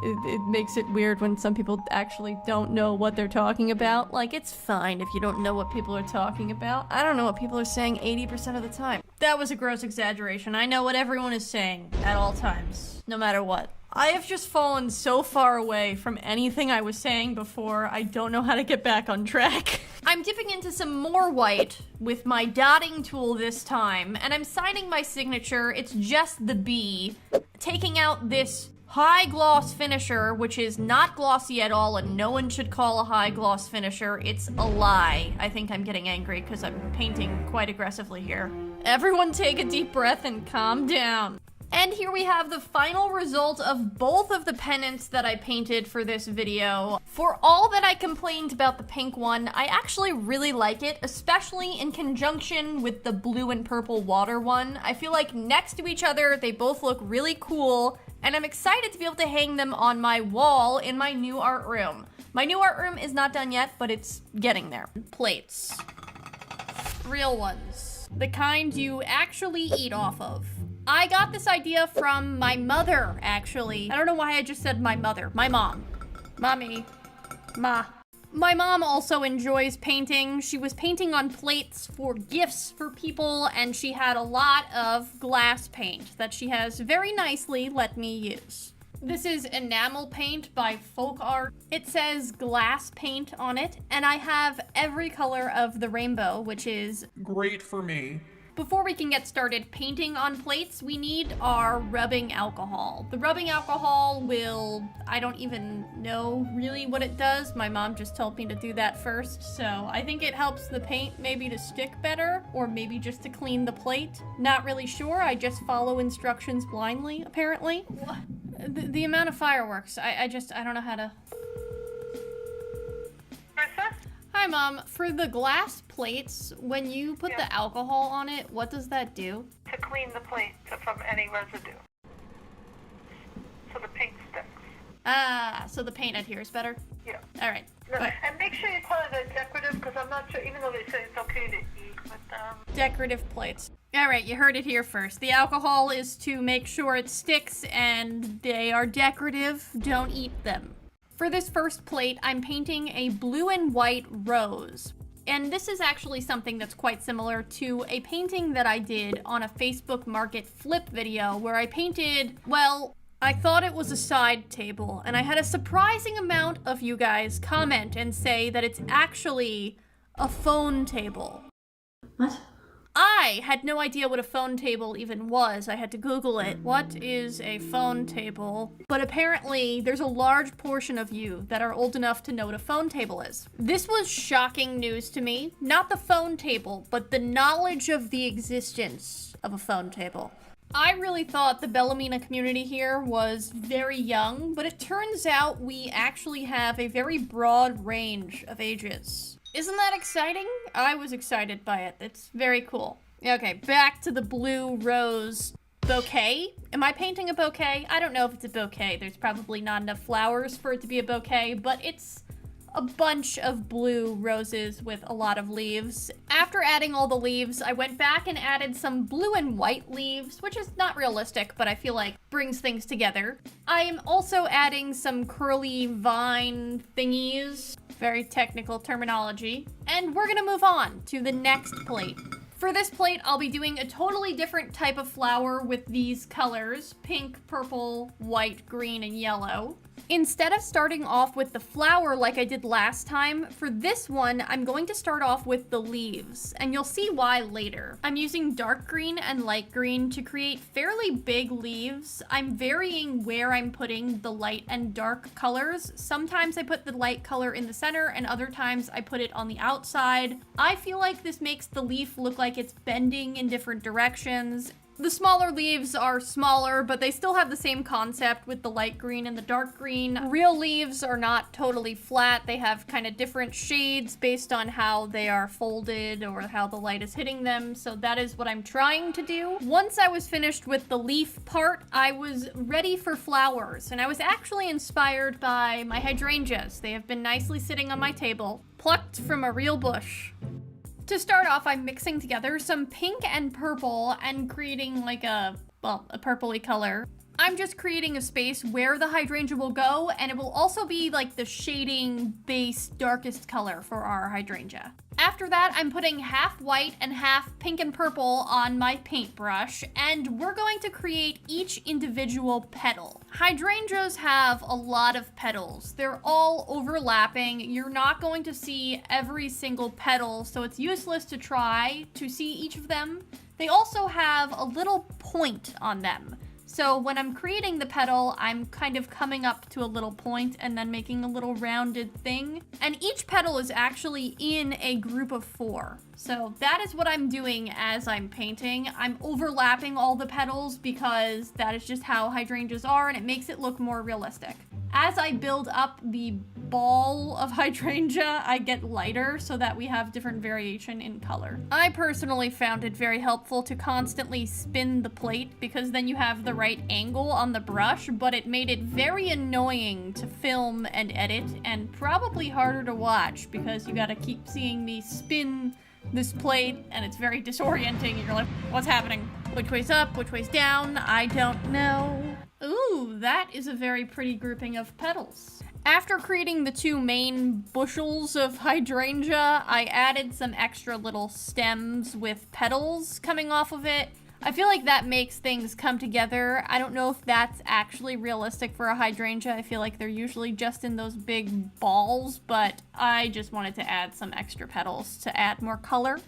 it makes it weird when some people actually don't know what they're talking about. Like, it's fine if you don't know what people are talking about. I don't know what people are saying 80% of the time. That was a gross exaggeration. I know what everyone is saying at all times, no matter what. I have just fallen so far away from anything I was saying before, I don't know how to get back on track. I'm dipping into some more white with my dotting tool this time, and I'm signing my signature. It's just the B, taking out this high gloss finisher, which is not glossy at all, and no one should call a high gloss finisher. It's a lie. I think I'm getting angry because I'm painting quite aggressively here. Everyone take a deep breath and calm down. And here we have the final result of both of the pennants that I painted for this video. For all that I complained about the pink one, I actually really like it, especially in conjunction with the blue and purple water one. I feel like next to each other, they both look really cool, and I'm excited to be able to hang them on my wall in my new art room. My new art room is not done yet, but it's getting there. Plates. Real ones. The kind you actually eat off of. I got this idea from my mother, actually. I don't know why I just said my mother. My mom. Mommy. Ma. My mom also enjoys painting. She was painting on plates for gifts for people, and she had a lot of glass paint that she has very nicely let me use. This is enamel paint by Folk Art. It says glass paint on it, and I have every color of the rainbow, which is Great for me. Before we can get started painting on plates, we need our rubbing alcohol. The rubbing alcohol will, I don't even know really what it does. My mom just told me to do that first. So I think it helps the paint maybe to stick better, or maybe just to clean the plate. Not really sure. I just follow instructions blindly, apparently. The amount of fireworks, I don't know how to... Hi, Mom. For the glass plates, when you put the alcohol on it, what does that do? To clean the plate from any residue. So the paint sticks. Ah, so the paint adheres better? Yeah. All right. No, and make sure you tell her they're decorative, because I'm not sure, even though they say it's okay to eat with them. Decorative plates. All right, you heard it here first. The alcohol is to make sure it sticks, and they are decorative. Don't eat them. For this first plate, I'm painting a blue and white rose. And this is actually something that's quite similar to a painting that I did on a Facebook Market flip video where I painted, well, I thought it was a side table, and I had a surprising amount of you guys comment and say that it's actually a phone table. What? I had no idea what a phone table even was. I had to Google it. What is a phone table? But apparently, there's a large portion of you that are old enough to know what a phone table is. This was shocking news to me. Not the phone table, but the knowledge of the existence of a phone table. I really thought the Bellamena community here was very young, but it turns out we actually have a very broad range of ages. Isn't that exciting? I was excited by it. It's very cool. Okay, back to the blue rose bouquet. Am I painting a bouquet? I don't know if it's a bouquet. There's probably not enough flowers for it to be a bouquet, but it's a bunch of blue roses with a lot of leaves. After adding all the leaves, I went back and added some blue and white leaves, which is not realistic, but I feel like brings things together. I am also adding some curly vine thingies, very technical terminology, and we're gonna move on to the next plate. For this plate, I'll be doing a totally different type of flower with these colors, pink, purple, white, green, and yellow. Instead of starting off with the flower like I did last time, for this one, I'm going to start off with the leaves, and you'll see why later. I'm using dark green and light green to create fairly big leaves. I'm varying where I'm putting the light and dark colors. Sometimes I put the light color in the center, and other times I put it on the outside. I feel like this makes the leaf look like it's bending in different directions. The smaller leaves are smaller, but they still have the same concept with the light green and the dark green. Real leaves are not totally flat. They have kind of different shades based on how they are folded or how the light is hitting them. So that is what I'm trying to do. Once I was finished with the leaf part, I was ready for flowers. And I was actually inspired by my hydrangeas. They have been nicely sitting on my table, plucked from a real bush. To start off, I'm mixing together some pink and purple and creating like a purpley color. I'm just creating a space where the hydrangea will go, and it will also be like the shading base darkest color for our hydrangea. After that, I'm putting half white and half pink and purple on my paintbrush, and we're going to create each individual petal. Hydrangeas have a lot of petals. They're all overlapping. You're not going to see every single petal, so it's useless to try to see each of them. They also have a little point on them. So when I'm creating the petal, I'm kind of coming up to a little point and then making a little rounded thing. And each petal is actually in a group of 4. So that is what I'm doing as I'm painting. I'm overlapping all the petals because that is just how hydrangeas are, and it makes it look more realistic. As I build up the ball of hydrangea, I get lighter so that we have different variation in color. I personally found it very helpful to constantly spin the plate because then you have the right angle on the brush, but it made it very annoying to film and edit and probably harder to watch because you gotta keep seeing me spin this plate and it's very disorienting and you're like, what's happening? Which way's up? Which way's down? I don't know. Ooh, that is a very pretty grouping of petals. After creating the 2 main bushels of hydrangea, I added some extra little stems with petals coming off of it. I feel like that makes things come together. I don't know if that's actually realistic for a hydrangea. I feel like they're usually just in those big balls, but I just wanted to add some extra petals to add more color.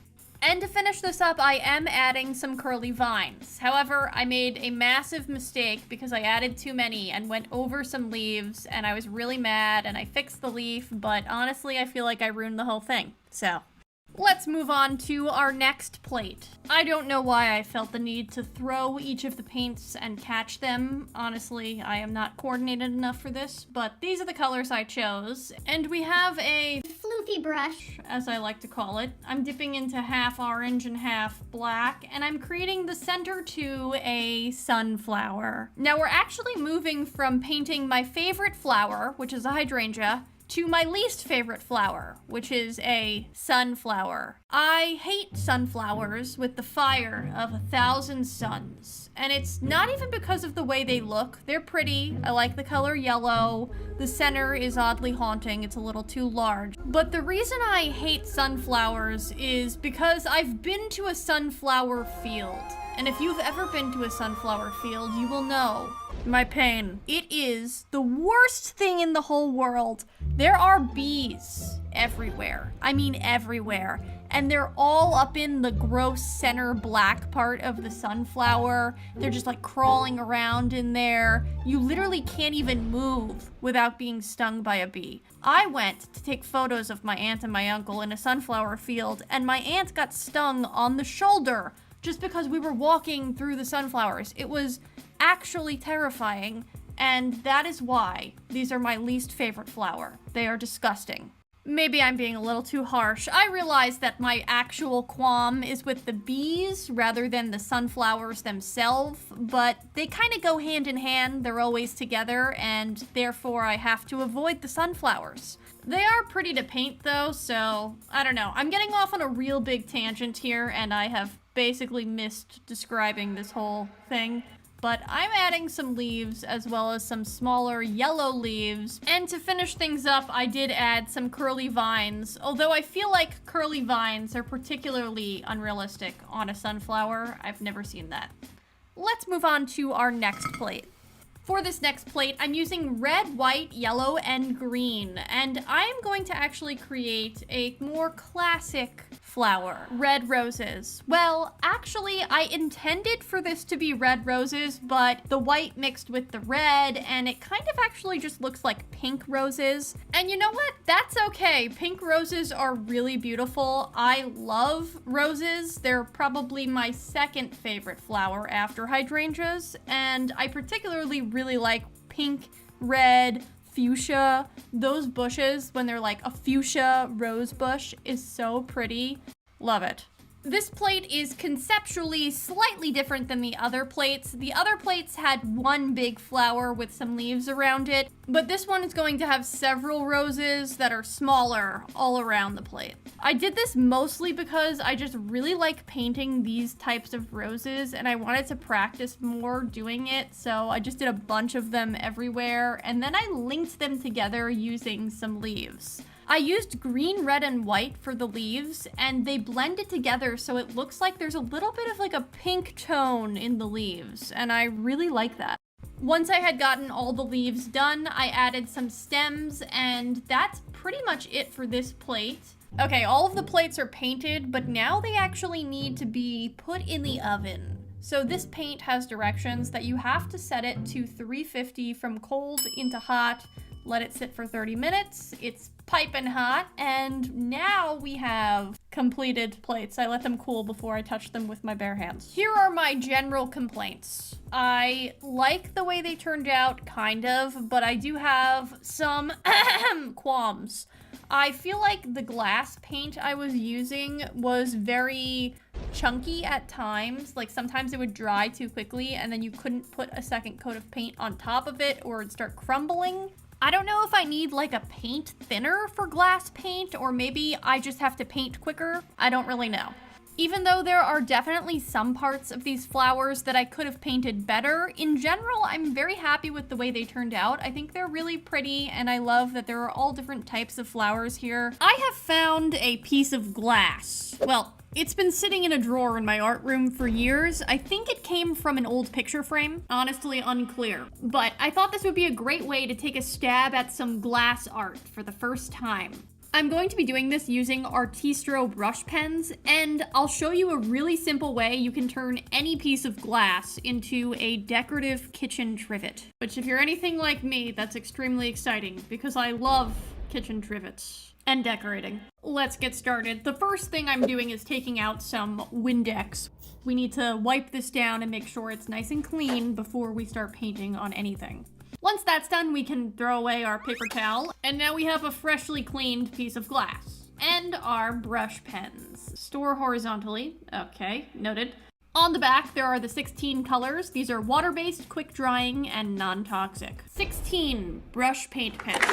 And to finish this up, I am adding some curly vines. However, I made a massive mistake because I added too many and went over some leaves, and I was really mad, and I fixed the leaf, but honestly, I feel like I ruined the whole thing. So, let's move on to our next plate. I don't know why I felt the need to throw each of the paints and catch them. Honestly, I am not coordinated enough for this, but these are the colors I chose. And we have a Floofy brush. as I like to call it. I'm dipping into half orange and half black, and I'm creating the center to a sunflower. Now we're actually moving from painting my favorite flower, which is a hydrangea, to my least favorite flower, which is a sunflower. I hate sunflowers with the fire of 1,000 suns. And it's not even because of the way they look. They're pretty. I like the color yellow. The center is oddly haunting. It's a little too large. But the reason I hate sunflowers is because I've been to a sunflower field. And if you've ever been to a sunflower field, you will know my pain. It is the worst thing in the whole world. There are bees everywhere. I mean everywhere. And they're all up in the gross center black part of the sunflower. They're just like crawling around in there. You literally can't even move without being stung by a bee. I went to take photos of my aunt and my uncle in a sunflower field, and my aunt got stung on the shoulder just because we were walking through the sunflowers. It was actually terrifying, and that is why these are my least favorite flower. They are disgusting. Maybe I'm being a little too harsh. I realize that my actual qualm is with the bees rather than the sunflowers themselves, but they kind of go hand in hand. They're always together, and therefore I have to avoid the sunflowers. They are pretty to paint though, so I don't know. I'm getting off on a real big tangent here, and I have basically missed describing this whole thing. But I'm adding some leaves as well as some smaller yellow leaves. And to finish things up, I did add some curly vines, although I feel like curly vines are particularly unrealistic on a sunflower. I've never seen that. Let's move on to our next plate. For this next plate, I'm using red, white, yellow, and green, and I'm going to actually create a more classic flower. Red roses. Well, actually, I intended for this to be red roses, but the white mixed with the red, and it kind of actually just looks like pink roses. And you know what? That's okay. Pink roses are really beautiful. I love roses. They're probably my second favorite flower after hydrangeas, and I particularly really like pink, red, fuchsia. Those bushes, when they're like a fuchsia rose bush, is so pretty. Love it. This plate is conceptually slightly different than the other plates. The other plates had one big flower with some leaves around it, but this one is going to have several roses that are smaller all around the plate. I did this mostly because I just really like painting these types of roses and I wanted to practice more doing it, so I just did a bunch of them everywhere and then I linked them together using some leaves. I used green, red, and white for the leaves, and they blended together so it looks like there's a little bit of like a pink tone in the leaves, and I really like that. Once I had gotten all the leaves done, I added some stems, and that's pretty much it for this plate. Okay, all of the plates are painted, but now they actually need to be put in the oven. So this paint has directions that you have to set it to 350 from cold into hot, let it sit for 30 minutes, it's piping hot, and now we have completed plates. I let them cool before I touch them with my bare hands. Here are my general complaints. I like the way they turned out, kind of, but I do have some qualms. I feel like the glass paint I was using was very chunky at times. Like sometimes it would dry too quickly and then you couldn't put a second coat of paint on top of it or it'd start crumbling. I don't know if I need like a paint thinner for glass paint or maybe I just have to paint quicker. I don't really know. Even though there are definitely some parts of these flowers that I could have painted better, in general, I'm very happy with the way they turned out. I think they're really pretty and I love that there are all different types of flowers here. I have found a piece of glass. Well, it's been sitting in a drawer in my art room for years. I think it came from an old picture frame. Honestly, unclear. But I thought this would be a great way to take a stab at some glass art for the first time. I'm going to be doing this using Artistro brush pens, and I'll show you a really simple way you can turn any piece of glass into a decorative kitchen trivet. Which, if you're anything like me, that's extremely exciting, because I love kitchen trivets and decorating. Let's get started. The first thing I'm doing is taking out some Windex. We need to wipe this down and make sure it's nice and clean before we start painting on anything. Once that's done, we can throw away our paper towel, and now we have a freshly cleaned piece of glass. And our brush pens. Store horizontally. Okay, noted. On the back, there are the 16 colors. These are water-based, quick-drying, and non-toxic. 16 brush paint pens.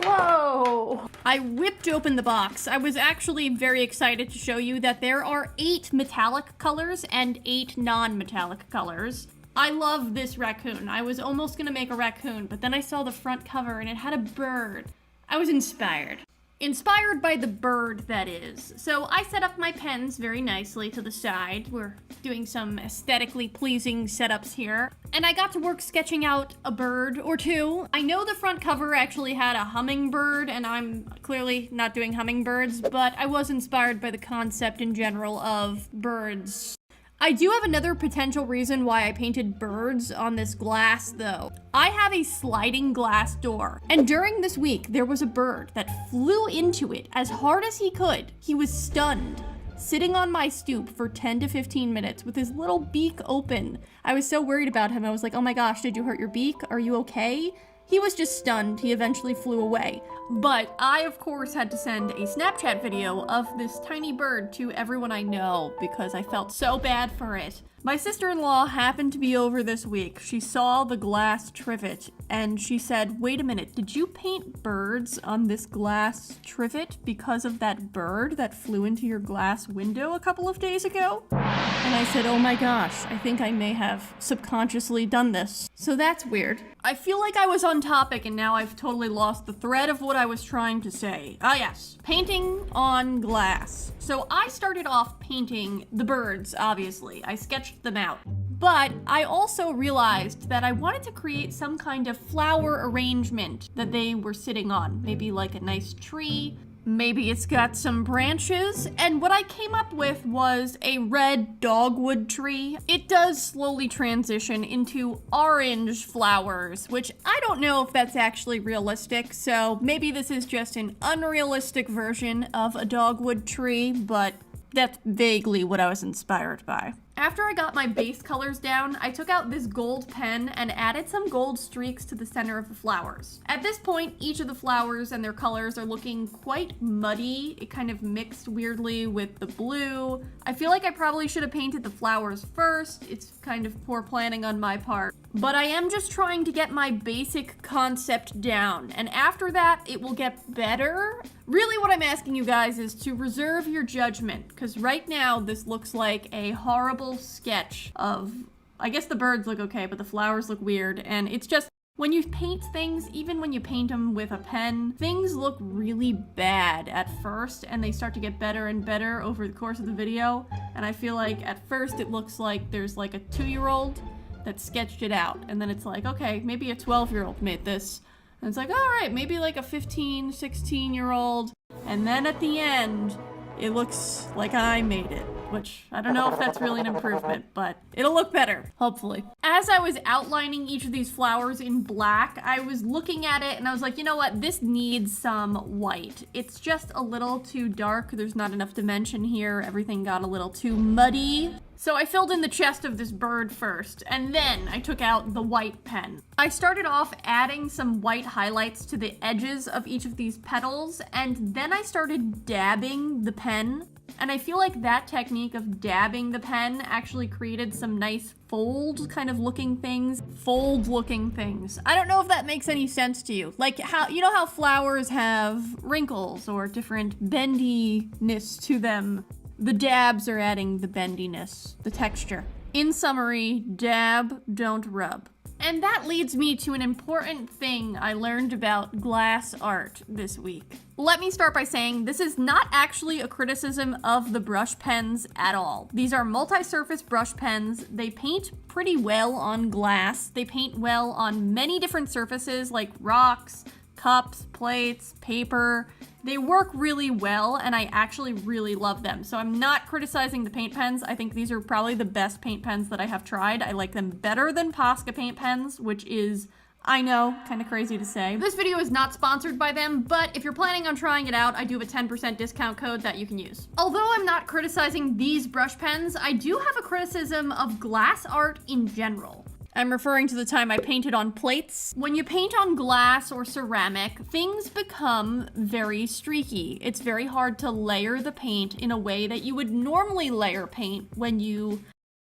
Whoa! I whipped open the box. I was actually very excited to show you that there are 8 metallic colors and 8 non-metallic colors. I love this raccoon. I was almost gonna make a raccoon, but then I saw the front cover and it had a bird. I was inspired. Inspired by the bird, that is. So I set up my pens very nicely to the side. We're doing some aesthetically pleasing setups here. And I got to work sketching out a bird or two. I know the front cover actually had a hummingbird, and I'm clearly not doing hummingbirds, but I was inspired by the concept in general of birds. I do have another potential reason why I painted birds on this glass, though. I have a sliding glass door, and during this week, there was a bird that flew into it as hard as he could. He was stunned, sitting on my stoop for 10 to 15 minutes with his little beak open. I was so worried about him. I was like, oh my gosh, did you hurt your beak? Are you okay? He was just stunned. He eventually flew away. But I, of course, had to send a Snapchat video of this tiny bird to everyone I know because I felt so bad for it. My sister-in-law happened to be over this week. She saw the glass trivet and she said, wait a minute, did you paint birds on this glass trivet because of that bird that flew into your glass window a couple of days ago? And I said, oh my gosh, I think I may have subconsciously done this. So that's weird. I feel like I was on topic and now I've totally lost the thread of what I was trying to say. Ah yes, painting on glass. So I started off painting the birds, obviously. I sketched them out. But I also realized that I wanted to create some kind of flower arrangement that they were sitting on. Maybe like a nice tree. Maybe it's got some branches, and what I came up with was a red dogwood tree. It does slowly transition into orange flowers, which I don't know if that's actually realistic, so maybe this is just an unrealistic version of a dogwood tree, but That's vaguely what I was inspired by. After I got my base colors down, I took out this gold pen and added some gold streaks to the center of the flowers. At this point, each of the flowers and their colors are looking quite muddy. It kind of mixed weirdly with the blue. I feel like I probably should have painted the flowers first. It's kind of poor planning on my part. But I am just trying to get my basic concept down, and after that, it will get better. Really what I'm asking you guys is to reserve your judgment, because right now this looks like a horrible sketch of, I guess the birds look okay, but the flowers look weird, and it's just, when you paint things, even when you paint them with a pen, things look really bad at first, and they start to get better and better over the course of the video, and I feel like at first it looks like there's like a 2-year-old that sketched it out, and then it's like, okay, maybe a 12-year-old made this, and it's like, all right, maybe like a 15, 16-year-old, and then at the end, it looks like I made it, which I don't know if that's really an improvement, but it'll look better, hopefully. As I was outlining each of these flowers in black, I was looking at it and I was like, you know what, this needs some white. It's just a little too dark, there's not enough dimension here, everything got a little too muddy. So I filled in the chest of this bird first, and then I took out the white pen. I started off adding some white highlights to the edges of each of these petals, and then I started dabbing the pen. And I feel like that technique of dabbing the pen actually created some nice fold kind of looking things. Fold looking things. I don't know if that makes any sense to you. Like how, you know how flowers have wrinkles or different bendiness to them? The dabs are adding the bendiness, the texture. In summary, dab, don't rub. And that leads me to an important thing I learned about glass art this week. Let me start by saying this is not actually a criticism of the brush pens at all. These are multi-surface brush pens. They paint pretty well on glass. They paint well on many different surfaces like rocks, cups, plates, paper. They work really well, and I actually really love them. So I'm not criticizing the paint pens. I think these are probably the best paint pens that I have tried. I like them better than Posca paint pens, which is, I know, kind of crazy to say. This video is not sponsored by them, but if you're planning on trying it out, I do have a 10% discount code that you can use. Although I'm not criticizing these brush pens, I do have a criticism of glass art in general. I'm referring to the time I painted on plates. When you paint on glass or ceramic, things become very streaky. It's very hard to layer the paint in a way that you would normally layer paint when you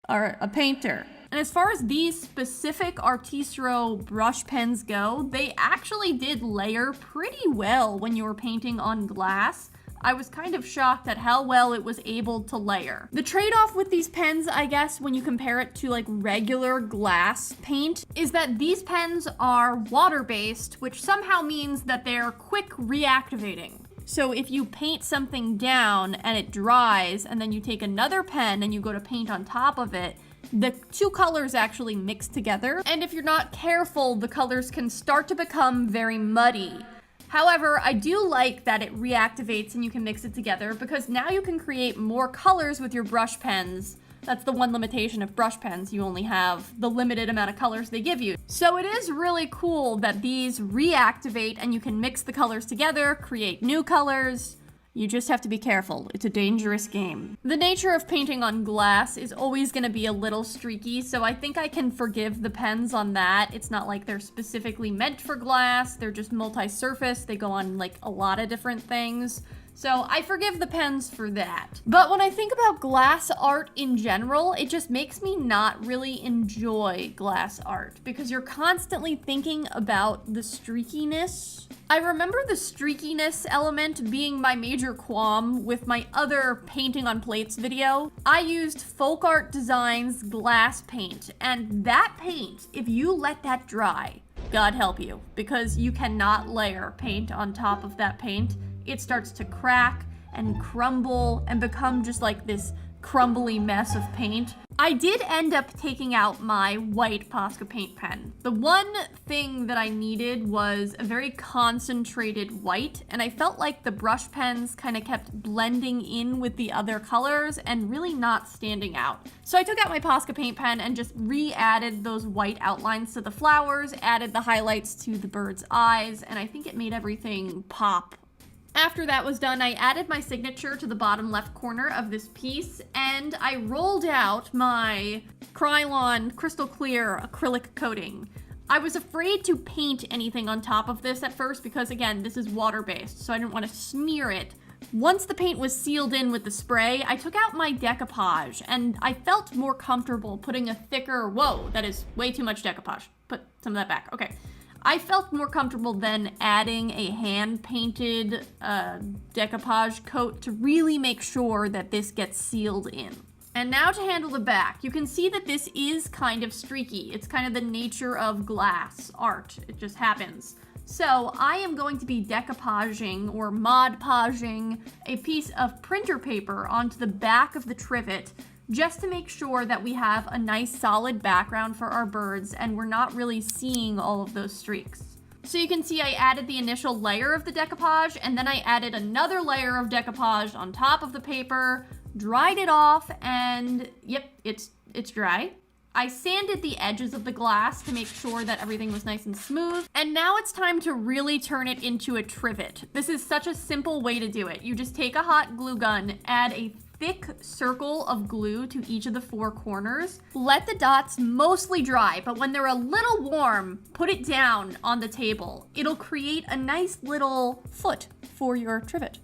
are a painter. And as far as these specific Artistro brush pens go, they actually did layer pretty well when you were painting on glass. I was kind of shocked at how well it was able to layer. The trade-off with these pens, I guess, when you compare it to like regular glass paint, is that these pens are water-based, which somehow means that they're quick reactivating. So if you paint something down and it dries, and then you take another pen and you go to paint on top of it, the two colors actually mix together. And if you're not careful, the colors can start to become very muddy. However, I do like that it reactivates and you can mix it together because now you can create more colors with your brush pens. That's the one limitation of brush pens. You only have the limited amount of colors they give you. So it is really cool that these reactivate and you can mix the colors together, create new colors. You just have to be careful. It's a dangerous game. The nature of painting on glass is always going to be a little streaky, so I think I can forgive the pens on that. It's not like they're specifically meant for glass. They're just multi-surface. They go on like a lot of different things. So I forgive the pens for that. But when I think about glass art in general, it just makes me not really enjoy glass art because you're constantly thinking about the streakiness. I remember the streakiness element being my major qualm with my other painting on plates video. I used Folk Art Designs glass paint, and that paint, if you let that dry, God help you, because you cannot layer paint on top of that paint. It starts to crack and crumble and become just like this crumbly mess of paint. I did end up taking out my white Posca paint pen. The one thing that I needed was a very concentrated white, and I felt like the brush pens kind of kept blending in with the other colors and really not standing out. So I took out my Posca paint pen and just re-added those white outlines to the flowers, added the highlights to the bird's eyes, and I think it made everything pop After that was done, I added my signature to the bottom left corner of this piece, and I rolled out my Krylon crystal clear acrylic coating. I was afraid to paint anything on top of this at first because, again, this is water-based, so I didn't want to smear it. Once the paint was sealed in with the spray, I took out my decoupage, and I felt more comfortable putting a thicker, whoa, that is way too much decoupage. Put some of that back, okay. I felt more comfortable than adding a hand-painted decoupage coat to really make sure that this gets sealed in. And now to handle the back. You can see that this is kind of streaky. It's kind of the nature of glass art. It just happens. So I am going to be decoupaging or Mod Podging a piece of printer paper onto the back of the trivet just to make sure that we have a nice solid background for our birds and we're not really seeing all of those streaks. So you can see I added the initial layer of the decoupage and then I added another layer of decoupage on top of the paper, dried it off, and yep, it's dry. I sanded the edges of the glass to make sure that everything was nice and smooth. And now it's time to really turn it into a trivet. This is such a simple way to do it. You just take a hot glue gun, add a thick circle of glue to each of the 4 corners. Let the dots mostly dry, but when they're a little warm, put it down on the table. It'll create a nice little foot for your trivet.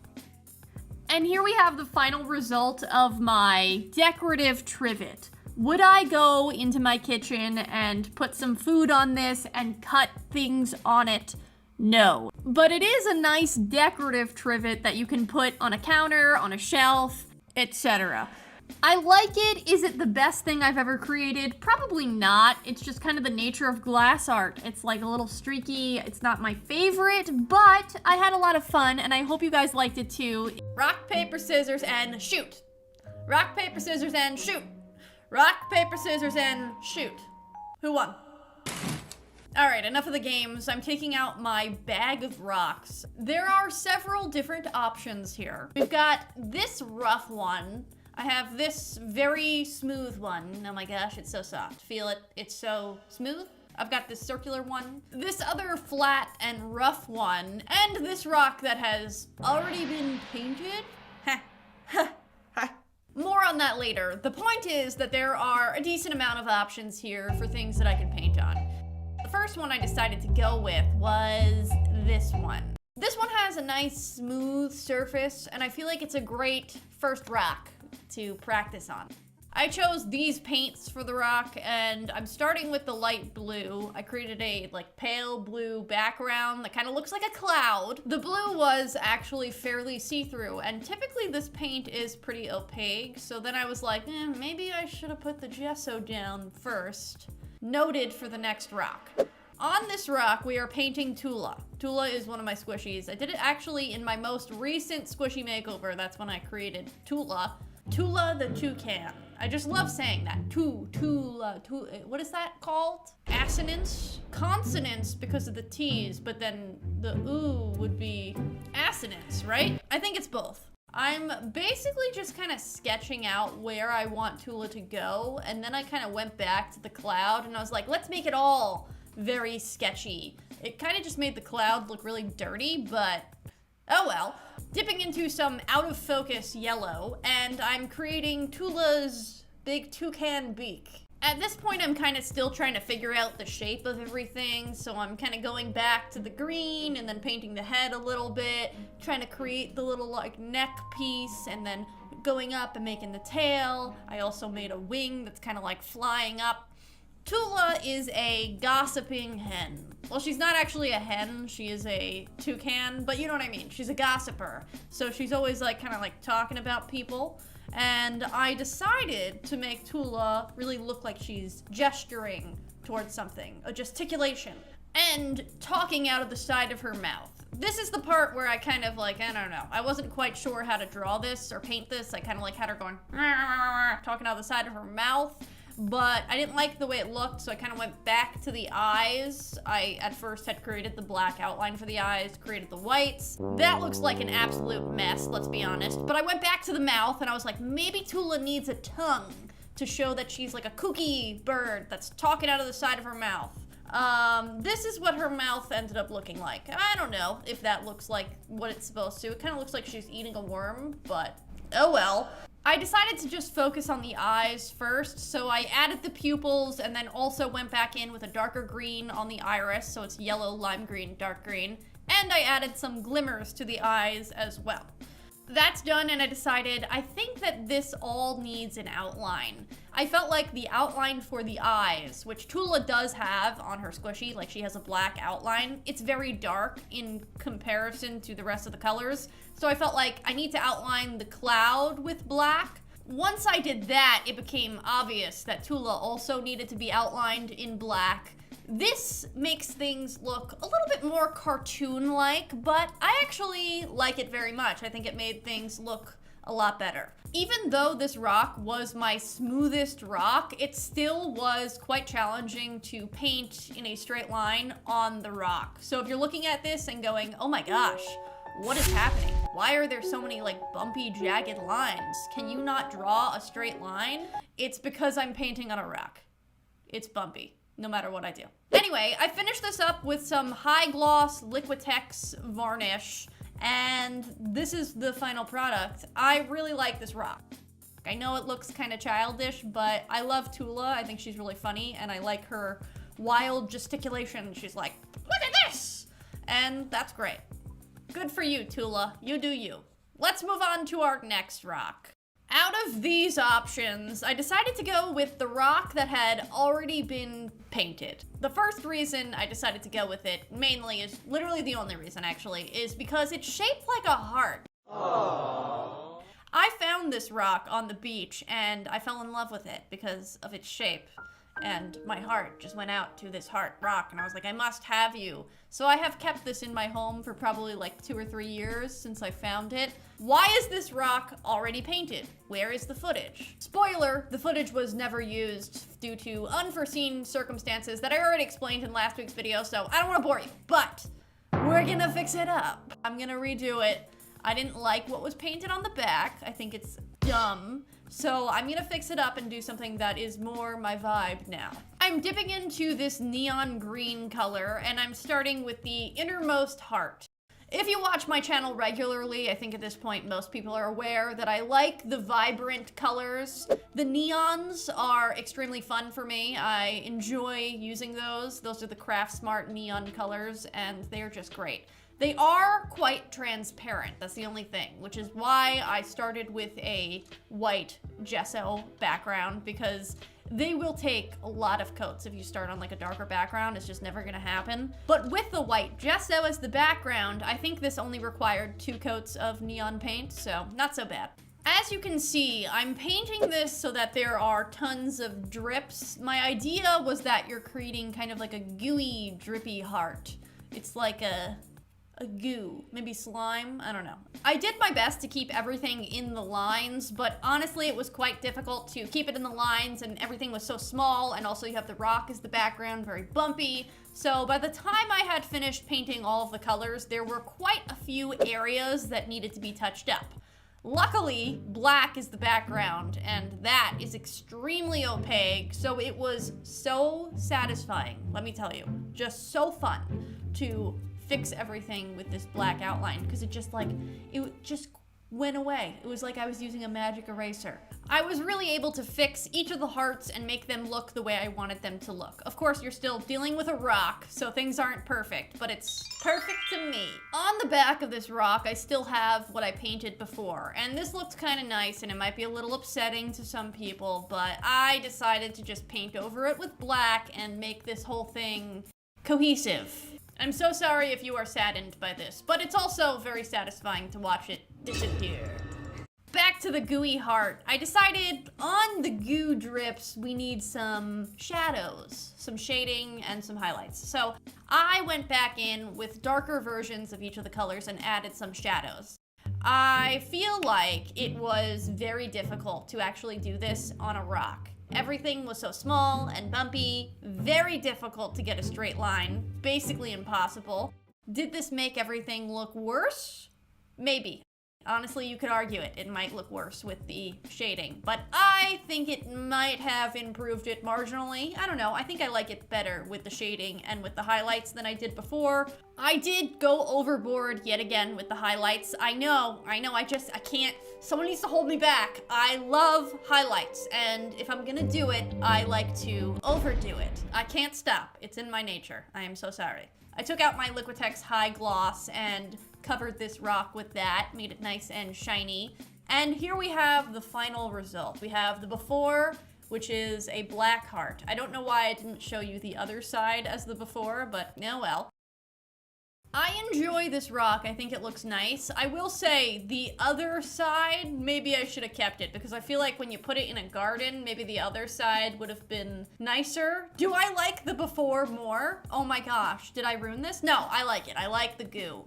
And here we have the final result of my decorative trivet. Would I go into my kitchen and put some food on this and cut things on it? No. But it is a nice decorative trivet that you can put on a counter, on a shelf, etc. I like it. Is it the best thing I've ever created? Probably not. It's just kind of the nature of glass art. It's like a little streaky. It's not my favorite, but I had a lot of fun and I hope you guys liked it too. Rock, paper, scissors, and shoot. Rock, paper, scissors, and shoot. Rock, paper, scissors, and shoot. Who won? Alright, enough of the games. I'm taking out my bag of rocks. There are several different options here. We've got this rough one. I have this very smooth one. Oh my gosh, it's so soft. Feel it? It's so smooth. I've got this circular one, this other flat and rough one, and this rock that has already been painted. More on that later. The point is that there are a decent amount of options here for things that I can paint on. The first one I decided to go with was this one. This one has a nice smooth surface, and I feel like it's a great first rock to practice on. I chose these paints for the rock, and I'm starting with the light blue. I created a pale blue background that kind of looks like a cloud. The blue was actually fairly see-through, and typically this paint is pretty opaque, so then I was like, maybe I should have put the gesso down first. Noted for the next rock. On this rock, we are painting Tula. Tula is one of my squishies. I did it actually in my most recent squishy makeover. That's when I created Tula. Tula the toucan. I just love saying that. Tula. What is that called? Assonance? Consonants because of the T's, but then the oo would be assonance, right? I think it's both. I'm basically just kind of sketching out where I want Tula to go, and then I kind of went back to the cloud, and I was like, let's make it all very sketchy. It kind of just made the cloud look really dirty, but oh well. Dipping into some out of focus yellow, and I'm creating Tula's big toucan beak. At this point, I'm kind of still trying to figure out the shape of everything, so I'm kind of going back to the green and then painting the head a little bit, trying to create the little neck piece, and then going up and making the tail. I also made a wing that's kind of flying up. Tula is a gossiping hen. Well, she's not actually a hen, she is a toucan, but you know what I mean. She's a gossiper. So she's always kind of talking about people. And I decided to make Tula really look like she's gesturing towards something, a gesticulation, and talking out of the side of her mouth. This is the part where I kind of I don't know. I wasn't quite sure how to draw this or paint this. I kind of had her going, talking out the side of her mouth. But I didn't like the way it looked, so I kind of went back to the eyes. I, at first, had created the black outline for the eyes, created the whites. That looks like an absolute mess, let's be honest. But I went back to the mouth, and I was like, maybe Tula needs a tongue to show that she's a kooky bird that's talking out of the side of her mouth. This is what her mouth ended up looking like. I don't know if that looks like what it's supposed to. It kind of looks like she's eating a worm, but oh well. I decided to just focus on the eyes first, so I added the pupils and then also went back in with a darker green on the iris, so it's yellow, lime green, dark green, and I added some glimmers to the eyes as well. That's done, and I decided I think that this all needs an outline. I felt like the outline for the eyes, which Tula does have on her squishy, like she has a black outline, it's very dark in comparison to the rest of the colors, so I felt like I need to outline the cloud with black. Once I did that, it became obvious that Tula also needed to be outlined in black. This makes things look a little bit more cartoon-like, but I actually like it very much. I think it made things look a lot better. Even though this rock was my smoothest rock, it still was quite challenging to paint in a straight line on the rock. So if you're looking at this and going, oh my gosh, what is happening? Why are there so many like bumpy, jagged lines? Can you not draw a straight line? It's because I'm painting on a rock. It's bumpy, no matter what I do. Anyway, I finished this up with some high gloss Liquitex varnish, and this is the final product. I really like this rock. I know it looks kind of childish, but I love Tula. I think she's really funny, and I like her wild gesticulation. She's like, look at this! And that's great. Good for you, Tula. You do you. Let's move on to our next rock. Out of these options, I decided to go with the rock that had already been painted. The first reason I decided to go with it, mainly, is literally the only reason actually, is because it's shaped like a heart. Aww. I found this rock on the beach and I fell in love with it because of its shape. And my heart just went out to this heart rock and I was like, I must have you. So I have kept this in my home for probably like 2 or 3 years since I found it. Why is this rock already painted? Where is the footage? Spoiler, the footage was never used due to unforeseen circumstances that I already explained in last week's video, so I don't want to bore you, but we're gonna fix it up. I'm gonna redo it. I didn't like what was painted on the back. I think it's dumb. So I'm gonna fix it up and do something that is more my vibe now. I'm dipping into this neon green color and I'm starting with the innermost heart. If you watch my channel regularly, I think at this point most people are aware that I like the vibrant colors. The neons are extremely fun for me. I enjoy using those. Those are the Craft Smart neon colors and they're just great. They are quite transparent, that's the only thing, which is why I started with a white gesso background, because they will take a lot of coats if you start on like a darker background. It's just never gonna happen. But with the white gesso as the background, I think this only required 2 coats of neon paint, so not so bad. As you can see, I'm painting this so that there are tons of drips. My idea was that you're creating kind of like a gooey, drippy heart. It's like a goo, maybe slime, I don't know. I did my best to keep everything in the lines, but honestly it was quite difficult to keep it in the lines and everything was so small, and also you have the rock as the background, very bumpy. So by the time I had finished painting all of the colors, there were quite a few areas that needed to be touched up. Luckily, black is the background, and that is extremely opaque, so it was so satisfying, let me tell you. Just so fun to fix everything with this black outline, because it just went away. It was like I was using a magic eraser. I was really able to fix each of the hearts and make them look the way I wanted them to look. Of course, you're still dealing with a rock, so things aren't perfect, but it's perfect to me. On the back of this rock, I still have what I painted before, and this looked kind of nice, and it might be a little upsetting to some people, but I decided to just paint over it with black and make this whole thing cohesive. I'm so sorry if you are saddened by this, but it's also very satisfying to watch it disappear. Back to the gooey heart. I decided on the goo drips, we need some shadows, some shading, and some highlights. So I went back in with darker versions of each of the colors and added some shadows. I feel like it was very difficult to actually do this on a rock. Everything was so small and bumpy, very difficult to get a straight line, basically impossible. Did this make everything look worse? Maybe. Honestly, you could argue it. It might look worse with the shading, but I think it might have improved it marginally. I don't know. I think I like it better with the shading and with the highlights than I did before. I did go overboard yet again with the highlights. I know, I can't. Someone needs to hold me back. I love highlights, and if I'm gonna do it, I like to overdo it. I can't stop. It's in my nature. I am so sorry. I took out my Liquitex High Gloss and covered this rock with that, made it nice and shiny. And here we have the final result. We have the before, which is a black heart. I don't know why I didn't show you the other side as the before, but oh well. I enjoy this rock. I think it looks nice. I will say the other side, maybe I should have kept it because I feel like when you put it in a garden, maybe the other side would have been nicer. Do I like the before more? Oh my gosh, did I ruin this? No, I like it. I like the goo.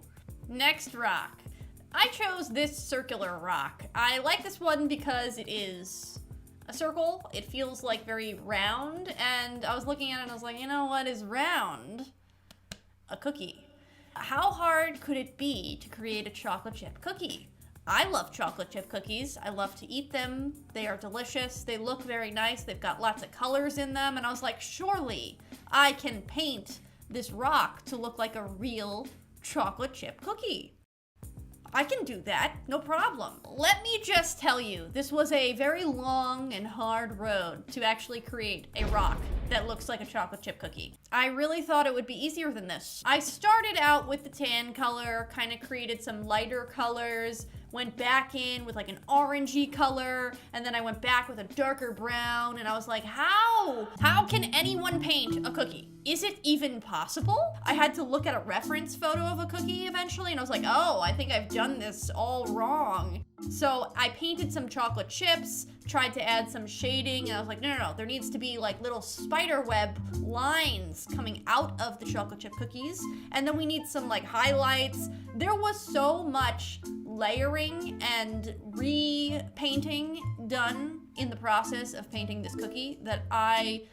Next rock. I chose this circular rock. I like this one because it is a circle. It feels like very round, and I was looking at it and I was like, you know what is round? A cookie. How hard could it be to create a chocolate chip cookie? I love chocolate chip cookies. I love to eat them. They are delicious. They look very nice. They've got lots of colors in them. And I was like, surely I can paint this rock to look like a real chocolate chip cookie. I can do that, no problem. Let me just tell you, this was a very long and hard road to actually create a rock that looks like a chocolate chip cookie. I really thought it would be easier than this. I started out with the tan color, kind of created some lighter colors, went back in with like an orangey color, and then I went back with a darker brown, and I was like, how can anyone paint a cookie? Is it even possible? I had to look at a reference photo of a cookie eventually, and I was like, oh, I think I've done this all wrong. So I painted some chocolate chips, tried to add some shading, and I was like, no, there needs to be like little spider web lines coming out of the chocolate chip cookies, and then we need some like highlights. There was so much layering and repainting done in the process of painting this cookie that I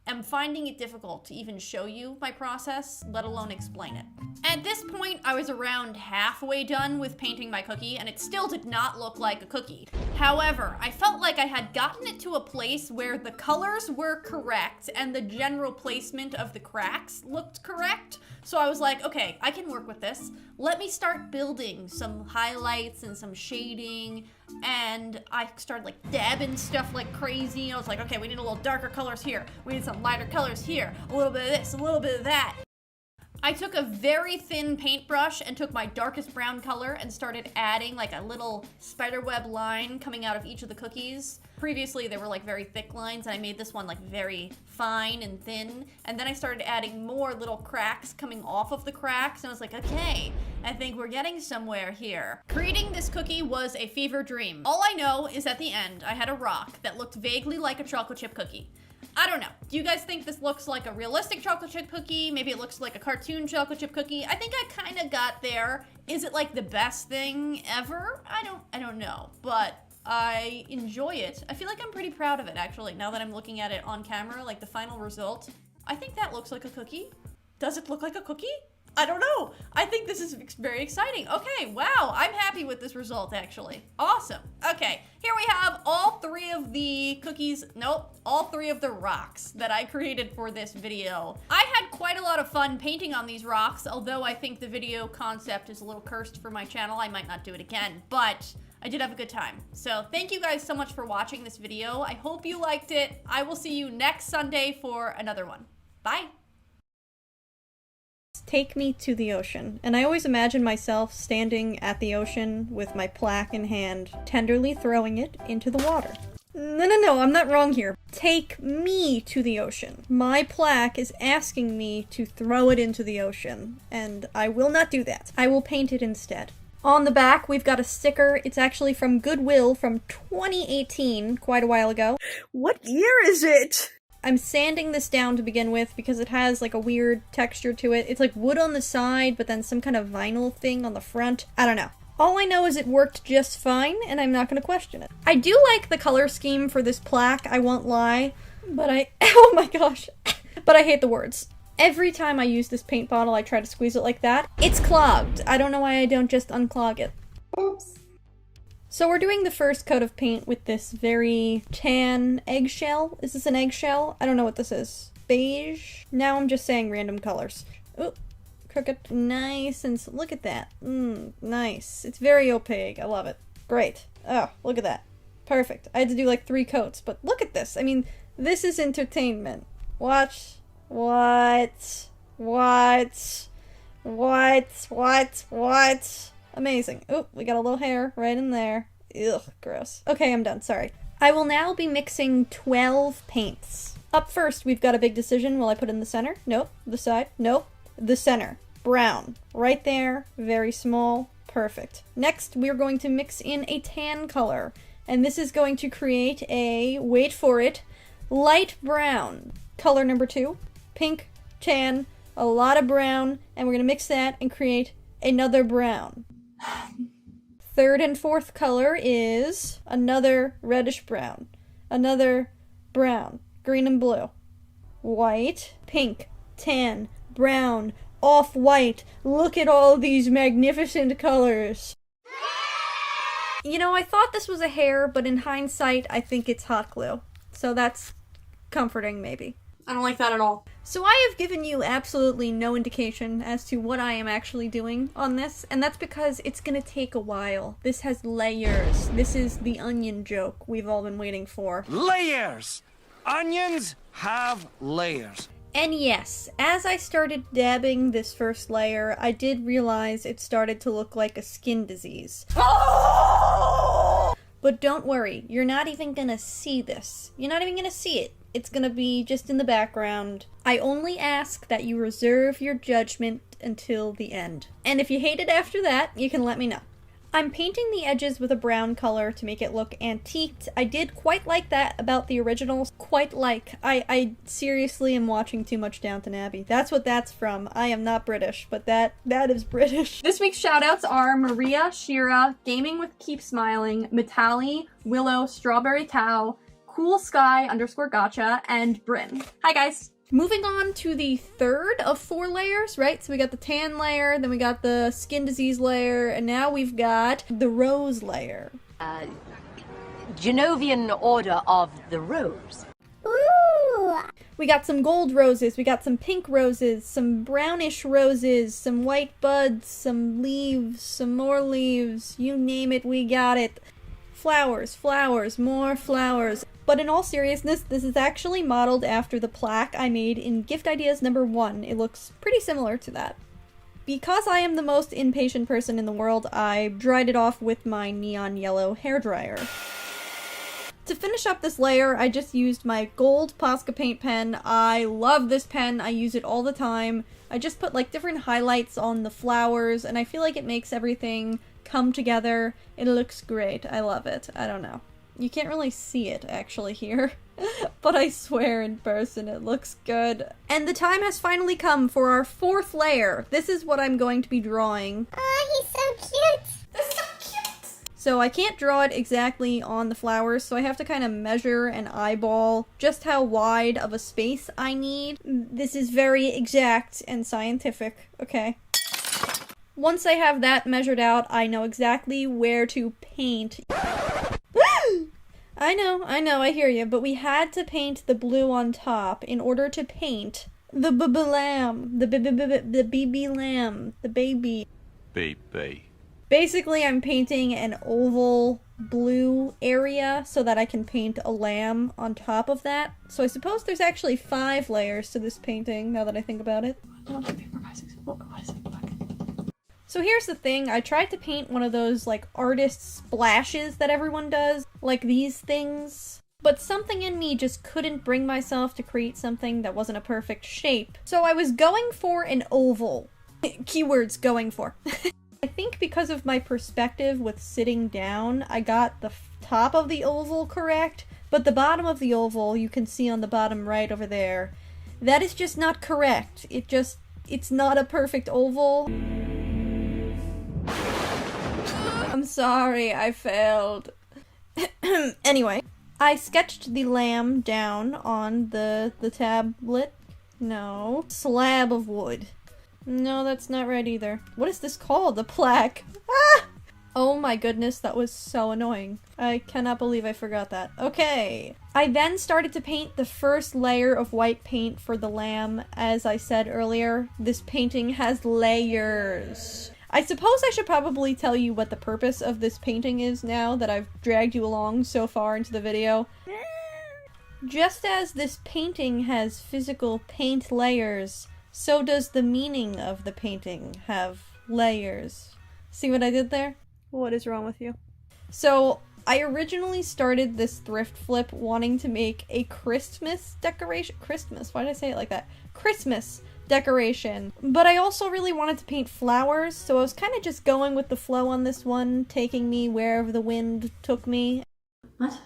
am finding it difficult to even show you my process, let alone explain it. At this point, I was around halfway done with painting my cookie, and it still did not look like a cookie. However, I felt like I had gotten it to a place where the colors were correct and the general placement of the cracks looked correct. So I was like, okay, I can work with this. Let me start building some highlights and some shading. And I started like dabbing stuff like crazy. I was like, okay, we need a little darker colors here. We need some lighter colors here. A little bit of this, a little bit of that. I took a very thin paintbrush and took my darkest brown color and started adding like a little spiderweb line coming out of each of the cookies. Previously, they were like very thick lines, and I made this one like very fine and thin. And then I started adding more little cracks coming off of the cracks, and I was like, okay, I think we're getting somewhere here. Creating this cookie was a fever dream. All I know is at the end, I had a rock that looked vaguely like a chocolate chip cookie. I don't know. Do you guys think this looks like a realistic chocolate chip cookie? Maybe it looks like a cartoon chocolate chip cookie. I think I kind of got there. Is it like the best thing ever? I don't know, but I enjoy it. I feel like I'm pretty proud of it, actually, now that I'm looking at it on camera, like the final result. I think that looks like a cookie. Does it look like a cookie? I don't know. I think this is very exciting. Okay, wow, I'm happy with this result, actually. Awesome. Okay, here we have all three of the cookies, nope, all three of the rocks that I created for this video. I had quite a lot of fun painting on these rocks, although I think the video concept is a little cursed for my channel. I might not do it again, but I did have a good time. So thank you guys so much for watching this video. I hope you liked it. I will see you next Sunday for another one. Bye. Take me to the ocean. And I always imagine myself standing at the ocean with my plaque in hand, tenderly throwing it into the water. No, I'm not wrong here. Take me to the ocean. My plaque is asking me to throw it into the ocean, and I will not do that. I will paint it instead. On the back, we've got a sticker. It's actually from Goodwill from 2018, quite a while ago. What year is it? I'm sanding this down to begin with because it has like a weird texture to it. It's like wood on the side, but then some kind of vinyl thing on the front. I don't know. All I know is it worked just fine, and I'm not going to question it. I do like the color scheme for this plaque, I won't lie, but oh my gosh, but I hate the words. Every time I use this paint bottle, I try to squeeze it like that. It's clogged. I don't know why I don't just unclog it. Oops. So we're doing the first coat of paint with this very tan eggshell. Is this an eggshell? I don't know what this is. Beige? Now I'm just saying random colors. Ooh, crooked. Nice, and look at that. Nice. It's very opaque. I love it. Great. Oh, look at that. Perfect. I had to do like 3 coats, but look at this. I mean, this is entertainment. Watch. What? Amazing. Oh, we got a little hair right in there. Ugh, gross. Okay, I'm done. Sorry. I will now be mixing 12 paints. Up first, we've got a big decision. Will I put in the center? Nope. The side? Nope. The center. Brown. Right there. Very small. Perfect. Next, we're going to mix in a tan color. And this is going to create a, wait for it, light brown. Color number 2. Pink, tan, a lot of brown, and we're going to mix that and create another brown. Third and fourth color is another reddish brown. Another brown. Green and blue. White, pink, tan, brown, off-white. Look at all these magnificent colors. You know, I thought this was a hair, but in hindsight, I think it's hot glue. So that's comforting, maybe. I don't like that at all. So I have given you absolutely no indication as to what I am actually doing on this, and that's because it's gonna take a while. This has layers. This is the onion joke we've all been waiting for. Layers! Onions have layers. And yes, as I started dabbing this first layer, I did realize it started to look like a skin disease. But don't worry, you're not even gonna see this. You're not even gonna see it. It's gonna be just in the background. I only ask that you reserve your judgment until the end. And if you hate it after that, you can let me know. I'm painting the edges with a brown color to make it look antiqued. I did quite like that about the originals. Quite like. I seriously am watching too much Downton Abbey. That's what that's from. I am not British, but that is British. This week's shoutouts are Maria, Shira, Gaming with Keep Smiling, Mitali, Willow, Strawberry Cow, Cool Sky _ Gotcha, and Bryn. Hi guys! Moving on to the third of 4 layers, right? So we got the tan layer, then we got the skin disease layer, and now we've got the rose layer. Genovian Order of the Rose. Ooh! We got some gold roses, we got some pink roses, some brownish roses, some white buds, some leaves, some more leaves, you name it, we got it. Flowers, flowers, more flowers. But in all seriousness, this is actually modeled after the plaque I made in Gift Ideas number 1. It looks pretty similar to that. Because I am the most impatient person in the world, I dried it off with my neon yellow hairdryer. To finish up this layer, I just used my gold Posca paint pen. I love this pen, I use it all the time. I just put like different highlights on the flowers, and I feel like it makes everything come together. It looks great, I love it. I don't know. You can't really see it, actually, here. But I swear in person it looks good. And the time has finally come for our 4th layer. This is what I'm going to be drawing. Oh, he's so cute. This is so cute! So I can't draw it exactly on the flowers, so I have to kind of measure and eyeball just how wide of a space I need. This is very exact and scientific, okay? Once I have that measured out, I know exactly where to paint. I know, I hear you, but we had to paint the blue on top in order to paint the lamb, the baby lamb, the baby. Baby. Basically, I'm painting an oval blue area so that I can paint a lamb on top of that. So I suppose there's actually 5 layers to this painting, now that I think about it. So here's the thing, I tried to paint one of those, like, artist splashes that everyone does, like these things, but something in me just couldn't bring myself to create something that wasn't a perfect shape. So I was going for an oval. Keywords, going for. I think because of my perspective with sitting down, I got the top of the oval correct, but the bottom of the oval, you can see on the bottom right over there, that is just not correct. It's not a perfect oval. I'm sorry, I failed. Anyway, I sketched the lamb down on the tablet. No. Slab of wood. No, that's not right either. What is this called? The plaque. Ah! Oh my goodness, that was so annoying. I cannot believe I forgot that. Okay. I then started to paint the first layer of white paint for the lamb. As I said earlier, this painting has layers. I suppose I should probably tell you what the purpose of this painting is now that I've dragged you along so far into the video. Just as this painting has physical paint layers, so does the meaning of the painting have layers. See what I did there? What is wrong with you? So, I originally started this thrift flip wanting to make a Christmas decoration. Christmas? Why did I say it like that? Christmas decoration. But I also really wanted to paint flowers, so I was kind of just going with the flow on this one, taking me wherever the wind took me. What?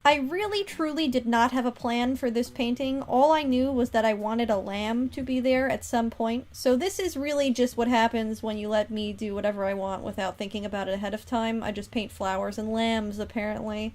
I really truly did not have a plan for this painting. All I knew was that I wanted a lamb to be there at some point. So this is really just what happens when you let me do whatever I want without thinking about it ahead of time. I just paint flowers and lambs, apparently.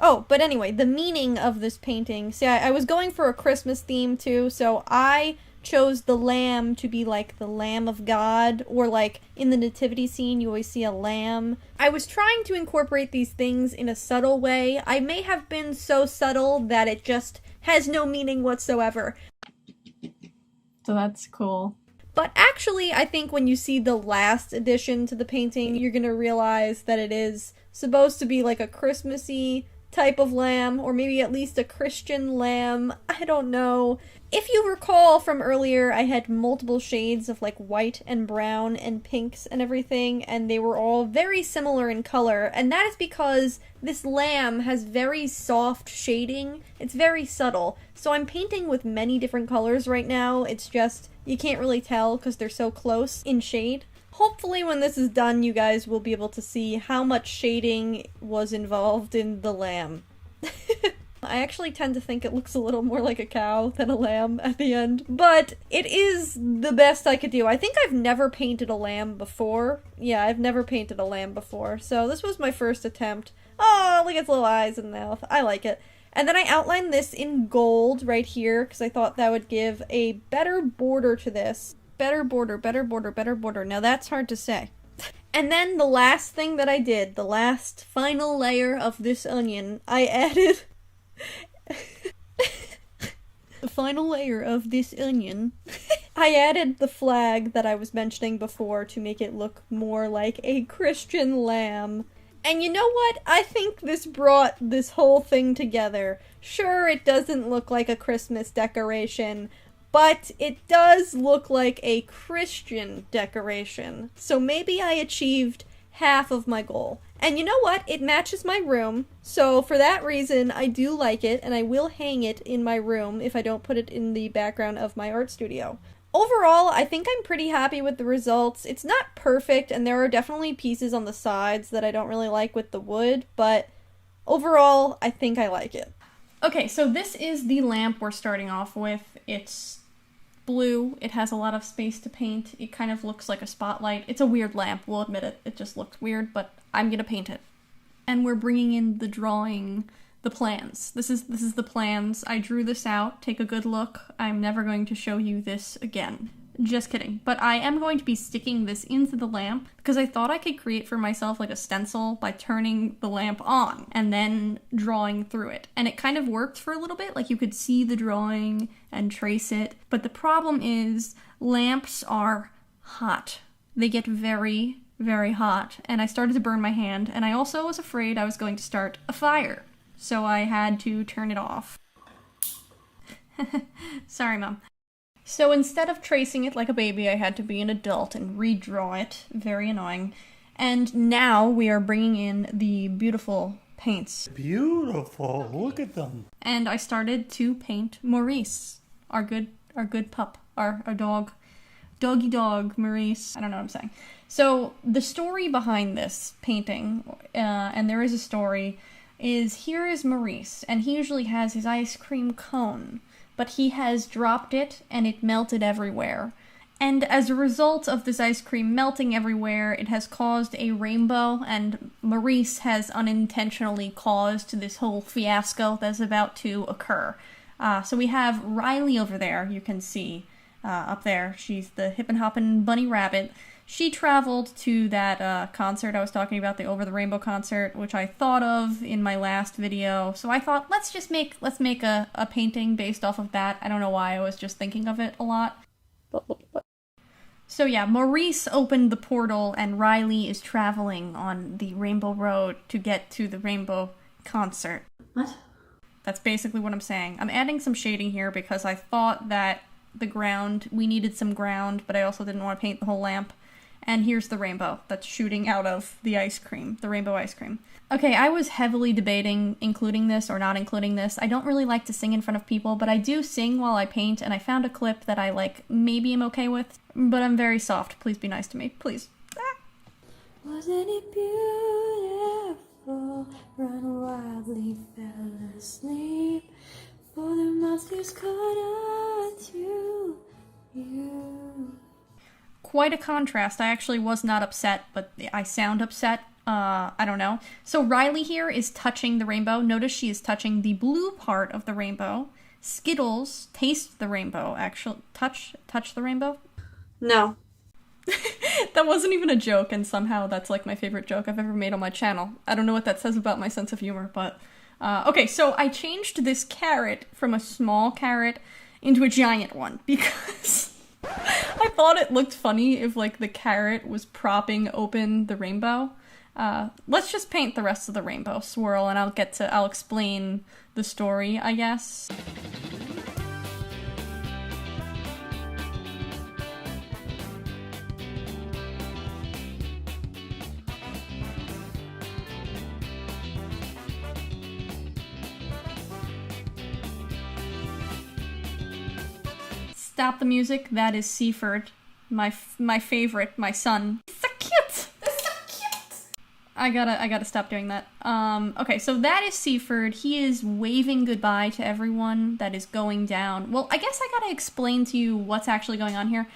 Oh, but anyway, the meaning of this painting. See, I was going for a Christmas theme too, so I chose the lamb to be like the Lamb of God, or like in the nativity scene you always see a lamb. I was trying to incorporate these things in a subtle way. I may have been so subtle that it just has no meaning whatsoever. So that's cool. But actually, I think when you see the last addition to the painting, you're gonna realize that it is supposed to be like a Christmassy type of lamb, or maybe at least a Christian lamb. I don't know. If you recall from earlier, I had multiple shades of like white and brown and pinks and everything, and they were all very similar in color, and that is because this lamb has very soft shading. It's very subtle. So I'm painting with many different colors right now. It's just, you can't really tell because they're so close in shade. Hopefully when this is done, you guys will be able to see how much shading was involved in the lamb. I actually tend to think it looks a little more like a cow than a lamb at the end, but it is the best I could do. I think I've never painted a lamb before. Yeah, I've never painted a lamb before, so this was my first attempt. Oh, look at its little eyes and mouth. I like it. And then I outlined this in gold right here, because I thought that would give a better border to this. Better border, better border, better border. Now that's hard to say. And then the last thing that I did, the last final layer of this onion, I added... the final layer of this onion, I added the flag that I was mentioning before to make it look more like a Christian lamb. And you know what? I think this brought this whole thing together. Sure, it doesn't look like a Christmas decoration, but it does look like a Christian decoration. So maybe I achieved half of my goal. And you know what? It matches my room, so for that reason, I do like it, and I will hang it in my room if I don't put it in the background of my art studio. Overall, I think I'm pretty happy with the results. It's not perfect, and there are definitely pieces on the sides that I don't really like with the wood, but overall, I think I like it. Okay, so this is the lamp we're starting off with. It's blue. It has a lot of space to paint. It kind of looks like a spotlight. It's a weird lamp, we'll admit it. It just looks weird, but I'm gonna paint it. And we're bringing in the drawing, the plans. This is the plans. I drew this out. Take a good look. I'm never going to show you this again. Just kidding. But I am going to be sticking this into the lamp because I thought I could create for myself like a stencil by turning the lamp on and then drawing through it. And it kind of worked for a little bit. Like you could see the drawing and trace it. But the problem is lamps are hot. They get very, very hot. And I started to burn my hand. And I also was afraid I was going to start a fire. So I had to turn it off. Sorry, Mom. So instead of tracing it like a baby, I had to be an adult and redraw it. Very annoying. And now we are bringing in the beautiful paints. Beautiful. Look at them. And I started to paint Maurice, our good pup, our dog. Doggy dog, Maurice. I don't know what I'm saying. So the story behind this painting, and there is a story, is here is Maurice, and he usually has his ice cream cone. But he has dropped it, and it melted everywhere. And as a result of this ice cream melting everywhere, it has caused a rainbow, and Maurice has unintentionally caused this whole fiasco that's about to occur. So we have Riley over there, you can see, up there. She's the hip and hoppin' bunny rabbit. She traveled to that concert I was talking about, the Over the Rainbow concert, which I thought of in my last video. So I thought, let's make a painting based off of that. I don't know why, I was just thinking of it a lot. So yeah, Maurice opened the portal and Riley is traveling on the Rainbow Road to get to the Rainbow concert. What? That's basically what I'm saying. I'm adding some shading here because I thought that we needed some ground, but I also didn't want to paint the whole lamp. And here's the rainbow that's shooting out of the ice cream, the rainbow ice cream. Okay, I was heavily debating including this or not including this. I don't really like to sing in front of people, but I do sing while I paint, and I found a clip that I maybe am okay with, but I'm very soft. Please be nice to me, please. Ah. Wasn't it beautiful? Run wildly, fell asleep, for the monsters caught on to you. Quite a contrast. I actually was not upset, but I sound upset. I don't know. So Riley here is touching the rainbow. Notice she is touching the blue part of the rainbow. Skittles taste the rainbow. Actually, touch the rainbow? No. That wasn't even a joke, and somehow that's like my favorite joke I've ever made on my channel. I don't know what that says about my sense of humor, but... okay, so I changed this carrot from a small carrot into a giant one, because... I thought it looked funny if, the carrot was propping open the rainbow. Let's just paint the rest of the rainbow swirl, and I'll explain the story, I guess. Stop the music. That is Seaford, my favorite, my son. He's so cute. They're so cute. I gotta stop doing that. Okay, so that is Seaford. He is waving goodbye to everyone that is going down. Well, I guess I gotta explain to you what's actually going on here.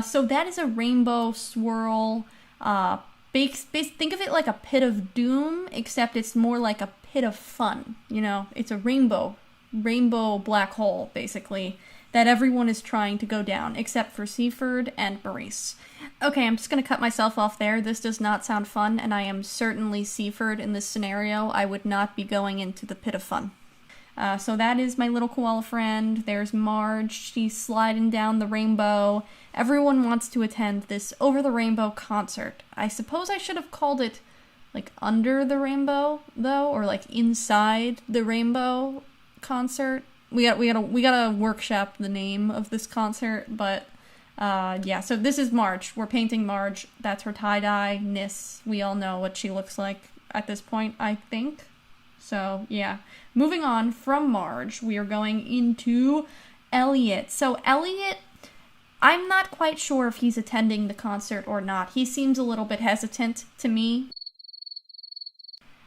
So that is a rainbow swirl. Think of it like a pit of doom, except it's more like a pit of fun. You know, it's a rainbow black hole, basically, that everyone is trying to go down, except for Seaford and Maurice. Okay, I'm just gonna cut myself off there. This does not sound fun, and I am certainly Seaford in this scenario. I would not be going into the pit of fun. So that is my little koala friend. There's Marge. She's sliding down the rainbow. Everyone wants to attend this Over the Rainbow concert. I suppose I should have called it, Under the Rainbow, though, or, Inside the Rainbow concert. We gotta workshop the name of this concert, but yeah, so this is Marge. We're painting Marge. That's her tie-dye-ness. We all know what she looks like at this point, I think. So, yeah. Moving on from Marge, we are going into Elliot. So, Elliot, I'm not quite sure if he's attending the concert or not. He seems a little bit hesitant to me.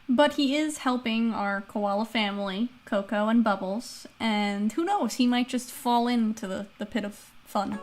But he is helping our koala family, Coco and Bubbles, and who knows, he might just fall into the pit of fun.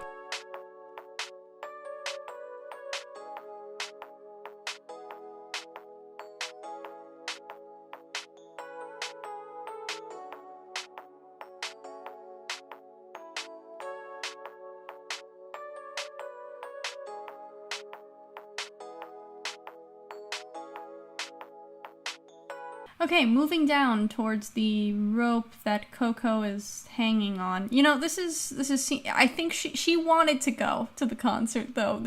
Okay, moving down towards the rope that Coco is hanging on. You know, this is I think she wanted to go to the concert, though.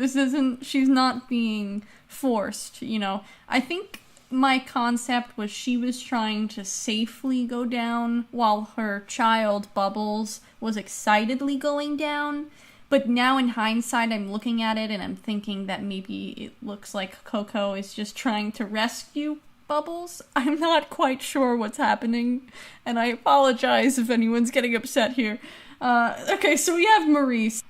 She's not being forced, you know. I think my concept was she was trying to safely go down while her child, Bubbles, was excitedly going down. But now in hindsight, I'm looking at it and I'm thinking that maybe it looks like Coco is just trying to rescue Bubbles. I'm not quite sure what's happening, and I apologize if anyone's getting upset here. Okay, so we have Maurice.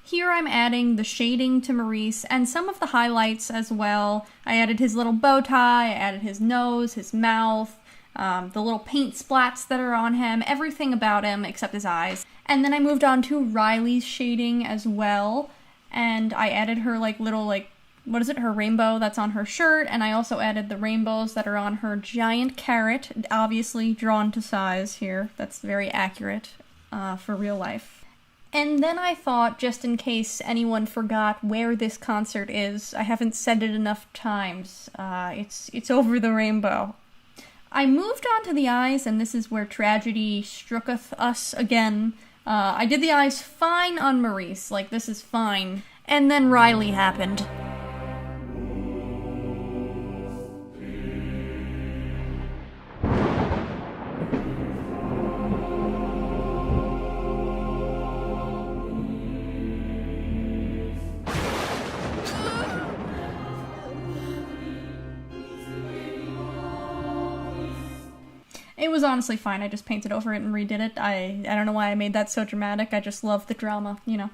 Here I'm adding the shading to Maurice, and some of the highlights as well. I added his little bow tie, I added his nose, his mouth, the little paint splats that are on him, everything about him except his eyes. And then I moved on to Riley's shading as well, and I added her her rainbow that's on her shirt, and I also added the rainbows that are on her giant carrot, obviously drawn to size here. That's very accurate for real life. And then I thought, just in case anyone forgot where this concert is, I haven't said it enough times, it's over the rainbow. I moved on to the eyes, and this is where tragedy strucketh us again. I did the eyes fine on Maurice, like this is fine. And then Riley happened. It was honestly fine. I just painted over it and redid it. I don't know why I made that so dramatic. I just love the drama, you know.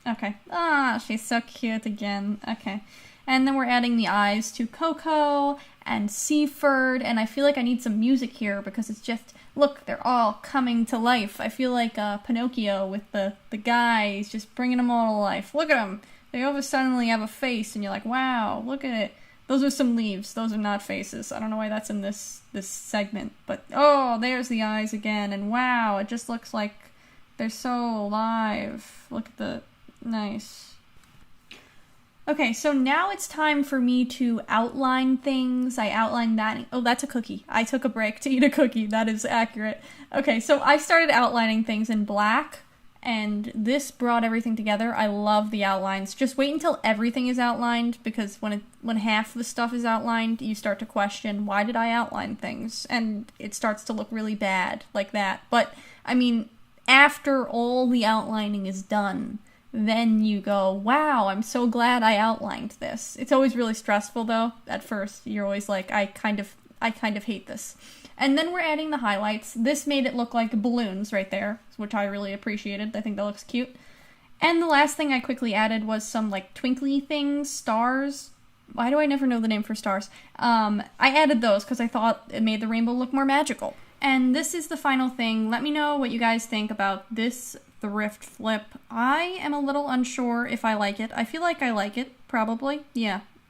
Okay. Ah, she's so cute again. Okay. And then we're adding the eyes to Coco and Seaford, and I feel like I need some music here because it's just, look, they're all coming to life. I feel like Pinocchio with the guy. He's just bringing them all to life. Look at them. They all of a sudden have a face, and you're like, wow, look at it. Those are some leaves. Those are not faces. I don't know why that's in this segment. But, oh, there's the eyes again. And wow, it just looks like they're so alive. Look at the... Nice. Okay, so now it's time for me to outline things. I outlined that... Oh, that's a cookie. I took a break to eat a cookie. That is accurate. Okay, so I started outlining things in black. And this brought everything together. I love the outlines. Just wait until everything is outlined, because when half the stuff is outlined, you start to question, why did I outline things? And it starts to look really bad, like that. But, I mean, after all the outlining is done, then you go, wow, I'm so glad I outlined this. It's always really stressful, though. At first, you're always like, I kind of hate this. And then we're adding the highlights. This made it look like balloons right there, which I really appreciated. I think that looks cute. And the last thing I quickly added was some, like, twinkly things, stars. Why do I never know the name for stars? I added those because I thought it made the rainbow look more magical. And this is the final thing. Let me know what you guys think about this thrift flip. I am a little unsure if I like it. I feel like I like it, probably. Yeah,